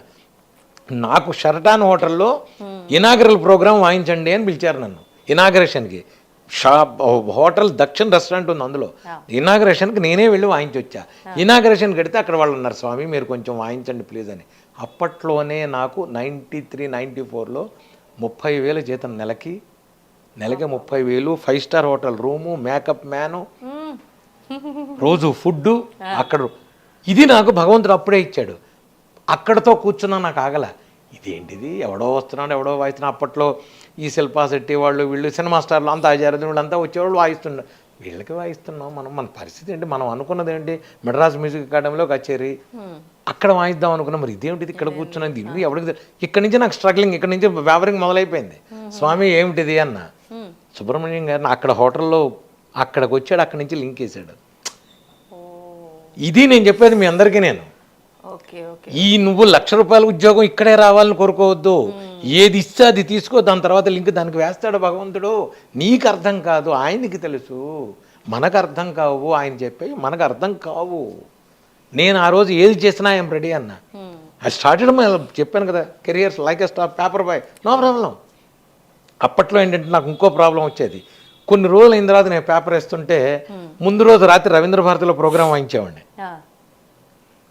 నాకు షరటాన్ హోటల్లో ఇనాగరల్ ప్రోగ్రామ్ వాయించండి అని పిలిచారు నన్ను ఇనాగరేషన్కి. హోటల్ దక్షిణ రెస్టారెంట్ ఉంది, అందులో ఇనాగరేషన్కి నేనే వెళ్ళి వాయించొచ్చా. ఇనాగరేషన్కి వెడితే అక్కడ వాళ్ళు అన్నారు, స్వామి మీరు కొంచెం వాయించండి ప్లీజ్ అని. అప్పట్లోనే నాకు 93, 94లో 30,000 జీతం, నెలకి 30,000, 5 star hotel room, makeup man, రోజు ఫుడ్డు అక్కడ. ఇది నాకు భగవంతుడు అప్పుడే ఇచ్చాడు. అక్కడతో కూర్చున్నా నాకు ఆగల. ఇదేంటిది, ఎవడో వస్తున్నాడు, ఎవడో వాయిస్తున్నాడు. అప్పట్లో ఈ శిల్పా శెట్టి వాళ్ళు వీళ్ళు సినిమా స్టార్లు అంతా ఆచార్యులు వీళ్ళంతా వచ్చేవాళ్ళు వాయిస్తున్నారు. వీళ్ళకి వాయిస్తున్నాం మనం. మన పరిస్థితి ఏంటి, మనం అనుకున్నది ఏంటి, మెడ్రాస్ మ్యూజిక్ అకాడమీలో కచేరీ, అక్కడ వాయిద్దాం అనుకున్నాం. మరి ఇదేమిటిది ఇక్కడ కూర్చున్నది, ఇది ఎవరికి. ఇక్కడి నుంచి నాకు స్ట్రగ్లింగ్, ఇక్కడి నుంచి వ్యాపారం మొదలైపోయింది. స్వామి ఏమిటిది అన్న. సుబ్రహ్మణ్యం గారిని అక్కడ హోటల్లో అక్కడికి వచ్చాడు, అక్కడి నుంచి లింక్ వేసాడు. ఇది నేను చెప్పేది మీ అందరికీ నేను. Okay okay. ఈ నువ్వు ₹1,00,000 ఉద్యోగం ఇక్కడే రావాలని కోరుకోవద్దు. ఏది ఇస్తే అది తీసుకో, దాని తర్వాత లింక్ దానికి వేస్తాడు భగవంతుడు. నీకు అర్థం కాదు, ఆయనకి తెలుసు. మనకు అర్థం కావు, ఆయన చెప్పి మనకు అర్థం కావు. నేను ఆ రోజు ఏది చేసినా ఐఎమ్ రెడీ అన్న. ఐ స్టార్టెడ్ చెప్పాను కదా, careers like a star paper boy, no problem. అప్పట్లో ఏంటంటే నాకు ఇంకో ప్రాబ్లం వచ్చేది. కొన్ని రోజులు అయిన తర్వాత నేను పేపర్ వేస్తుంటే ముందు రోజు రాత్రి రవీంద్ర భారతిలో ప్రోగ్రాం వాయించేవాడిని.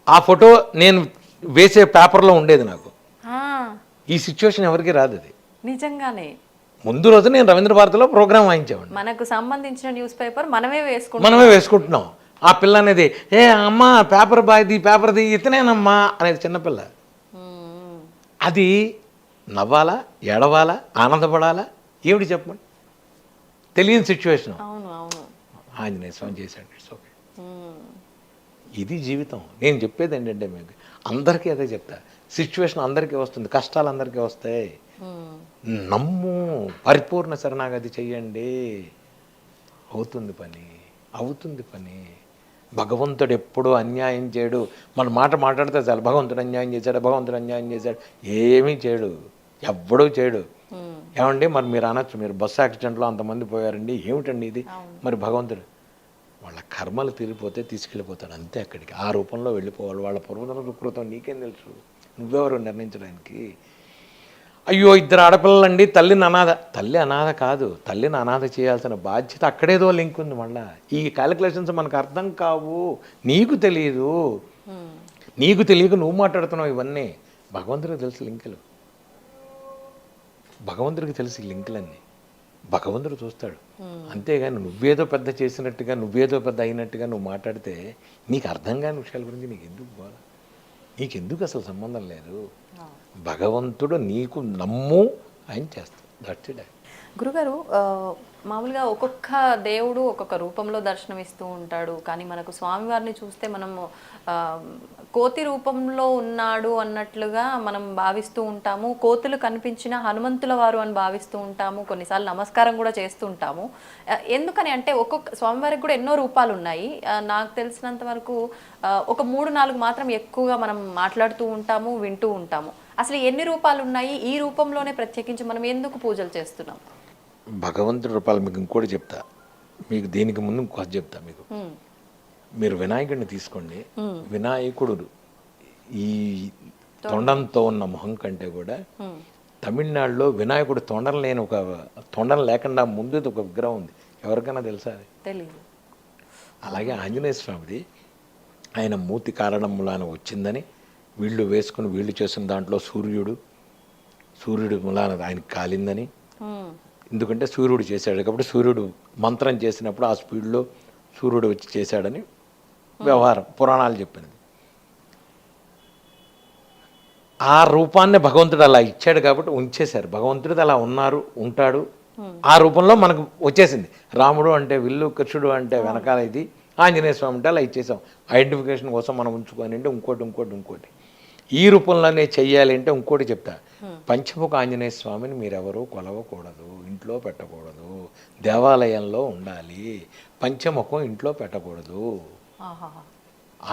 ఆ ఫోటో నేను వేసే పేపర్లో ఉండేది నాకు. ఈ సిచ్యువేషన్ ఎవరికి రాదు. అది నిజంగానే ముందు రోజు నేను రవీంద్ర భారతిలో ప్రోగ్రాం వాయించేవాడిని. మనకు సంబంధించిన న్యూస్ పేపర్ మనమే వేసుకుంటున్నాం. ఆ పిల్ల అనేది ఏ అమ్మ పేపర్ బాయ్ది పేపర్ది ఇతనేనమ్మా అనేది చిన్నపిల్ల. అది నవ్వాలా, ఏడవాలా, ఆనందపడాలా, ఏమిటి చెప్పండి, తెలియని సిచ్యువేషన్. ఆంజనేయ స్వామి చేశాడు, ఇట్స్ ఓకే. ఇది జీవితం. నేను చెప్పేది ఏంటంటే మీకు అందరికీ అదే చెప్తా, సిచ్యువేషన్ అందరికీ వస్తుంది, కష్టాలు అందరికీ వస్తాయి. నమ్ము, పరిపూర్ణ శరణాగతి చెయ్యండి, అవుతుంది పని. భగవంతుడు ఎప్పుడూ అన్యాయం చేయడు. మన మాట మాట్లాడితే చాలు, భగవంతుడు అన్యాయం చేశాడు, ఏమీ చేయడు, ఎవ్వడూ చేయడు. ఏమండి మరి మీరు అనొచ్చు, మీరు బస్సు యాక్సిడెంట్లో అంతమంది పోయారండి, ఏమిటండి ఇది? మరి భగవంతుడు వాళ్ళ కర్మలు తీరిపోతే తీసుకెళ్ళిపోతాడు అంతే. అక్కడికి ఆ రూపంలో వెళ్ళిపోవాలి. వాళ్ళ పూర్వకృతం నీకేం తెలుసు, నువ్వెవరు నిర్ణయించడానికి? అయ్యో 2 ఆడపిల్లలండి, తల్లి అనాథ కాదు, తల్లిని అనాథ చేయాల్సిన బాధ్యత అక్కడేదో లింక్ ఉంది. మళ్ళా ఈ క్యాలిక్యులేషన్స్ మనకు అర్థం కావు, నీకు తెలియదు. నీకు తెలియక నువ్వు మాట్లాడుతున్నావు ఇవన్నీ. భగవంతుడికి తెలుసు లింకులు, భగవంతుడికి తెలుసు లింకులన్నీ. భగవంతుడు చూస్తాడు. అంతేగాని నువ్వేదో పెద్ద చేసినట్టుగా, నువ్వేదో పెద్ద అయినట్టుగా నువ్వు మాట్లాడితే నీకు అర్థం కాని విషయాల గురించి నీకెందుకు అసలు సంబంధం లేదు. భగవంతుడు నీకు నమ్ము, ఆయన చేస్తాడు. That's it. గురుగారు, మామూలుగా ఒక్కొక్క దేవుడు ఒక్కొక్క రూపంలో దర్శనమిస్తూ ఉంటాడు. కానీ మనకు స్వామివారిని చూస్తే మనము కోతి రూపంలో ఉన్నాడు అన్నట్లుగా మనం భావిస్తూ ఉంటాము. కోతులు కనిపించిన హనుమంతుల వారు అని భావిస్తూ ఉంటాము. కొన్నిసార్లు నమస్కారం కూడా చేస్తూ ఉంటాము. ఎందుకని అంటే ఒక్కొక్క స్వామివారికి కూడా ఎన్నో రూపాలు ఉన్నాయి. నాకు తెలిసినంత వరకు ఒక 3-4 మాత్రం ఎక్కువగా మనం మాట్లాడుతూ ఉంటాము, వింటూ ఉంటాము. అసలు ఎన్ని రూపాలు ఉన్నాయి? ఈ రూపంలోనే ప్రత్యేకించి మనం ఎందుకు పూజలు చేస్తున్నాం? భగవంతుడి రూపాలు మీకు ఇంకోటి చెప్తా. మీకు దీనికి ముందు ఇంకోటి చెప్తా. మీరు వినాయకుడిని తీసుకోండి. వినాయకుడు ఈ తొండంతో ఉన్న మొహం కంటే కూడా తమిళనాడులో వినాయకుడు తొండం లేకుండా ముందు ఒక విగ్రహం ఉంది. ఎవరికైనా తెలుసా? అది తెలియదు. అలాగే ఆంజనేయ స్వామిది ఆయన మూతి కారణములాన వచ్చిందని వీళ్ళు వేసుకుని వీళ్ళు చేసిన దాంట్లో సూర్యుడు ములాన ఆయనకి కాలిందని. ఎందుకంటే సూర్యుడు చేశాడు కాబట్టి, సూర్యుడు మంత్రం చేసినప్పుడు ఆ స్పీడ్లో సూర్యుడు వచ్చి చేశాడని వ్యవహారం, పురాణాలు చెప్పినది. ఆ రూపాన్ని భగవంతుడు అలా ఇచ్చాడు కాబట్టి ఉంచేశారు. భగవంతుడిది అలా ఉంటాడు. ఆ రూపంలో మనకు వచ్చేసింది. రాముడు అంటే విల్లు, కృష్ణుడు అంటే వెనకాల ఇది, ఆంజనేయ స్వామి అంటే అలా ఇచ్చేసాం. ఐడెంటిఫికేషన్ కోసం మనం ఉంచుకొని అంటే ఇంకోటి ఈ రూపంలోనే చెయ్యాలి అంటే ఇంకోటి చెప్తా. పంచముఖ ఆంజనేయ స్వామిని మీరెవరూ కొలవకూడదు, ఇంట్లో పెట్టకూడదు, దేవాలయంలో ఉండాలి. పంచముఖం ఇంట్లో పెట్టకూడదు.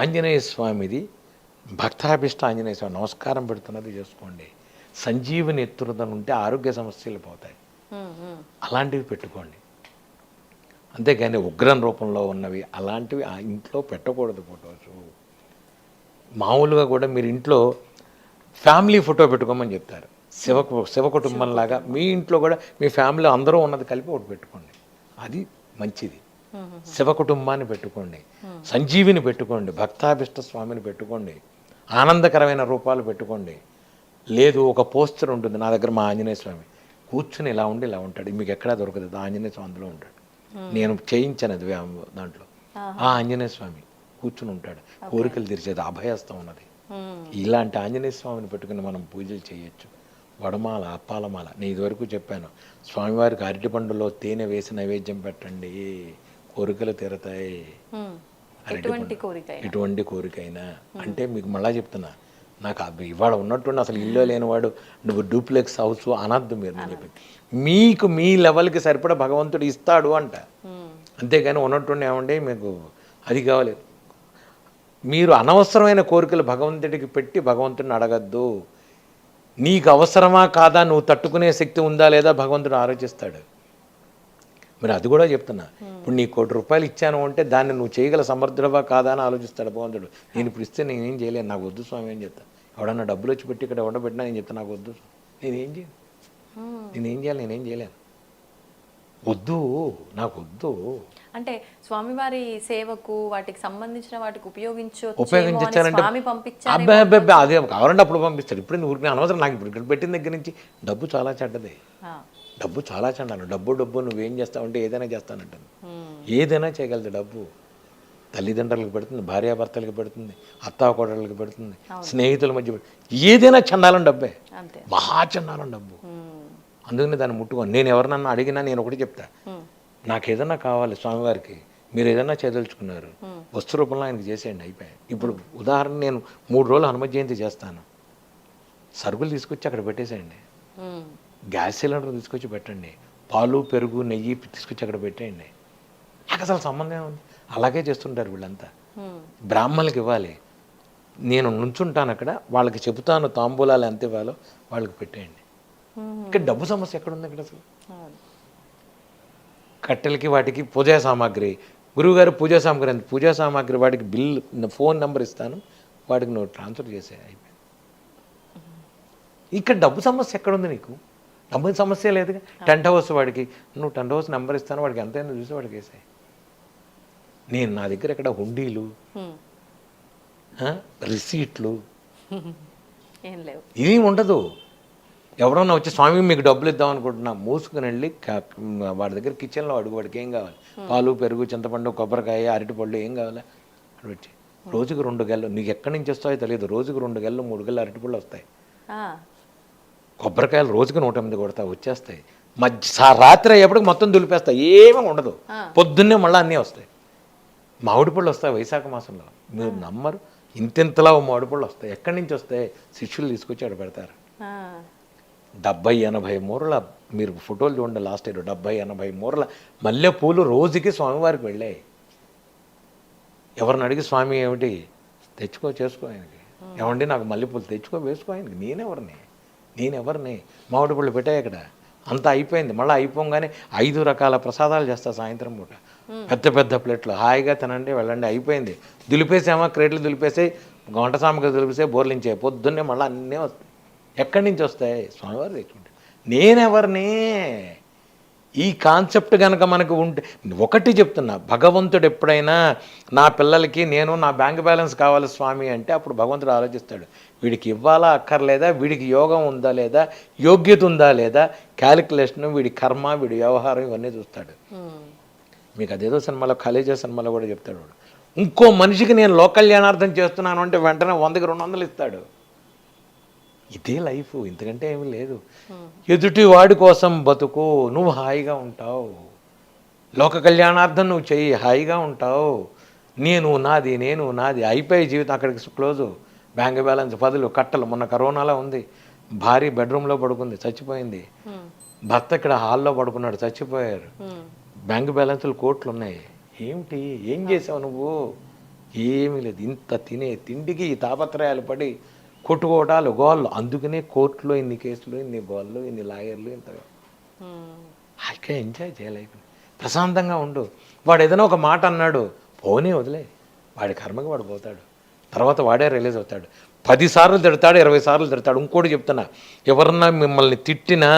ఆంజనేయ స్వామిది భక్తాభిష్ట ఆంజనేయ స్వామి నమస్కారం పెడుతున్నది చేసుకోండి. సంజీవని ఎత్తురుదని ఉంటే ఆరోగ్య సమస్యలు పోతాయి, అలాంటివి పెట్టుకోండి. అంతేగాని ఉగ్రం రూపంలో ఉన్నవి అలాంటివి ఆ ఇంట్లో పెట్టకూడదు. ఫొటోస్ మామూలుగా కూడా మీరు ఇంట్లో ఫ్యామిలీ ఫోటో పెట్టుకోమని చెప్తారు. శివ కుటుంబంలాగా మీ ఇంట్లో కూడా మీ ఫ్యామిలీ అందరూ ఉన్నది కలిపి ఒకటి పెట్టుకోండి, అది మంచిది. శివ కుటుంబాన్ని పెట్టుకోండి, సంజీవిని పెట్టుకోండి, భక్తాభిష్ట స్వామిని పెట్టుకోండి, ఆనందకరమైన రూపాలు పెట్టుకోండి. లేదు ఒక పోస్టర్ ఉంటుంది నా దగ్గర, మా ఆంజనేయ స్వామి కూర్చుని ఇలా ఉండి ఇలా ఉంటాడు, మీకు ఎక్కడా దొరకదు. ఆంజనేయ స్వామి అందులో ఉంటాడు, నేను చేయించాను దాంట్లో. ఆ ఆంజనేయ స్వామి కూర్చుని ఉంటాడు, కోరికలు తీర్చేది, అభయస్తం ఉన్నది. ఇలాంటి ఆంజనేయ స్వామిని పెట్టుకుని మనం పూజలు చేయొచ్చు. వడమాల, అప్పాలమాల. నేను ఇదివరకు చెప్పాను, స్వామివారికి అరటి పండులో తేనె వేసి నైవేద్యం పెట్టండి, కోరికలు తీరతాయి. ఎటువంటి కోరికైనా. అంటే మీకు మళ్ళా చెప్తున్నా, నాకు ఇవాళ ఉన్నట్టుండి అసలు ఇల్లు లేనివాడు నువ్వు డూప్లెక్స్ హౌస్ అనద్దు మీరు. నేను చెప్పి మీకు మీ లెవెల్కి సరిపడా భగవంతుడు ఇస్తాడు అంట. అంతేగాని ఉన్నట్టుండి ఏమండి మీకు అది కావాలి. మీరు అనవసరమైన కోరికలు భగవంతుడికి పెట్టి భగవంతుడిని అడగద్దు. నీకు అవసరమా కాదా, నువ్వు తట్టుకునే శక్తి ఉందా లేదా భగవంతుడు ఆలోచిస్తాడు. మరి అది కూడా చెప్తున్నా, ఇప్పుడు నీ ₹1,00,00,000 ఇచ్చాను అంటే దాన్ని నువ్వు చేయగల సమర్థుడవా కాదా అని ఆలోచిస్తాడు భగవంతుడు. నేను ఇప్పుడు ఇస్తే నేనేం చేయలేను, నాకు వద్దు స్వామి అని చెప్తా. ఎవడన్నా డబ్బులు వచ్చి పెట్టి ఇక్కడ ఉండబెట్టినా నేను చెప్తా నాకు వద్దు, నేనేం చేయాలి, నేనేం చేయలేను, వద్దు, నాకు వద్దు. అంటే స్వామివారి సేవకు వాటికి సంబంధించిన వాటికి ఉపయోగించాలంటే స్వామి పంపించారు. అబ్బాయి అబ్బాయి అదే కావాలంటే అప్పుడు పంపిస్తాడు. ఇప్పుడు ఊరికి అనవసరం, నాకు ఇప్పుడు ఇక్కడ పెట్టిన దగ్గర నుంచి డబ్బు చాలా చెడ్డది, డబ్బు చాలా చెడ్డాను. డబ్బు నువ్వేం చేస్తావంటే ఏదైనా చేస్తానంటాను. ఏదైనా చేయగలదు డబ్బు. తల్లిదండ్రులకు పెడుతుంది, భార్యాభర్తలకు పెడుతుంది, అత్తాకోడళ్ళకి పెడుతుంది, స్నేహితుల మధ్య ఏదైనా చండాలం డబ్బే, మహా చండాలం డబ్బు. అందుకని దాన్ని ముట్టుకోను. నేను ఎవరినన్నా అడిగినా నేను ఒకటి చెప్తా, నాకు ఏదన్నా కావాలి స్వామివారికి, మీరు ఏదన్నా చేయదలుచుకున్నారు వస్తు రూపంలో ఆయనకి చేసేయండి, అయిపోయాయి. ఇప్పుడు ఉదాహరణ నేను 3 రోజులు హనుమ జయంతి చేస్తాను, సరుకులు తీసుకొచ్చి అక్కడ పెట్టేసేయండి, గ్యాస్ సిలిండర్ తీసుకొచ్చి పెట్టండి, పాలు పెరుగు నెయ్యి తీసుకొచ్చి అక్కడ పెట్టేయండి, నాకు అసలు సంబంధం ఏముంది. అలాగే చేస్తుంటారు వీళ్ళంతా. బ్రాహ్మణులకి ఇవ్వాలి, నేను నుంచుంటాను అక్కడ, వాళ్ళకి చెబుతాను తాంబూలాలు ఎంత ఇవ్వాలో వాళ్ళకి పెట్టేయండి. ఇక్కడ డబ్బు సమస్య ఎక్కడుంది ఇక్కడ అసలు? కట్టెలకి వాటికి పూజా సామాగ్రి, గురువుగారు పూజా సామాగ్రి అంత పూజా సామాగ్రి వాటికి బిల్ ఫోన్ నెంబర్ ఇస్తాను, వాటికి నువ్వు ట్రాన్స్ఫర్ చేసే, అయిపోయింది. ఇక్కడ డబ్బు సమస్య ఎక్కడుంది నీకు? డబ్బు సమస్య లేదుగా. టెంట్ హౌస్ వాడికి నువ్వు టెంట్ హౌస్ నెంబర్ ఇస్తాను, వాడికి ఎంతైనా చూసి వాడికి వేసాయి. నేను నా దగ్గర ఇక్కడ హుండీలు రిసీట్లు ఇది ఉండదు. ఎవడన్నా వచ్చి స్వామి మీకు డబ్బులు ఇద్దాం అనుకుంటున్నా, మూసుకుని వెళ్ళి వాడి దగ్గర కిచెన్లో అడుగు, వాడికి ఏం కావాలి, పాలు పెరుగు చింతపండు కొబ్బరికాయ అరటిపళ్ళు ఏం కావాలి అక్కడ పెట్టి, రోజుకు 2 గెలలు, నీకు ఎక్కడి నుంచి వస్తాయో తెలియదు, రోజుకు 2 గెలలు 3 గెలలు అరటిపళ్ళు వస్తాయి. కొబ్బరికాయలు రోజుకు 108 కొడతా వచ్చేస్తాయి. రాత్రి అయ్యేప్పటికి మొత్తం దులిపేస్తాయి, ఏమీ ఉండదు. పొద్దున్నే మళ్ళీ అన్నీ వస్తాయి. మామిడి పళ్ళు వస్తాయి వైశాఖ మాసంలో, మీరు నమ్మరు, ఇంతలా మామిడి పళ్ళు వస్తాయి. ఎక్కడి నుంచి వస్తాయి? శిష్యులు తీసుకొచ్చి అక్కడ పెడతారు. 70-80 మూరల, మీరు ఫోటోలు చూడండి, లాస్ట్ ఇయర్ 70-80 మూరల మల్లెపూలు రోజుకి స్వామివారికి వెళ్ళాయి. ఎవరిని అడిగి స్వామి ఏమిటి చేసుకో ఆయనకి, ఏమండి నాకు మల్లెపూలు తెచ్చుకో వేసుకో ఆయనకి, నేనెవరిని మామిడి పళ్ళు పెట్టాయి అక్కడ, అంతా అయిపోయింది. మళ్ళీ అయిపోగానే 5 రకాల ప్రసాదాలు చేస్తా సాయంత్రం పూట, పెద్ద ప్లేట్లు, హాయిగా తినండి వెళ్ళండి, అయిపోయింది. దులిపేసామా, క్రేట్లు దులిపేసి, గంట సామగ్రి దులిపేసే, బోర్లించే, పొద్దున్నే మళ్ళీ అన్నీ వస్తాయి. ఎక్కడి నుంచి వస్తాయి? స్వామివారు తెచ్చుకుంటే. నేనెవరిని? ఈ కాన్సెప్ట్ కనుక మనకు ఉంటే, ఒకటి చెప్తున్నా, భగవంతుడు ఎప్పుడైనా నా పిల్లలకి నేను నా బ్యాంక్ బ్యాలెన్స్ కావాలి స్వామి అంటే అప్పుడు భగవంతుడు ఆలోచిస్తాడు, వీడికి ఇవ్వాలా అక్కర్లేదా, వీడికి యోగం ఉందా లేదా, యోగ్యత ఉందా లేదా, క్యాలిక్యులేషన్, వీడి కర్మ, వీడి వ్యవహారం, ఇవన్నీ చూస్తాడు. మీకు అదేదో సినిమాలో, కాలేజీ సినిమాలో కూడా చెప్తాడు, ఇంకో మనిషికి నేను లోక కళ్యాణార్థం చేస్తున్నాను అంటే వెంటనే 100కి 200 ఇస్తాడు. ఇదే లైఫ్, ఇంతకంటే ఏమీ లేదు. ఎదుటి వాడి కోసం బతుకు, నువ్వు హాయిగా ఉంటావు. లోక కళ్యాణార్థం నువ్వు చెయ్యి, హాయిగా ఉంటావు. నేను నాది అయిపోయి జీవితం అక్కడికి క్లోజు. బ్యాంక్ బ్యాలెన్స్ 10 కట్టలు. మొన్న కరోనాలో ఉంది, భార్య బెడ్రూమ్లో పడుకుంది, చచ్చిపోయింది. భర్త ఇక్కడ హాల్లో పడుకున్నాడు, చచ్చిపోయారు. బ్యాంక్ బ్యాలెన్స్లు కోట్లు ఉన్నాయి. ఏమిటి, ఏం చేసావు నువ్వు? ఏమీ లేదు. ఇంత తినే తిండికి ఈ తాపత్రయాలు పడి కొట్టుకోవటాలు, గోళ్ళు. అందుకనే కోర్టులో ఇన్ని కేసులు, ఇన్ని గోళ్ళు, ఇన్ని లాయర్లు, ఇంతగా హాయిగా ఎంజాయ్ చేయలేక ప్రశాంతంగా ఉండు. వాడు ఏదైనా ఒక మాట అన్నాడు, పోనీ వదిలే, వాడి కర్మకి వాడు పోతాడు, తర్వాత వాడే రిలీజ్ అవుతాడు. 10 సార్లు తిడతాడు, 20 సార్లు తిడతాడు. ఇంకోటి చెప్తున్నా, ఎవరన్నా మిమ్మల్ని తిట్టినా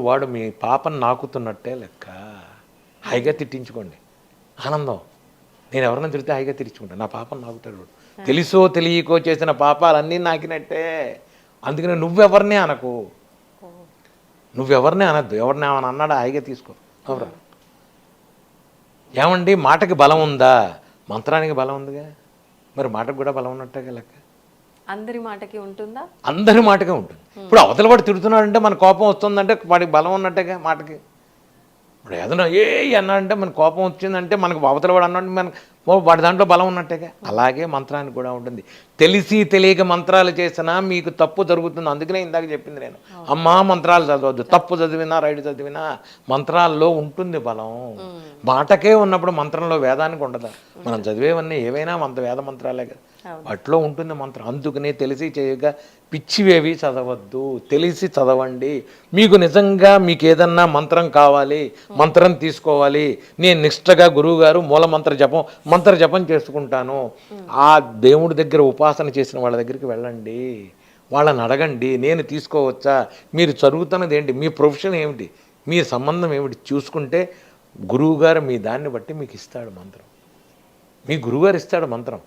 వాడు మీ పాపను నాకుతున్నట్టే లెక్క. హాయిగా తిట్టించుకోండి, ఆనందం. నేను ఎవరన్నా తిడితే హాయిగా తిట్టించుకుంటాను, నా పాపను నాకుతాడు వాడు. తెలుసో తెలియకో చేసిన పాపాలన్నీ నాకినట్టే. అందుకని నువ్వెవరినే అనకు, నువ్వెవరినే అనద్దు. ఎవరిని ఏమని అన్నాడా హాయిగా తీసుకో. ఎవరు ఏమండి, మాటకి బలం ఉందా? మంత్రానికి బలం ఉందిగా, మరి మాటకు కూడా బలం ఉన్నట్టుగా లెక్క. అందరి మాటకి ఉంటుందా? అందరి మాటకే ఉంటుంది. ఇప్పుడు అవతల వాడు తిడుతున్నాడంటే మన కోపం వస్తుందంటే వాడికి బలం ఉన్నట్టుగా మాటకి. ఇప్పుడు ఏదైనా అన్నాడంటే మన కోపం వచ్చిందంటే మనకు అవతల వాడు అన్నాడు మనకు వాడి దాంట్లో బలం ఉన్నట్టేగా. అలాగే మంత్రానికి కూడా ఉంటుంది. తెలిసి తెలియక మంత్రాలు చేసినా మీకు తప్పు జరుగుతుంది. అందుకనే ఇందాక చెప్పింది నేను, అమ్మా మంత్రాలు చదవద్దు. తప్పు చదివినా రైట్ చదివినా మంత్రాల్లో ఉంటుంది బలం. మాటకే ఉన్నప్పుడు మంత్రంలో వేదానికి ఉండదా? మనం చదివేవన్నీ ఏవైనా వేద మంత్రాలే కదా, వాటిలో ఉంటుంది మంత్రం. అందుకనే తెలిసి చేయక పిచ్చివేవి చదవద్దు, తెలిసి చదవండి. మీకు నిజంగా మీకు ఏదన్నా మంత్రం కావాలి, మంత్రం తీసుకోవాలి, నేను నిష్ఠగా గురువుగారు మంత్ర జపం చేసుకుంటాను, ఆ దేవుడి దగ్గర ఉపాసన చేసిన వాళ్ళ దగ్గరికి వెళ్ళండి, వాళ్ళని అడగండి, నేను తీసుకోవచ్చా, మీరు చదువుతున్నది ఏంటి, మీ ప్రొఫెషన్ ఏమిటి, మీ సంబంధం ఏమిటి చూసుకుంటే గురువుగారు మీ దాన్ని బట్టి మీకు ఇస్తాడు మంత్రం. మీ గురువుగారు ఇస్తాడు మంత్రం.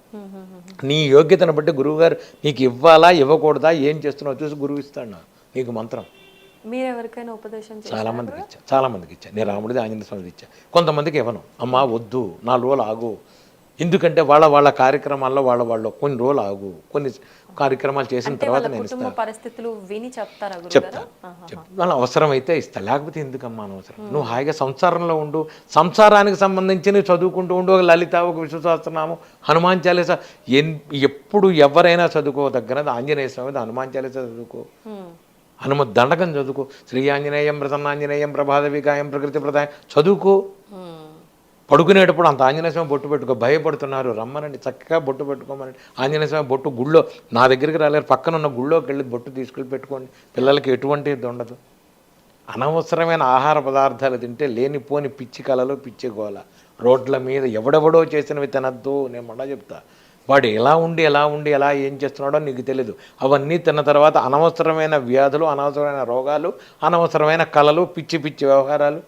నీ యోగ్యతను బట్టి గురువుగారు నీకు ఇవ్వాలా ఇవ్వకూడదా ఏం చేస్తున్నావు చూసి గురువు ఇస్తాడు నీకు మంత్రం. మీరు ఎవరికైనా ఉపదేశం చాలా మందికి ఇచ్చా. నేను రాముడిది ఆంజనేయ స్వామిది ఇచ్చా. కొంతమందికి ఇవ్వను, అమ్మా వద్దు 4 రోజులు ఆగు, ఎందుకంటే వాళ్ళ కార్యక్రమాల్లో వాళ్ళు కొన్ని రోజులు ఆగు, కొన్ని కార్యక్రమాలు చేసిన తర్వాత నేను ఇస్తాను. పరిస్థితులు విని చెప్తాను, వాళ్ళ అవసరమైతే ఇస్తా, లేకపోతే ఎందుకమ్మా అనవసరం. నువ్వు హాయిగా సంసారంలో ఉండు, సంసారానికి సంబంధించి నువ్వు చదువుకుంటూ ఉండు. ఒక లలిత, ఒక విశ్వసహస్రనామం, హనుమాన్ చాలీసా, ఎప్పుడు ఎవరైనా చదువుకోదగ్గరది ఆంజనేయ స్వామి, హనుమాన్ చాలీసా చదువుకో, హనుమ దండకం చదువుకో, శ్రీ ఆంజనేయం ప్రసన్నాంజనేయం ప్రభాత వికాయం ప్రకృతి ప్రదాయం చదువుకో. పడుకునేటప్పుడు అంత ఆంజనేయ స్వామి బొట్టు పెట్టుకో. భయపడుతున్నారు రమ్మనండి, చక్కగా బొట్టు పెట్టుకోమనండి. ఆంజనేయ స్వామి బొట్టు గుళ్ళో, నా దగ్గరికి రాలేరు, పక్కన ఉన్న గుళ్ళోకి వెళ్ళి బొట్టు తీసుకెళ్ళి పెట్టుకోండి. పిల్లలకి ఎటువంటి ఇది ఉండదు. అనవసరమైన ఆహార పదార్థాలు తింటే లేనిపోని పిచ్చి కళలు, పిచ్చి గోల. రోడ్ల మీద ఎవడెవడో చేసినవి తినద్దు. నేను మొన్న చెప్తా, వాడు ఎలా ఉండి ఎలా ఏం చేస్తున్నాడో నీకు తెలీదు. అవన్నీ తిన్న తర్వాత అనవసరమైన వ్యాధులు, అనవసరమైన రోగాలు, అనవసరమైన కళలు, పిచ్చి వ్యవహారాలు,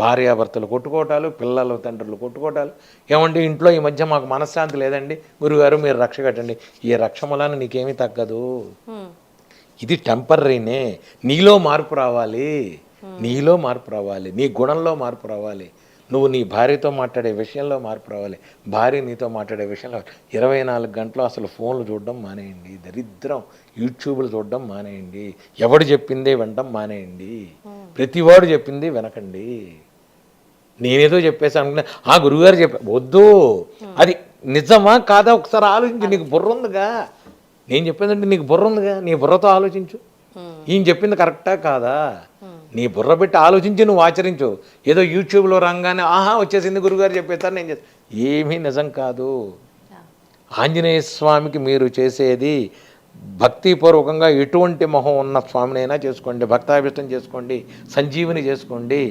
భార్యాభర్తలు కొట్టుకోవటాలు, పిల్లలు తండ్రులు కొట్టుకోవటాలు. ఏమంటే ఇంట్లో ఈ మధ్య మాకు మనశ్శాంతి లేదండి, గురుగారు మీరు రక్ష కట్టండి. ఈ రక్ష మూలాన నీకేమీ తగ్గదు. ఇది టెంపర్రీనే. నీలో మార్పు రావాలి, నీ గుణంలో మార్పు రావాలి. నువ్వు నీ భార్యతో మాట్లాడే విషయంలో మార్పు రావాలి, భార్య నీతో మాట్లాడే విషయంలో. 24 గంటలు అసలు ఫోన్లు చూడడం మానేయండి, దరిద్రం. యూట్యూబ్లు చూడడం మానేయండి, ఎవడు చెప్పిందే వినడం మానేయండి, ప్రతివాడు చెప్పింది వినకండి. నేనేదో చెప్పేసి అనుకున్నా, ఆ గురువుగారు వద్దు, అది నిజమా కాదా ఒకసారి ఆలోచించు. నీకు బుర్ర ఉందిగా, నేను చెప్పేదంటే నీకు బుర్ర ఉందిగా, నీ బుర్రతో ఆలోచించు. ఈయన చెప్పింది కరెక్టా కాదా, నీ బుర్ర పెట్టి ఆలోచించి నువ్వు ఆచరించు. ఏదో యూట్యూబ్లో రంగానే వచ్చేసింది గురుగారు చెప్పేస్తారు నేను ఏమీ నిజం కాదు. ఆంజనేయ స్వామికి మీరు చేసేది భక్తిపూర్వకంగా ఎటువంటి మొహం ఉన్న స్వామినైనా చేసుకోండి, భక్తాభిష్టం చేసుకోండి, సంజీవిని చేసుకోండి,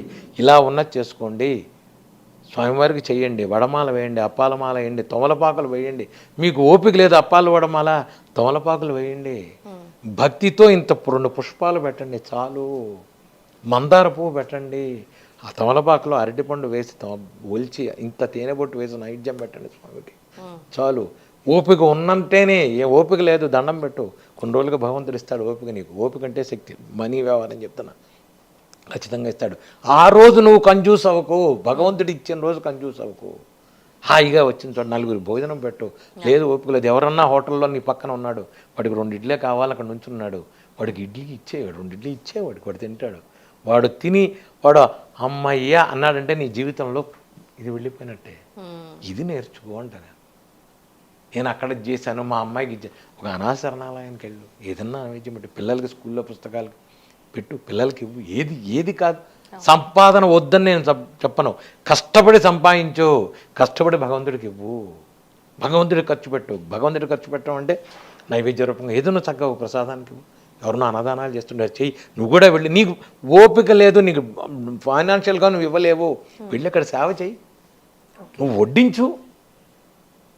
ఇలా ఉన్నది చేసుకోండి. స్వామివారికి చెయ్యండి, వడమాల వేయండి, అప్పాలమాల వేయండి, తమలపాకులు వేయండి. మీకు ఓపిక లేదు అప్పాలు వడమాల, తమలపాకులు వేయండి. భక్తితో ఇంత 2 పుష్పాలు పెట్టండి చాలు, మందార పువ్వు పెట్టండి, ఆ తమలపాకులో అరటిపండు వేసి ఒలిచి ఇంత తేనె బొట్టు వేసి నైవేద్యం పెట్టండి స్వామికి చాలు. ఓపిక ఉన్నంటేనే, ఏ ఓపిక లేదు దండం పెట్టు, కొన్ని రోజులుగా భగవంతుడు ఇస్తాడు ఓపిక. నీకు ఓపిక అంటే శక్తి, మనీ వ్యవహారం చెప్తున్నా, ఖచ్చితంగా ఇస్తాడు. ఆ రోజు నువ్వు కంజూస్ అవ్వకు, భగవంతుడు ఇచ్చిన రోజు కంజూస్ అవ్వకు. హాయిగా వచ్చిన చోట 4 భోజనం పెట్టు. లేదు ఓపిక లేదు, ఎవరన్నా హోటల్లో నీ పక్కన ఉన్నాడు, వాడికి 2 ఇడ్లీ కావాలి, అక్కడ నుంచున్నాడు, వాడికి ఇడ్లీ ఇచ్చేవాడు, 2 ఇడ్లీ ఇచ్చేవాడికి, వాడు తింటాడు. వాడు తిని వాడు అమ్మయ్యా అన్నాడంటే నీ జీవితంలో ఇది వెళ్ళిపోయినట్టే. ఇది నేర్చుకో అంటాను నేను. అక్కడ చేశాను, మా అమ్మాయికి ఇచ్చాను. ఒక అనాశరణాలయానికి వెళ్ళు, ఏదన్నా నైవేద్యం పెట్టు, పిల్లలకి స్కూల్లో పుస్తకాలు పెట్టు, పిల్లలకి ఇవ్వు. ఏది కాదు, సంపాదన వద్దని నేను చెప్పను. కష్టపడి సంపాదించు, కష్టపడి భగవంతుడికి ఇవ్వు, భగవంతుడికి ఖర్చు పెట్టు. భగవంతుడికి ఖర్చు పెట్టడం అంటే నైవేద్య రూపంగా ఏదన్నా చక్కగా ప్రసాదానికి ఇవ్వు. ఎవరన్నా అన్నదానాలు చేస్తుంటారు, చెయ్యి. నువ్వు కూడా వెళ్ళి, నీకు ఓపిక లేదు, నీకు ఫైనాన్షియల్గా నువ్వు ఇవ్వలేవు, వెళ్ళి అక్కడ సేవ చెయ్యి, నువ్వు వడ్డించు.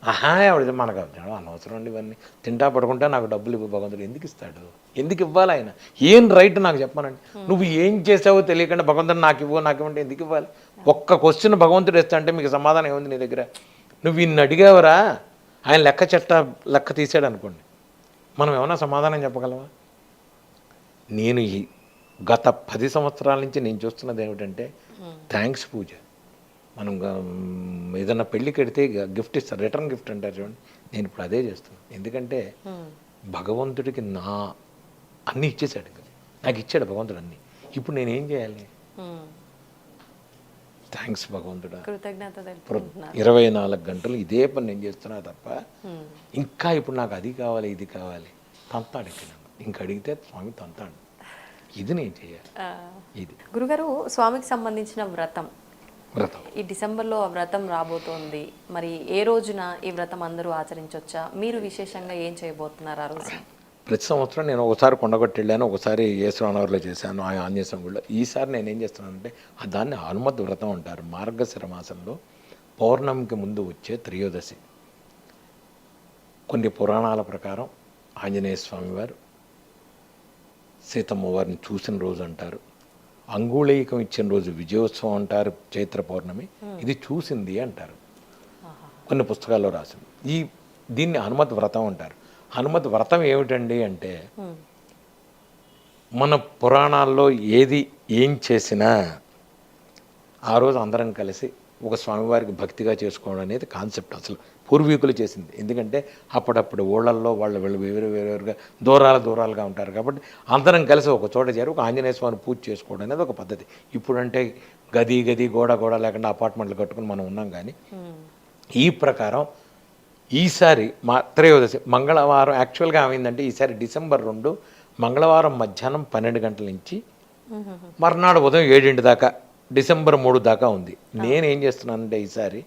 ఆవిడ మనకు అనవసరం అండి ఇవన్నీ, తింటా పడుకుంటా నాకు డబ్బులు ఇవ్వు, భగవంతుడు ఎందుకు ఇస్తాడు, ఎందుకు ఇవ్వాలి ఆయన, ఏం రైట్ నాకు చెప్పానండి. నువ్వు ఏం చేసావో తెలియకుండా భగవంతుడు నాకు ఇవ్వంటే ఎందుకు ఇవ్వాలి. ఒక్క క్వశ్చన్ భగవంతుడు ఇస్తా అంటే మీకు సమాధానం ఏముంది నీ దగ్గర. నువ్వు ఇన్ని అడిగావరా, ఆయన లెక్క తీసాడు అనుకోండి, మనం ఏమన్నా సమాధానం చెప్పగలవా. నేను గత 10 సంవత్సరాల నుంచి నేను చూస్తున్నది ఏమిటంటే థ్యాంక్స్ పూజ. మనం ఏదన్నా పెళ్ళికి వెడితే గిఫ్ట్ ఇస్తారు, రిటర్న్ గిఫ్ట్ అంటారు చూడండి, నేను ఇప్పుడు అదే చేస్తున్నాను. ఎందుకంటే భగవంతుడికి అన్నీ ఇచ్చేసాడు, నాకు ఇచ్చాడు భగవంతుడు అన్నీ. ఇప్పుడు నేనేం చేయాలి, థ్యాంక్స్ భగవంతుడా. కృతజ్ఞత తెలుపుకుంటున్నారు. 24 గంటలు ఇదే పని నేను చేస్తున్నా తప్ప ఇంకా ఇప్పుడు నాకు అది కావాలి ఇది కావాలి తంతాడు ఇక్కడ. ఇంక అడిగితే స్వామి తంతాడు. ఇది నేను చేయాలి. ఇది గురుగారు, స్వామికి సంబంధించిన వ్రతం వ్రతం ఈ డిసెంబర్లో ఆ వ్రతం రాబోతోంది. మరి ఏ రోజున ఈ వ్రతం అందరూ ఆచరించవచ్చా? మీరు విశేషంగా ఏం చేయబోతున్నారు ఆ రోజు? ప్రతి సంవత్సరం నేను ఒకసారి కొండగొట్టి వెళ్ళాను, ఒకసారి యేసురానవర్లో చేశాను, ఆ ఆంజనేయ స్వామి గుడిలో. ఈసారి నేను ఏం చేస్తున్నానంటే దాన్ని హనుమత్ వ్రతం అంటారు. మార్గశిర మాసంలో పౌర్ణమికి ముందు వచ్చే త్రయోదశి. కొన్ని పురాణాల ప్రకారం ఆంజనేయ స్వామి వారు సీతమ్మ వారిని చూసిన రోజు అంటారు. అంగుళీకం ఇచ్చిన రోజు విజయోత్సవం అంటారు, చైత్ర పౌర్ణమి. ఇది చూసింది అంటారు, కొన్ని పుస్తకాల్లో రాసింది. దీన్ని హనుమత్ వ్రతం అంటారు. హనుమత్ వ్రతం ఏమిటండి అంటే, మన పురాణాల్లో ఏం చేసినా ఆ రోజు అందరం కలిసి ఒక స్వామివారికి భక్తిగా చేసుకోవడం అనేది కాన్సెప్ట్ అసలు పూర్వీకులు చేసింది. ఎందుకంటే అప్పుడప్పుడు ఊళ్ళల్లో వాళ్ళు వేరుగా దూరాలుగా ఉంటారు కాబట్టి అందరం కలిసి ఒక చోట చేరి ఒక ఆంజనేయ స్వామిని పూజ చేసుకోవడం అనేది ఒక పద్ధతి. ఇప్పుడంటే గది గోడ లేకుండా అపార్ట్మెంట్లు కట్టుకుని మనం ఉన్నాం. కానీ ఈ ప్రకారం ఈసారి మా త్రయోదశి మంగళవారం యాక్చువల్గా ఏమైందంటే, ఈసారి డిసెంబర్ 2 మంగళవారం మధ్యాహ్నం 12 గంటల నుంచి మర్నాడు ఉదయం 7 దాకా, డిసెంబర్ 3 దాకా ఉంది. నేనేం చేస్తున్నానంటే ఈసారి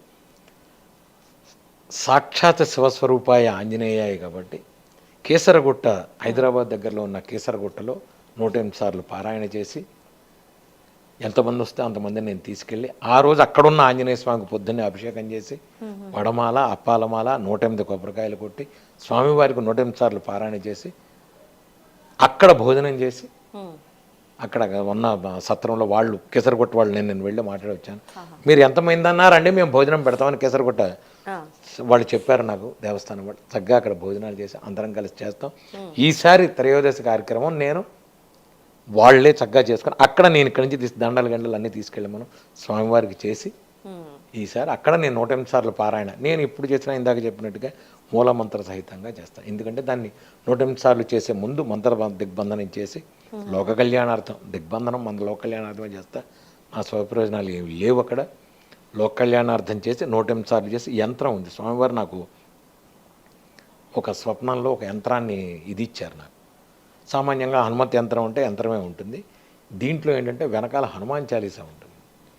సాక్షాత్ శివస్వరూపాయ ఆంజనేయాయ కాబట్టి కేసరగుట్ట, హైదరాబాద్ దగ్గరలో ఉన్న కేసరగుట్టలో 108 సార్లు పారాయణ చేసి ఎంతమంది వస్తే అంతమందిని నేను తీసుకెళ్ళి ఆ రోజు అక్కడున్న ఆంజనేయ స్వామికి పొద్దున్నే అభిషేకం చేసి వడమాల, అప్పాలమాల, 108 కొబ్బరికాయలు కొట్టి స్వామివారికి 108 సార్లు పారాయణ చేసి అక్కడ భోజనం చేసి అక్కడ ఉన్న సత్రంలో వాళ్ళు కేసరగుట్ట వాళ్ళు నేను వెళ్ళి మాట్లాడి వచ్చాను. మీరు ఎంతమంది అన్నారండి మేము భోజనం పెడతామని కేసరగుట్ట వాళ్ళు చెప్పారు నాకు, దేవస్థానం వాళ్ళు. చక్కగా అక్కడ భోజనాలు చేసి అందరం కలిసి చేస్తాం. ఈసారి త్రయోదశి కార్యక్రమం నేను వాళ్ళే చక్కగా చేసుకొని అక్కడ నేను ఇక్కడి నుంచి దండలు అన్నీ తీసుకెళ్ళి మనం స్వామివారికి చేసి ఈసారి అక్కడ నేను 108 సార్లు పారాయణ నేను ఇప్పుడు చేసిన ఇందాక చెప్పినట్టుగా మూలమంత్ర సహితంగా చేస్తాను. ఎందుకంటే దాన్ని 108 సార్లు చేసే ముందు మంత్ర దిగ్బంధనం చేసి లోక కళ్యాణార్థం, దిగ్బంధనం మన లోక కళ్యాణార్థమే చేస్తా. మా స్వప్రయోజనాలు ఏమి లేవు అక్కడ. లోక కళ్యాణార్థం చేసి 108 సార్లు చేసి యంత్రం ఉంది. స్వామివారు నాకు ఒక స్వప్నంలో ఒక యంత్రాన్ని ఇది ఇచ్చారు నాకు. సామాన్యంగా హనుమత్ యంత్రం అంటే యంత్రమే ఉంటుంది. దీంట్లో ఏంటంటే వెనకాల హనుమాన్ చాలీసా ఉంటుంది.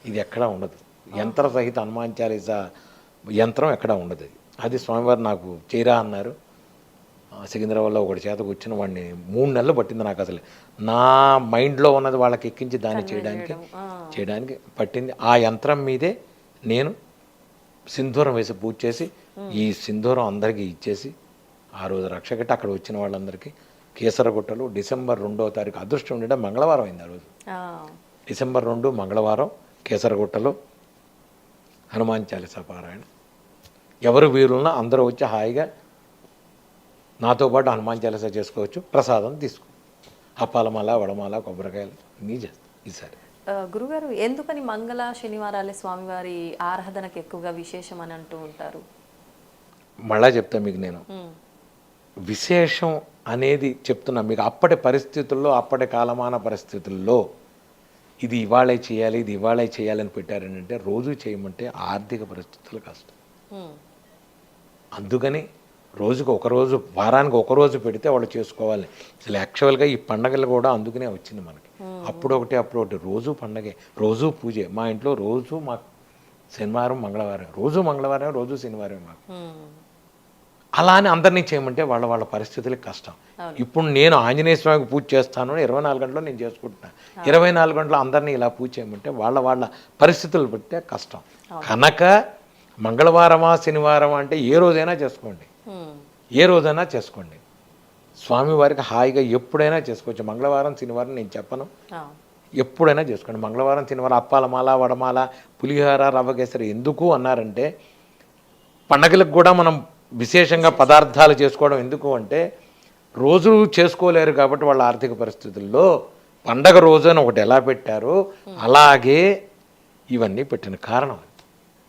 ఇది ఎక్కడా ఉండదు. యంత్ర సహిత హనుమాన్ చాలీసా యంత్రం ఎక్కడా ఉండదు. అది స్వామివారు నాకు చేయరా అన్నారు. సికింద్రాబాద్లో ఒకటి చేత కూర్చుని వాడిని 3 నెలలు పట్టింది నాకు. అసలు నా మైండ్లో ఉన్నది వాళ్ళకి ఎక్కించి దాన్ని చేయడానికి పట్టింది. ఆ యంత్రం మీదే నేను సింధూరం వేసి పూజ చేసి ఈ సింధూరం అందరికీ ఇచ్చేసి ఆ రోజు రక్షకట్టి అక్కడ వచ్చిన వాళ్ళందరికీ కేసరగుట్టలు డిసెంబర్ 2వ తారీఖు అదృష్టం ఉండడం మంగళవారం అయింది. ఆ రోజు డిసెంబర్ 2 మంగళవారం కేసరగుట్టలో హనుమాన్ చాలీసా పారాయణ. ఎవరు వీరున్నా అందరూ వచ్చి హాయిగా నాతో పాటు హనుమాన్ చాలీసా చేసుకోవచ్చు. ప్రసాదం తీసుకో, అప్పాలమాల, వడమాల, కొబ్బరికాయలు అన్నీ చేస్తాం ఈసారి. గురుగారు, ఎందుకని మంగళ శనివారాలే స్వామివారి ఆరాధనకు ఎక్కువగా విశేషం అని అంటూ ఉంటారు? మళ్ళా చెప్తా మీకు నేను. విశేషం అనేది చెప్తున్నా మీకు. అప్పటి పరిస్థితుల్లో, అప్పటి కాలమాన పరిస్థితుల్లో ఇది ఇవాళే చేయాలి, ఇది ఇవాళే చేయాలని పెట్టారనంటే రోజు చేయమంటే ఆర్థిక పరిస్థితులు కష్టం. అందుకని రోజుకు ఒకరోజు, వారానికి ఒకరోజు పెడితే వాళ్ళు చేసుకోవాలి. అసలు యాక్చువల్గా ఈ పండగలు కూడా అందుకనే వచ్చింది మనకి. అప్పుడు ఒకటి రోజు పండగే, రోజు పూజే. మా ఇంట్లో రోజు మాకు శనివారం మంగళవారం, రోజు మంగళవారం, రోజు శనివారం మాకు. అలా అని అందరినీ చేయమంటే వాళ్ళ పరిస్థితులకి కష్టం. ఇప్పుడు నేను ఆంజనేయ స్వామికి పూజ చేస్తాను 24 గంటలు నేను చేసుకుంటున్నాను. 24 గంటలు అందరినీ ఇలా పూజ చేయమంటే వాళ్ళ పరిస్థితులు బట్టే కష్టం. కనుక మంగళవారమా శనివారమా అంటే ఏ రోజైనా చేసుకోండి, ఏ రోజైనా చేసుకోండి. స్వామివారికి హాయిగా ఎప్పుడైనా చేసుకోవచ్చు. మంగళవారం శనివారం నేను చెప్పను, ఎప్పుడైనా చేసుకోండి. మంగళవారం శనివారం అప్పాలమాల, వడమాల, పులిహోర, రవ్వ కేసరి ఎందుకు అన్నారంటే పండగలకు కూడా మనం విశేషంగా పదార్థాలు చేసుకోవడం ఎందుకు అంటే రోజు చేసుకోలేరు కాబట్టి వాళ్ళ ఆర్థిక పరిస్థితుల్లో పండగ రోజు అని ఒకటి ఎలా పెట్టారో అలాగే ఇవన్నీ పెట్టిన కారణం.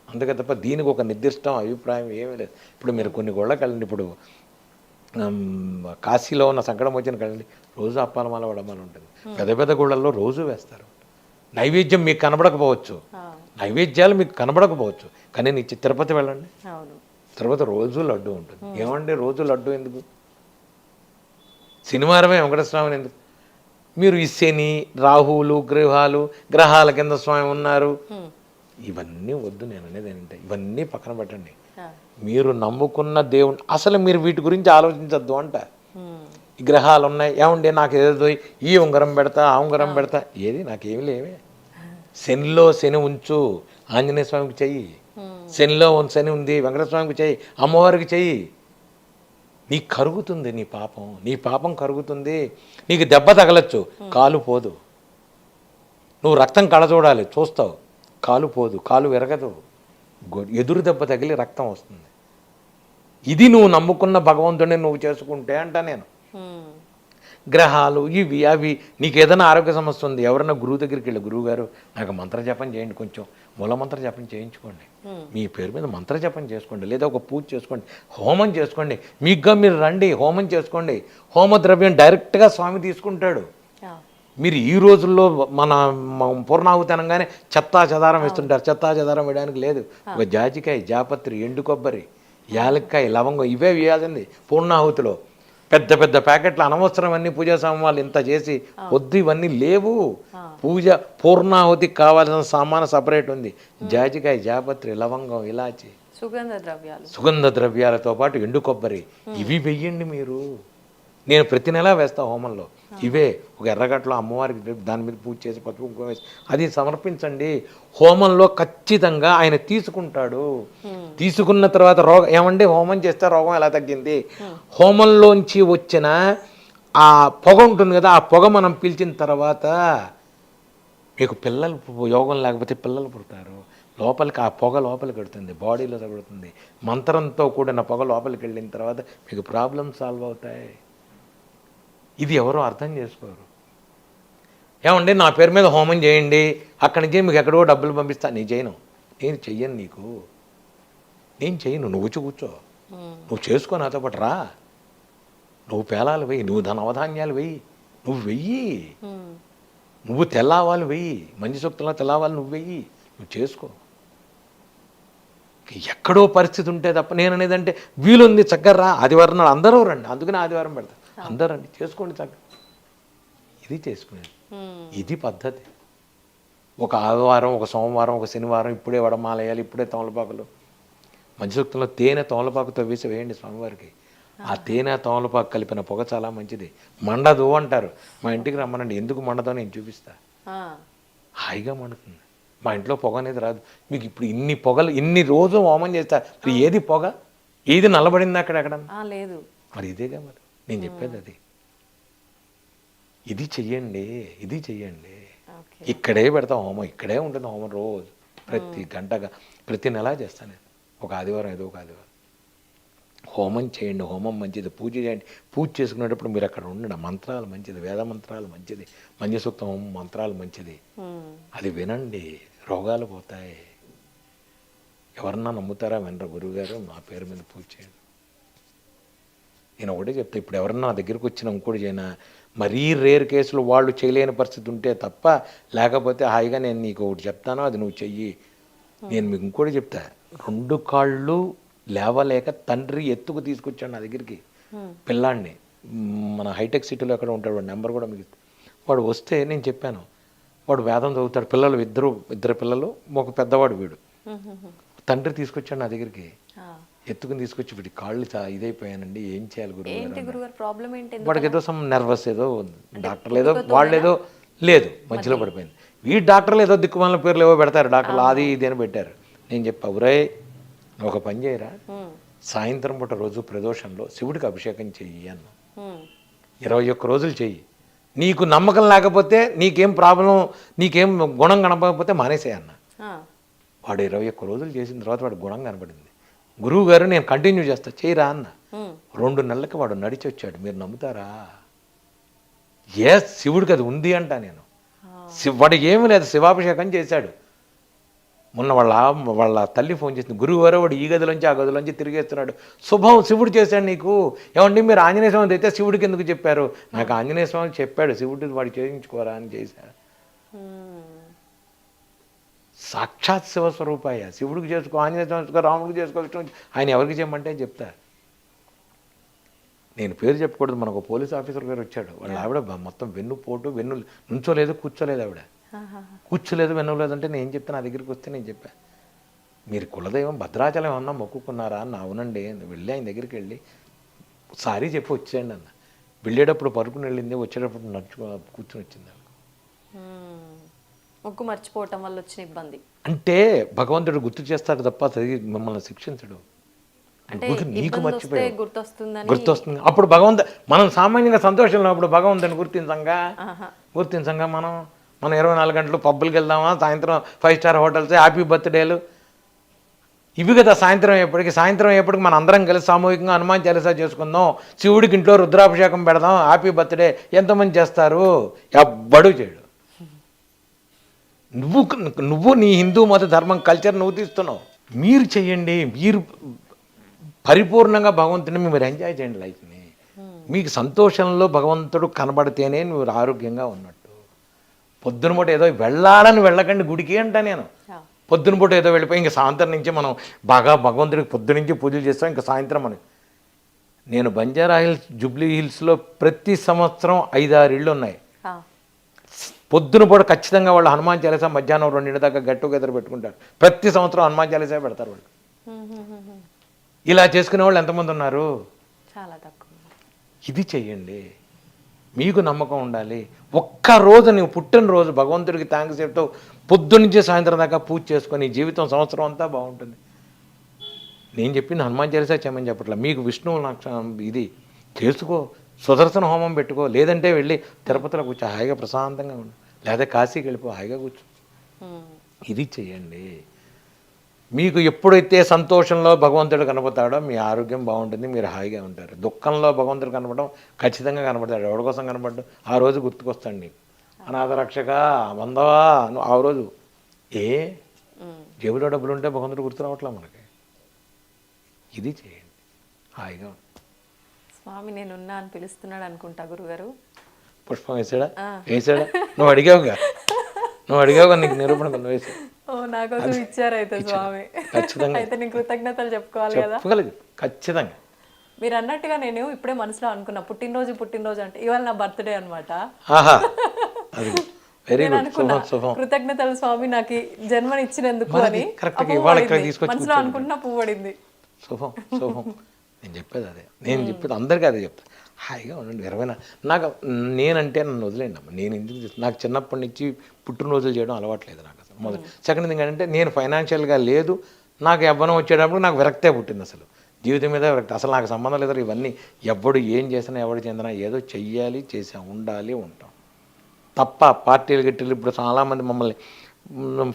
అందుకే తప్ప దీనికి ఒక నిర్దిష్ట అభిప్రాయం ఏమీ లేదు. ఇప్పుడు మీరు కొన్ని గోళ్ళకి వెళ్ళండి, ఇప్పుడు కాశీలో ఉన్న సంకటం వచ్చిన కదండి, రోజు అప్పాలమాల, వడమాల ఉంటుంది. పెద్ద పెద్ద గుళ్ళల్లో రోజు వేస్తారు. నైవేద్యం మీకు కనబడకపోవచ్చు, నైవేద్యాలు మీకు కనబడకపోవచ్చు, కానీ నీ తిరుపతి వెళ్ళండి, అవును. తిరుపతి రోజు లడ్డు ఉంటుంది. ఏమండి రోజు లడ్డు ఎందుకు? శనివారమే వెంకటస్వామిని ఎందుకు? మీరు ఈ శని రాహువులు గ్రహాల కింద స్వామి ఉన్నారు, ఇవన్నీ వద్దు. నేను అనేది ఏంటంటే ఇవన్నీ పక్కన పెట్టండి. మీరు నమ్ముకున్న దేవుని అసలు మీరు వీటి గురించి ఆలోచించద్దు అంట. ఈ గ్రహాలు ఉన్నాయి, ఏమండి నాకు ఏదో ఈ ఉంగరం పెడతా ఆ ఉంగరం పెడతా, ఏది నాకేమి లేవే. శనిలో శని ఉంచు, ఆంజనేయ స్వామికి చెయ్యి. శనిలో శని ఉంది, వెంకటస్వామికి చెయ్యి, అమ్మవారికి చెయ్యి. నీకు కరుగుతుంది, నీ పాపం కరుగుతుంది. నీకు దెబ్బ తగలచ్చు, కాలు పోదు. నువ్వు రక్తం కళ చూడాలి, చూస్తావు, కాలు పోదు, కాలు విరగదు. ఎదురు దెబ్బ తగిలి రక్తం వస్తుంది. ఇది నువ్వు నమ్ముకున్న భగవంతుడిని నువ్వు చేసుకుంటే అంట. నేను గ్రహాలు ఇవి అవి నీకు ఏదైనా ఆరోగ్య సమస్య ఉంది, ఎవరైనా గురువు దగ్గరికి వెళ్ళి, గురువు గారు నాకు మంత్ర జపం చేయండి, కొంచెం మూల మంత్ర జపం చేయించుకోండి, మీ పేరు మీద మంత్ర జపం చేసుకోండి, లేదా ఒక పూజ చేసుకోండి, హోమం చేసుకోండి, మీకుగా మీరు రండి, హోమం చేసుకోండి. హోమ ద్రవ్యం డైరెక్ట్గా స్వామి తీసుకుంటాడు. మీరు ఈ రోజుల్లో మన పూర్ణాహుతి అనగానే చెత్తా చెదారం వేస్తుంటారు. చెత్తా చెదారం వేయడానికి లేదు. ఒక జాజికాయ, జాపత్రి, ఎండు కొబ్బరి, యాలక్కాయ, లవంగం ఇవే వేయాల్సింది పూర్ణాహుతిలో. పెద్ద పెద్ద ప్యాకెట్లు అనవసరం అన్ని పూజా సామాన్లు ఇంత చేసి వద్దు, ఇవన్నీ లేవు. పూజ పూర్ణాహుతికి కావాల్సిన సామాను సపరేట్ ఉంది. జాజికాయ, జాపత్రి, లవంగం, ఇలాచి, సుగంధ ద్రవ్యాలతో పాటు ఎండు కొబ్బరి ఇవి వెయ్యండి మీరు. నేను ప్రతి నెలా వేస్తా హోమంలో. ఇవే ఒక ఎర్రగట్లో అమ్మవారికి దాని మీద పూజ చేసి పసుపు కుంకుమ వేసి అది సమర్పించండి. హోమంలో ఖచ్చితంగా ఆయన తీసుకుంటాడు. తీసుకున్న తర్వాత ఏమంటే హోమం చేస్తే రోగం ఎలా తగ్గింది? హోమంలోంచి వచ్చిన ఆ పొగ ఉంటుంది కదా, ఆ పొగ మనం పీల్చిన తర్వాత మీకు పిల్లలు, యోగం లేకపోతే పిల్లలు పుడతారు. లోపలికి ఆ పొగ లోపలికి వెళుతుంది, బాడీలో తగులుతుంది. మంత్రంతో కూడిన పొగ లోపలికి వెళ్ళిన తర్వాత మీకు ప్రాబ్లమ్స్ సాల్వ్ అవుతాయి. ఇది ఎవరో అర్థం చేసుకోరు. ఏమండి నా పేరు మీద హోమం చేయండి, అక్కడి నుంచి మీకు ఎక్కడో డబ్బులు పంపిస్తా. నేను చేయను, నేను చెయ్యను, నేను చెయ్యను. నువ్వు కూర్చో, నువ్వు చేసుకో, నాతో పాటు రా. నువ్వు పేలాలు వెయ్యి, నువ్వు ధనవధాన్యాలు వెయ్యి, నువ్వు వెయ్యి. నువ్వు తెల్లావాళ్ళు వెయ్యి, మంచి సూక్తంలో తెల్లావాలి నువ్వు వెయ్యి, నువ్వు చేసుకో. ఎక్కడో పరిస్థితి ఉంటే తప్ప నేను అనేదంటే వీలుంది చక్కగా రా, ఆదివారం నాడు అందరూ రండి, అందుకని ఆదివారం పెడతా, అందరూ రండి, చేసుకోండి చక్కగా. ఇది చేసుకునేది, ఇది పద్ధతి. ఒక ఆదివారం, ఒక సోమవారం, ఒక శనివారం ఇప్పుడే వడమాలయాలు, ఇప్పుడే తమలపాకులు. మంచి సూక్తంలో తేనె తమలపాకుతో వేయండి స్వామివారికి. ఆ తేనె తమలపాకు కలిపిన పొగ చాలా మంచిది, మండదు అంటారు. మా ఇంటికి రమ్మనండి, ఎందుకు మండదో నేను చూపిస్తా. హాయిగా మండుతుంది. మా ఇంట్లో పొగ అనేది రాదు. మీకు ఇప్పుడు ఇన్ని పొగలు, ఇన్ని రోజు హోమం చేస్తా, మరి ఏది పొగ, ఏది నల్లబడింది అక్కడ లేదు. మరి ఇదేగా మరి నేను చెప్పేది అది. ఇది చెయ్యండి, ఇది చెయ్యండి. ఇక్కడే పెడతాం హోమం, ఇక్కడే ఉంటుంది హోమం రోజు, ప్రతి గంటగా, ప్రతి నెలా చేస్తాను నేను. ఒక ఆదివారం ఏదో ఒక ఆదివారం హోమం చేయండి. హోమం మంచిది, పూజ చేయండి. పూజ చేసుకునేటప్పుడు మీరు అక్కడ ఉండండి. మంత్రాలు మంచిది, వేద మంత్రాలు మంచిది, మంజసూక్త హోమం మంత్రాలు మంచిది. అది వినండి, రోగాలు పోతాయి. ఎవరన్నా నమ్ముతారా? వినరా? గురువుగారు నా పేరు మీద పూజ చేయండి. నేను ఒకటే చెప్తా, ఇప్పుడు ఎవరన్నా నా దగ్గరికి వచ్చిన ఇంకోటి చేయనా, మరీ రేర్ కేసులు వాళ్ళు చేయలేని పరిస్థితి ఉంటే తప్ప, లేకపోతే హాయిగా నేను నీకు ఒకటి చెప్తాను, అది నువ్వు చెయ్యి. నేను మీకు ఇంకోటి చెప్తా, 2 కాళ్ళు లేవలేక తండ్రి ఎత్తుకు తీసుకొచ్చాడు నా దగ్గరికి పిల్లాడిని. మన హైటెక్ సిటీలో ఎక్కడ ఉంటాడు, వాడు నెంబర్ కూడా మీకు. వాడు వస్తే నేను చెప్పాను, వాడు వేదం చదువుతాడు, పిల్లలు ఇద్దరు పిల్లలు, ఒక పెద్దవాడు వీడు. తండ్రి తీసుకొచ్చాడు నా దగ్గరికి, ఎత్తుకుని తీసుకొచ్చి వీడి కాళ్ళు ఇదైపోయానండి, ఏం చేయాలి గురువు? వాడికి ఏదో నర్వస్ ఏదో, డాక్టర్లు ఏదో వాళ్ళేదో లేదు, మధ్యలో పడిపోయింది. ఈ డాక్టర్లు ఏదో దిక్కుమాల పేర్లు ఏవో పెడతారు, డాక్టర్లు అది ఇది అని పెట్టారు. నేను చెప్పా, ఒరే ఒక పని చేయరా, సాయంత్రం పూట రోజు ప్రదోషంలో శివుడికి అభిషేకం చెయ్యి అన్న. 21 రోజులు చెయ్యి. నీకు నమ్మకం లేకపోతే, నీకేం ప్రాబ్లం, నీకేం గుణం కనపడకపోతే మానేసే అన్న. వాడు 21 రోజులు చేసిన తర్వాత వాడు గుణం కనపడింది. గురువు గారు నేను కంటిన్యూ చేస్తా, చేయరా అన్న. 2 నెలలకి వాడు నడిచి వచ్చాడు. మీరు నమ్ముతారా? శివుడికి అది ఉంది అంట నేను. వాడికి ఏమీ లేదు, శివాభిషేకం చేశాడు. మొన్న వాళ్ళ తల్లి ఫోన్ చేసింది, గురువు గారు వాడు ఈ గదిలోంచి ఆ గదిలోంచి తిరిగేస్తున్నాడు, శుభం శివుడు చేశాడు నీకు. ఏమండి మీరు ఆంజనేయ స్వామి అయితే శివుడికి ఎందుకు చెప్పారు? నాకు ఆంజనేయ స్వామి చెప్పాడు, శివుడికి వాడు చేయించుకోరా అని చేశాడు. సాక్షాత్ శివస్వరూపాయ. శివుడికి చేసుకో, ఆంజనేయ స్వామి చేసుకో, రాముడికి చేసుకో, విష్ణువు ఆయన ఎవరికి చేయమంటే చెప్తా. నేను పేరు చెప్పకూడదు, మనకు పోలీస్ ఆఫీసర్ గారు వచ్చాడు, వాళ్ళ ఆవిడ మొత్తం వెన్నుపోటు, నుంచోలేదు, కూర్చోలేదు, ఆవిడ కూర్చోలేదు, వెన్నులేదు అంటే నేను చెప్తే, నా దగ్గరికి వస్తే నేను చెప్పా, మీరు కులదైవం భద్రాచలం ఏమన్నా మొక్కుకున్నారా అన్న. అవునండి. వెళ్ళి ఆయన దగ్గరికి వెళ్ళి సారీ చెప్పి వచ్చేయండి అన్న. వెళ్ళేటప్పుడు పరుకుని వెళ్ళింది, వచ్చేటప్పుడు కూర్చొని వచ్చింది. మొక్కు మర్చిపోవటం వల్ల వచ్చిన ఇబ్బంది అంటే భగవంతుడు గుర్తు చేస్తాడు తప్ప మిమ్మల్ని శిక్షించడు. అంటే నీకు మర్చిపోయి గుర్తొస్తుంది. అప్పుడు మనం సామాన్యంగా సంతోషంలో అప్పుడు భగవంతుని గుర్తించంగా మనం 24 గంటలు పబ్బులకి వెళ్దామా, సాయంత్రం 5 స్టార్ హోటల్స్, హ్యాపీ బర్త్డేలు ఇవి కదా. సాయంత్రం అయ్యేప్పటికి మన అందరం కలిసి సామూహికంగా హనుమాన్ చాలీసా చేసుకుందాం, శివుడికి ఇంట్లో రుద్రాభిషేకం పెడదాం, హ్యాపీ బర్త్డే ఎంతమంది చేస్తారు? ఎవ్వడూ చేయడు. నువ్వు నీ హిందూ మత ధర్మం కల్చర్ నువ్వు తీస్తున్నావు. మీరు చెయ్యండి, మీరు పరిపూర్ణంగా భగవంతుని మీరు ఎంజాయ్ చేయండి లైఫ్ని. మీకు సంతోషంలో భగవంతుడు కనబడితేనే నువ్వు ఆరోగ్యంగా ఉన్నట్టు. పొద్దున పూట ఏదో వెళ్ళాలని వెళ్ళకండి గుడికి అంట నేను. పొద్దున పూట ఏదో వెళ్ళిపోయి ఇంకా సాయంత్రం నుంచి మనం బాగా భగవంతుడికి పొద్దునుంచి పూజలు చేస్తాం, ఇంకా సాయంత్రం అని. నేను బంజారా హిల్స్, జూబ్లీ హిల్స్లో ప్రతి సంవత్సరం 5-6 ఇళ్ళు ఉన్నాయి. పొద్దున పూట ఖచ్చితంగా వాళ్ళు హనుమాన్ చాలీసా మధ్యాహ్నం 2 దాకా గెట్ టుగెదర్ పెట్టుకుంటారు. ప్రతి సంవత్సరం హనుమాన్ చాలీసా పెడతారు వాళ్ళు. ఇలా చేసుకునే వాళ్ళు ఎంతమంది ఉన్నారు? చాలా తక్కువ. ఇది చెయ్యండి, మీకు నమ్మకం ఉండాలి. ఒక్కరోజు నువ్వు పుట్టినరోజు భగవంతుడికి థ్యాంక్స్ చెప్తూ పొద్దున్నుంచి సాయంత్రం దాకా పూజ చేసుకొని జీవితం సంవత్సరం అంతా బాగుంటుంది. నేను చెప్పింది హనుమాన్ చాలీసా చేయమని చెప్పట్లా. మీకు విష్ణువు ఇది చేసుకో, సుదర్శన హోమం పెట్టుకో, లేదంటే వెళ్ళి తిరుపతిలో కూర్చో హాయిగా ప్రశాంతంగా ఉండు, లేదా కాశీకి వెళ్ళిపో హాయిగా కూర్చో. ఇది చెయ్యండి. మీకు ఎప్పుడైతే సంతోషంలో భగవంతుడు కనపడతాడో మీ ఆరోగ్యం బాగుంటుంది, మీరు హాయిగా ఉంటారు. దుఃఖంలో భగవంతుడు కనపడడం ఖచ్చితంగా కనపడతాడు. ఎవరి కోసం కనపడ్డు ఆ రోజు గుర్తుకొస్తాడు నీకు. అనాథ రక్షక వందవా ఆ రోజు జేబులో డబ్బులు ఉంటే భగవంతుడు గుర్తు రావట్లా మనకి. ఇది చేయండి, హాయిగా. స్వామి నేనున్నా అని పిలుస్తున్నాడు అనుకుంటా గురుగారు. పుష్పం వేసాడా? నువ్వు అడిగావుగా నీకు నిరూపణ కొంత వేసి నాకోసం ఇచ్చారు అయితే స్వామి. ఖచ్చితంగా అయితే నేను కృతజ్ఞతలు చెప్పుకోవాలి కదా. ఖచ్చితంగా. మీరు అన్నట్టుగా నేను ఇప్పుడే మనసులో అనుకున్నా, పుట్టినరోజు అంటే ఇవాళ నా బర్త్డే అనమాట. కృతజ్ఞతలు స్వామి నాకు జన్మని ఇచ్చినందుకు అని మనసులో అనుకుంటున్నా పువ్వు పడింది. శుభం. నేను చెప్పేది అదే, అందరికీ అదే చెప్తా. హాయిగా ఉండండి. నేనంటే నన్ను వదిలేండి అమ్మ. నేను ఎందుకు నాకు చిన్నప్పటి నుంచి పుట్టినరోజులు చేయడం అలవాట్లేదు నాకు అసలు. మొదలు సెకండ్ థింగ్ ఏంటంటే నేను ఫైనాన్షియల్గా లేదు, నాకు యవ్వనం వచ్చేటప్పుడు నాకు విరక్తే పుట్టింది. అసలు జీవితం మీద విరక్తి, అసలు నాకు సంబంధం లేదు. ఇవన్నీ ఎవడు ఏం చేసినా ఎవడు చెందినా ఏదో చెయ్యాలి, ఉండాలి, ఉంటాం తప్ప పార్టీలు గిట్టీలు. ఇప్పుడు చాలామంది మమ్మల్ని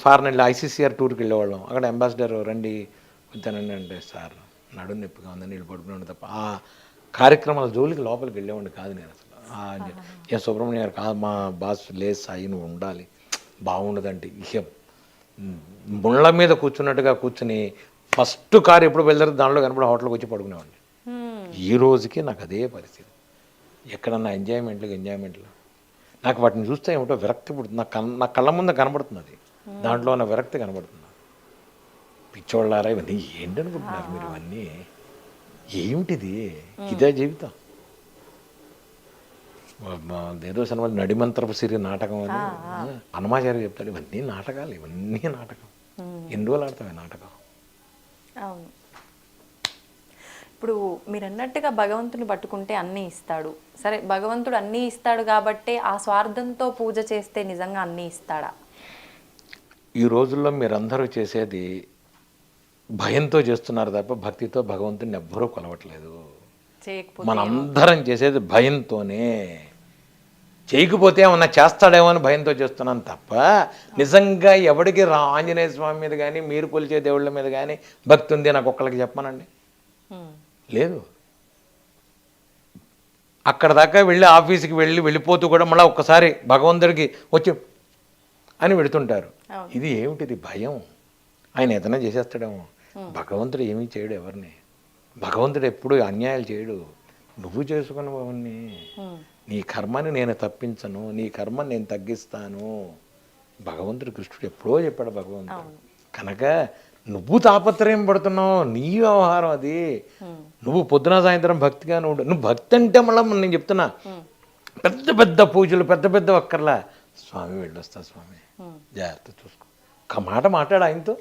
ఫారెన్ వెళ్ళి ఐసీసీఆర్ టూర్కి వెళ్ళేవాళ్ళం. అక్కడ అంబాసిడర్ రండి వచ్చానండి అంటే సార్ నడుము నొప్పిగా ఉందని వీళ్ళు పడుకునే తప్ప ఆ కార్యక్రమాల జోలికి లోపలికి వెళ్ళేవాడిని కాదు నేను అసలు. సుబ్రహ్మణ్య గారు కాదు మా బాస్, లేదు సాయి నువ్వు ఉండాలి, బాగుండదంటే ఇహం ముళ్ళ మీద కూర్చున్నట్టుగా కూర్చుని ఫస్ట్ కారు ఎప్పుడు వెళ్తారు దానిలో కనపడి హోటల్కి వచ్చి పడుకునేవాడిని. ఈ రోజుకి నాకు అదే పరిస్థితి. ఎక్కడన్నా ఎంజాయ్మెంట్లు నాకు వాటిని చూస్తే ఏమిటో విరక్తి పుడుతుంది. నా కళ్ళ ముందు కనబడుతుంది, అది దాంట్లో ఉన్న విరక్తి కనబడుతుంది. పిచ్చోళ్ళారా ఇవన్నీ ఏంటనుకుంటున్నారు మీరు? ఇవన్నీ ఏమిటిది? ఇదే జీవితం. ఏదో సినిమా నడిమంత్రపు సిరి నాటకం అని హనుమాచార్య చెప్తాడు. ఇవన్నీ నాటకాలు, నాటకం. ఎన్ని రోజులు ఆడతావు నాటకం? అవును. ఇప్పుడు మీరు అన్నట్టుగా భగవంతుని పట్టుకుంటే అన్నీ ఇస్తాడు. సరే, భగవంతుడు అన్నీ ఇస్తాడు కాబట్టి ఆ స్వార్థంతో పూజ చేస్తే నిజంగా అన్నీ ఇస్తాడా? ఈ రోజుల్లో మీరందరూ చేసేది భయంతో చేస్తున్నారు తప్ప భక్తితో భగవంతుని ఎవ్వరూ కొలవట్లేదు. మనందరం చేసేది భయంతోనే. చేయకపోతే ఏమన్నా చేస్తాడేమో అని భయంతో చేస్తున్నాను తప్ప నిజంగా ఎవడికి ఆంజనేయ స్వామి మీద కానీ మీరు కొలిచే దేవుళ్ళ మీద కానీ భక్తి ఉంది నాకు ఒక్కళ్ళకి చెప్పానండి? లేదు. అక్కడ దాకా వెళ్ళి ఆఫీస్కి వెళ్ళిపోతూ కూడా మళ్ళీ ఒక్కసారి భగవంతుడికి వచ్చి అని పెడుతుంటారు. ఇది ఏమిటిది? భయం. ఆయన ఏదైనా చేసేస్తాడేమో. భగవంతుడు ఏమీ చేయడు ఎవరిని. భగవంతుడు ఎప్పుడు అన్యాయాలు చేయడు. నువ్వు చేసుకున్న అవన్నీ నీ కర్మని నేను తప్పించను, నీ కర్మని నేను తగ్గిస్తాను. భగవంతుడు కృష్ణుడు ఎప్పుడో చెప్పాడు భగవంతుడు. కనుక నువ్వు తాపత్రయం పడుతున్నావు, నీ వ్యవహారం అది. నువ్వు పొద్దున సాయంత్రం భక్తిగా నువ్వు భక్తి అంటే మళ్ళీ నేను చెప్తున్నా, పెద్ద పెద్ద పూజలు పెద్ద పెద్ద ఒక్కర్లా స్వామి వెళ్ళొస్తా స్వామి జాగ్రత్త చూసుకో, ఒక మాట మాట్లాడు ఆయనతో,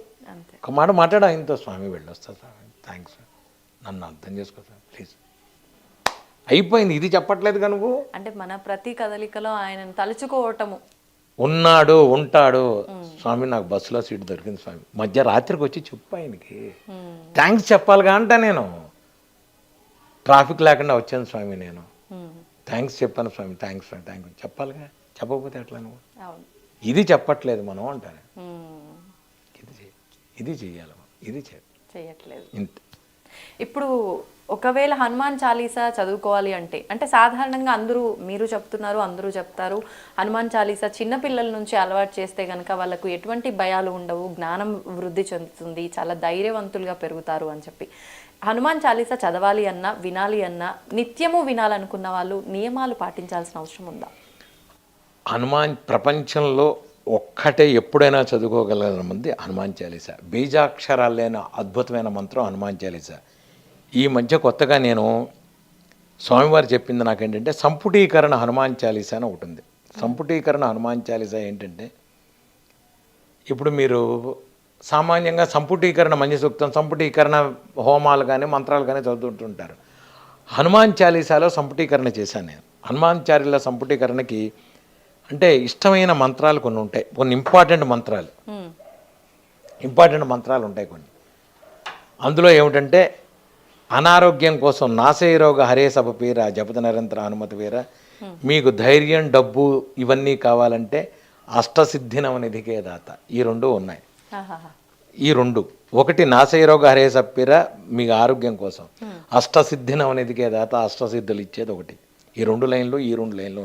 ఒక మాట మాట్లాడు ఆయనతో, స్వామి వెళ్ళొస్తా స్వామి థ్యాంక్స్ నన్ను అర్థం చేసుకో స్వామి ప్లీజ్, అయిపోయింది. ఇది చెప్పట్లేదుగా నువ్వు. అంటే మన ప్రతి కదలికలో ఆయనను తలుచుకోవటము. ఉన్నాడు ఉంటాడు స్వామి, నాకు బస్సులో సీట్ దొరికింది స్వామి, మధ్య రాత్రికి వచ్చి చెప్పు ఆయనకి థ్యాంక్స్ చెప్పాలిగా అంట. నేను ట్రాఫిక్ లేకుండా వచ్చాను స్వామి, నేను థ్యాంక్స్ చెప్పాను స్వామి, థ్యాంక్స్ స్వామి థ్యాంక్ యూ చెప్పాలిగా. చెప్పకపోతే ఎట్లా నువ్వు? ఇది చెప్పట్లేదు మనం అంటాను. ఇది చెయ్యాలి, ఇది చేయట్లేదు. ఇంత ఇప్పుడు ఒకవేళ హనుమాన్ చాలీసా చదువుకోవాలి అంటే సాధారణంగా అందరూ, మీరు చెప్తున్నారు అందరూ చెప్తారు, హనుమాన్ చాలీసా చిన్నపిల్లల నుంచి అలవాటు చేస్తే కనుక వాళ్ళకు ఎటువంటి భయాలు ఉండవు, జ్ఞానం వృద్ధి చెందుతుంది, చాలా ధైర్యవంతులుగా పెరుగుతారు అని చెప్పి. హనుమాన్ చాలీసా చదవాలి అన్నా వినాలి అన్నా నిత్యము వినాలనుకున్న వాళ్ళు నియమాలు పాటించాల్సిన అవసరం ఉందా? హనుమాన్ ప్రపంచంలో ఒక్కటే ఎప్పుడైనా చదువుకోగలిగిన మంది హనుమాన్ చాలీసా. బీజాక్షరాలైన అద్భుతమైన మంత్రం హనుమాన్ చాలీసా. ఈ మధ్య కొత్తగా నేను స్వామివారు చెప్పింది నాకేంటంటే సంపుటీకరణ హనుమాన్ చాలీసా అని ఒకటి ఉంది. సంపుటీకరణ హనుమాన్ చాలీసా ఏంటంటే, ఇప్పుడు మీరు సామాన్యంగా సంపుటీకరణ మంచి సూక్తం, సంపుటీకరణ హోమాలు కానీ మంత్రాలు కానీ చదువుతుంటారు. హనుమాన్ చాలీసాలో సంపుటీకరణ చేశాను నేను. హనుమాన్ చాలీసా సంపుటీకరణకి అంటే ఇష్టమైన మంత్రాలు కొన్ని ఉంటాయి, కొన్ని ఇంపార్టెంట్ మంత్రాలు ఉంటాయి కొన్ని. అందులో ఏమిటంటే అనారోగ్యం కోసం నాశయరోగ హరే సపపీర జపత నిరంతర హనుమతి వీర, మీకు ధైర్యం డబ్బు ఇవన్నీ కావాలంటే అష్టసిద్ధినవనిధికే దాత, ఈ రెండు ఉన్నాయి. ఈ రెండు, ఒకటి నాశయరోగ హరే సపీర మీకు ఆరోగ్యం కోసం, అష్టసిద్ధినవనిధికే దాత అష్టసిద్ధులు ఇచ్చేది ఒకటి. ఈ రెండు లైన్లు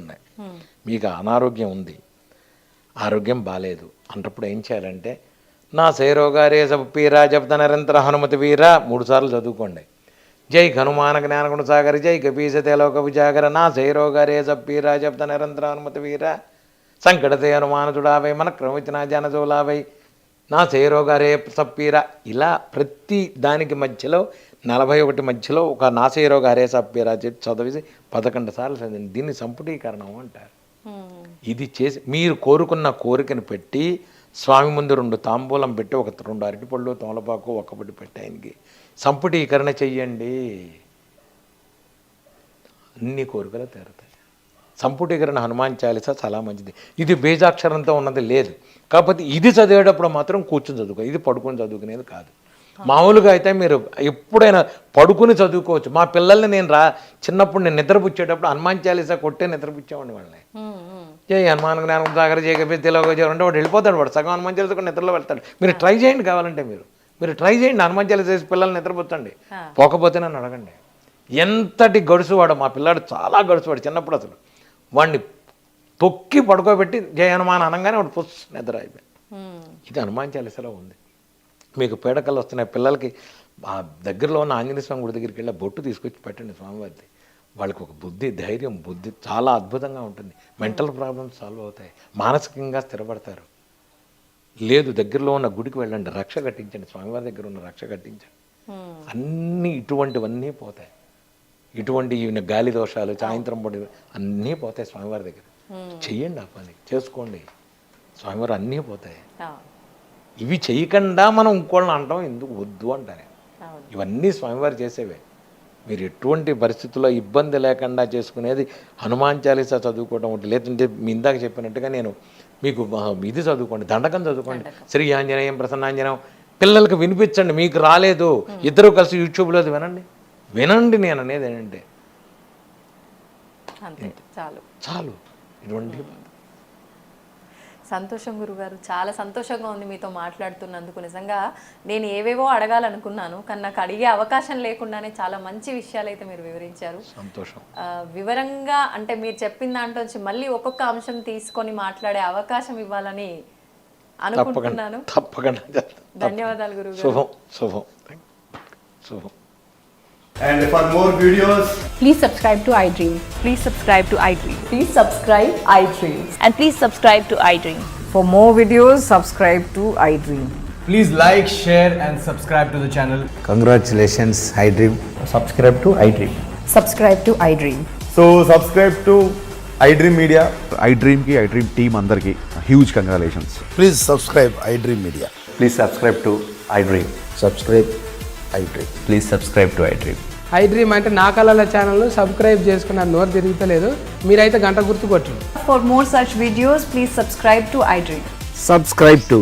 ఉన్నాయి. మీకు అనారోగ్యం ఉంది, ఆరోగ్యం బాగాలేదు అంటప్పుడు ఏం చేయాలంటే నా శైరోగారే సపీరా జపత నిరంతర హనుమతి వీర 3 సార్లు చదువుకోండి. జై హనుమాన జ్ఞానగుణ సాగర జై కపీసతే లోక విజాగర నా శైరోగారే సపీరా జపత నిరంతర హనుమతి వీర సంకటతే హనుమాన చుడావై మన క్రమవిచిన జనజోలావై నా శైరోగారే సప్పీరా. ఇలా ప్రతి దానికి మధ్యలో 41 మధ్యలో ఒక నాశయరోగ హరే సప్పీరా చెప్పి చదివేసి 11 సార్లు చదివింది. దీన్ని సంపుటీకరణం అంటారు. ఇది చేసి మీరు కోరుకున్న కోరికను పెట్టి స్వామి ముందు 2 తాంబూలం పెట్టి 2 అరటిపళ్ళు తోలపాకు ఒక్కపటి పెట్టి ఆయనకి సంపుటీకరణ చెయ్యండి, అన్ని కోరికలు తీరుతాయి. సంపుటీకరణ హనుమాన్ చాలీసా చాలా మంచిది. ఇది బీజాక్షరంతో ఉన్నది లేదు, కాకపోతే ఇది చదివేటప్పుడు మాత్రం కూర్చొని చదువుకో, ఇది పడుకొని చదువుకునేది కాదు. మామూలుగా అయితే మీరు ఎప్పుడైనా పడుకుని చదువుకోవచ్చు. మా పిల్లల్ని నేను చిన్నప్పుడు నేను నిద్రపుచ్చేటప్పుడు హనుమాన్ చాలీసా కొట్టే నిద్రపుచ్చేవాడిని వాళ్ళని. జై హనుమాన్ జ్ఞానం సాగర జై కపీసతే లోక విజాగర అంటే వాడు వెళ్ళిపోతాడు, వాడు సగం హనుమాన్ చాలీసా కూడా నిద్రలో వెళ్తాడు. మీరు ట్రై చేయండి, కావాలంటే మీరు ట్రై చేయండి, హనుమాన్ చాలీసా చేసి పిల్లల్ని నిద్రపుచ్చండి. పోకపోతే నన్ను అడగండి. ఎంతటి గడుసువాడు మా పిల్లాడు, చాలా గడుసువాడు. చిన్నప్పుడు అసలు వాడిని తొక్కి పడుకోబెట్టి జై హనుమాన్ అనగానే వాడు పుస్ నిద్ర అయిపోయింది. ఇది హనుమాన్ చాలీసాలో ఉంది. మీకు పీడకలు వస్తున్నాయి పిల్లలకి, ఆ దగ్గరలో ఉన్న ఆంజనేయ స్వామి గుడి దగ్గరికి వెళ్ళి బొట్టు తీసుకొచ్చి పెట్టండి స్వామివారిది. వాళ్ళకి ఒక బుద్ధి, ధైర్యం, బుద్ధి చాలా అద్భుతంగా ఉంటుంది. మెంటల్ ప్రాబ్లమ్స్ సాల్వ్ అవుతాయి, మానసికంగా స్థిరపడతారు. లేదు దగ్గరలో ఉన్న గుడికి వెళ్ళండి, రక్ష కట్టించండి, స్వామివారి దగ్గర ఉన్న రక్ష కట్టించండి. అన్నీ ఇటువంటివన్నీ పోతాయి. ఇటువంటి గాలి దోషాలు సాయంత్రం పడి అన్నీ పోతాయి స్వామివారి దగ్గర. చెయ్యండి, ఆ పని చేసుకోండి, స్వామివారు అన్నీ పోతాయి. ఇవి చేయకుండా మనం ఇంకోళ్ళని అంటాం ఎందుకు, వద్దు అంటానే. ఇవన్నీ స్వామివారు చేసేవే. మీరు ఎటువంటి పరిస్థితుల్లో ఇబ్బంది లేకుండా చేసుకునేది హనుమాన్ చాలీసా చదువుకోవడం ఒకటి. లేదంటే మీ ఇందాక చెప్పినట్టుగా నేను మీకు ఇది చదువుకోండి, దండకం చదువుకోండి, శ్రీ ఆంజనేయం ప్రసన్నాంజనేయం పిల్లలకి వినిపించండి. మీకు రాలేదు, ఇద్దరు కలిసి యూట్యూబ్లో వినండి. నేను అనేది ఏంటంటే చాలు. ఇటువంటి సంతోషం గురుగారు, చాలా సంతోషంగా ఉంది మీతో మాట్లాడుతున్నందుకు. నిజంగా నేను ఏవేవో అడగాలనుకున్నాను, కానీ నాకు అడిగే అవకాశం లేకుండానే చాలా మంచి విషయాలు అయితే మీరు వివరించారు. సంతోషం. వివరంగా అంటే మీరు చెప్పిన దాంట్లో నుంచి మళ్ళీ ఒక్కొక్క అంశం తీసుకొని మాట్లాడే అవకాశం ఇవ్వాలని అనుకుంటున్నాను. తప్పకుండా. ధన్యవాదాలు గురుగారు. శుభం. And for more videos, please subscribe to iDream. Please subscribe to iDream. Please subscribe iDream. And please subscribe to iDream. For more videos, subscribe to iDream. Please like, share, and subscribe to the channel. Congratulations, iDream. Subscribe to iDream. Subscribe to iDream. So subscribe to iDream Media. iDream ki iDream team అందరికి huge congratulations. Please subscribe iDream Media. Please subscribe to iDream. Subscribe iDream. Please subscribe to iDream. iDream అంటే నా కళల channel subscribe చేసుకున్న నోరు తిరుగుతలేదు, మీరైతే గంట గుర్తు కొట్టండి. For more such videos, please subscribe to iDream. Subscribe to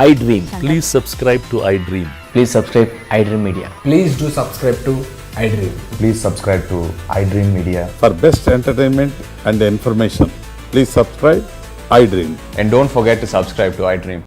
iDream. Please subscribe to iDream. Please subscribe iDream Media. Please do subscribe to iDream. Please subscribe to iDream Media. For best entertainment and information, please subscribe iDream. And don't forget to subscribe to iDream.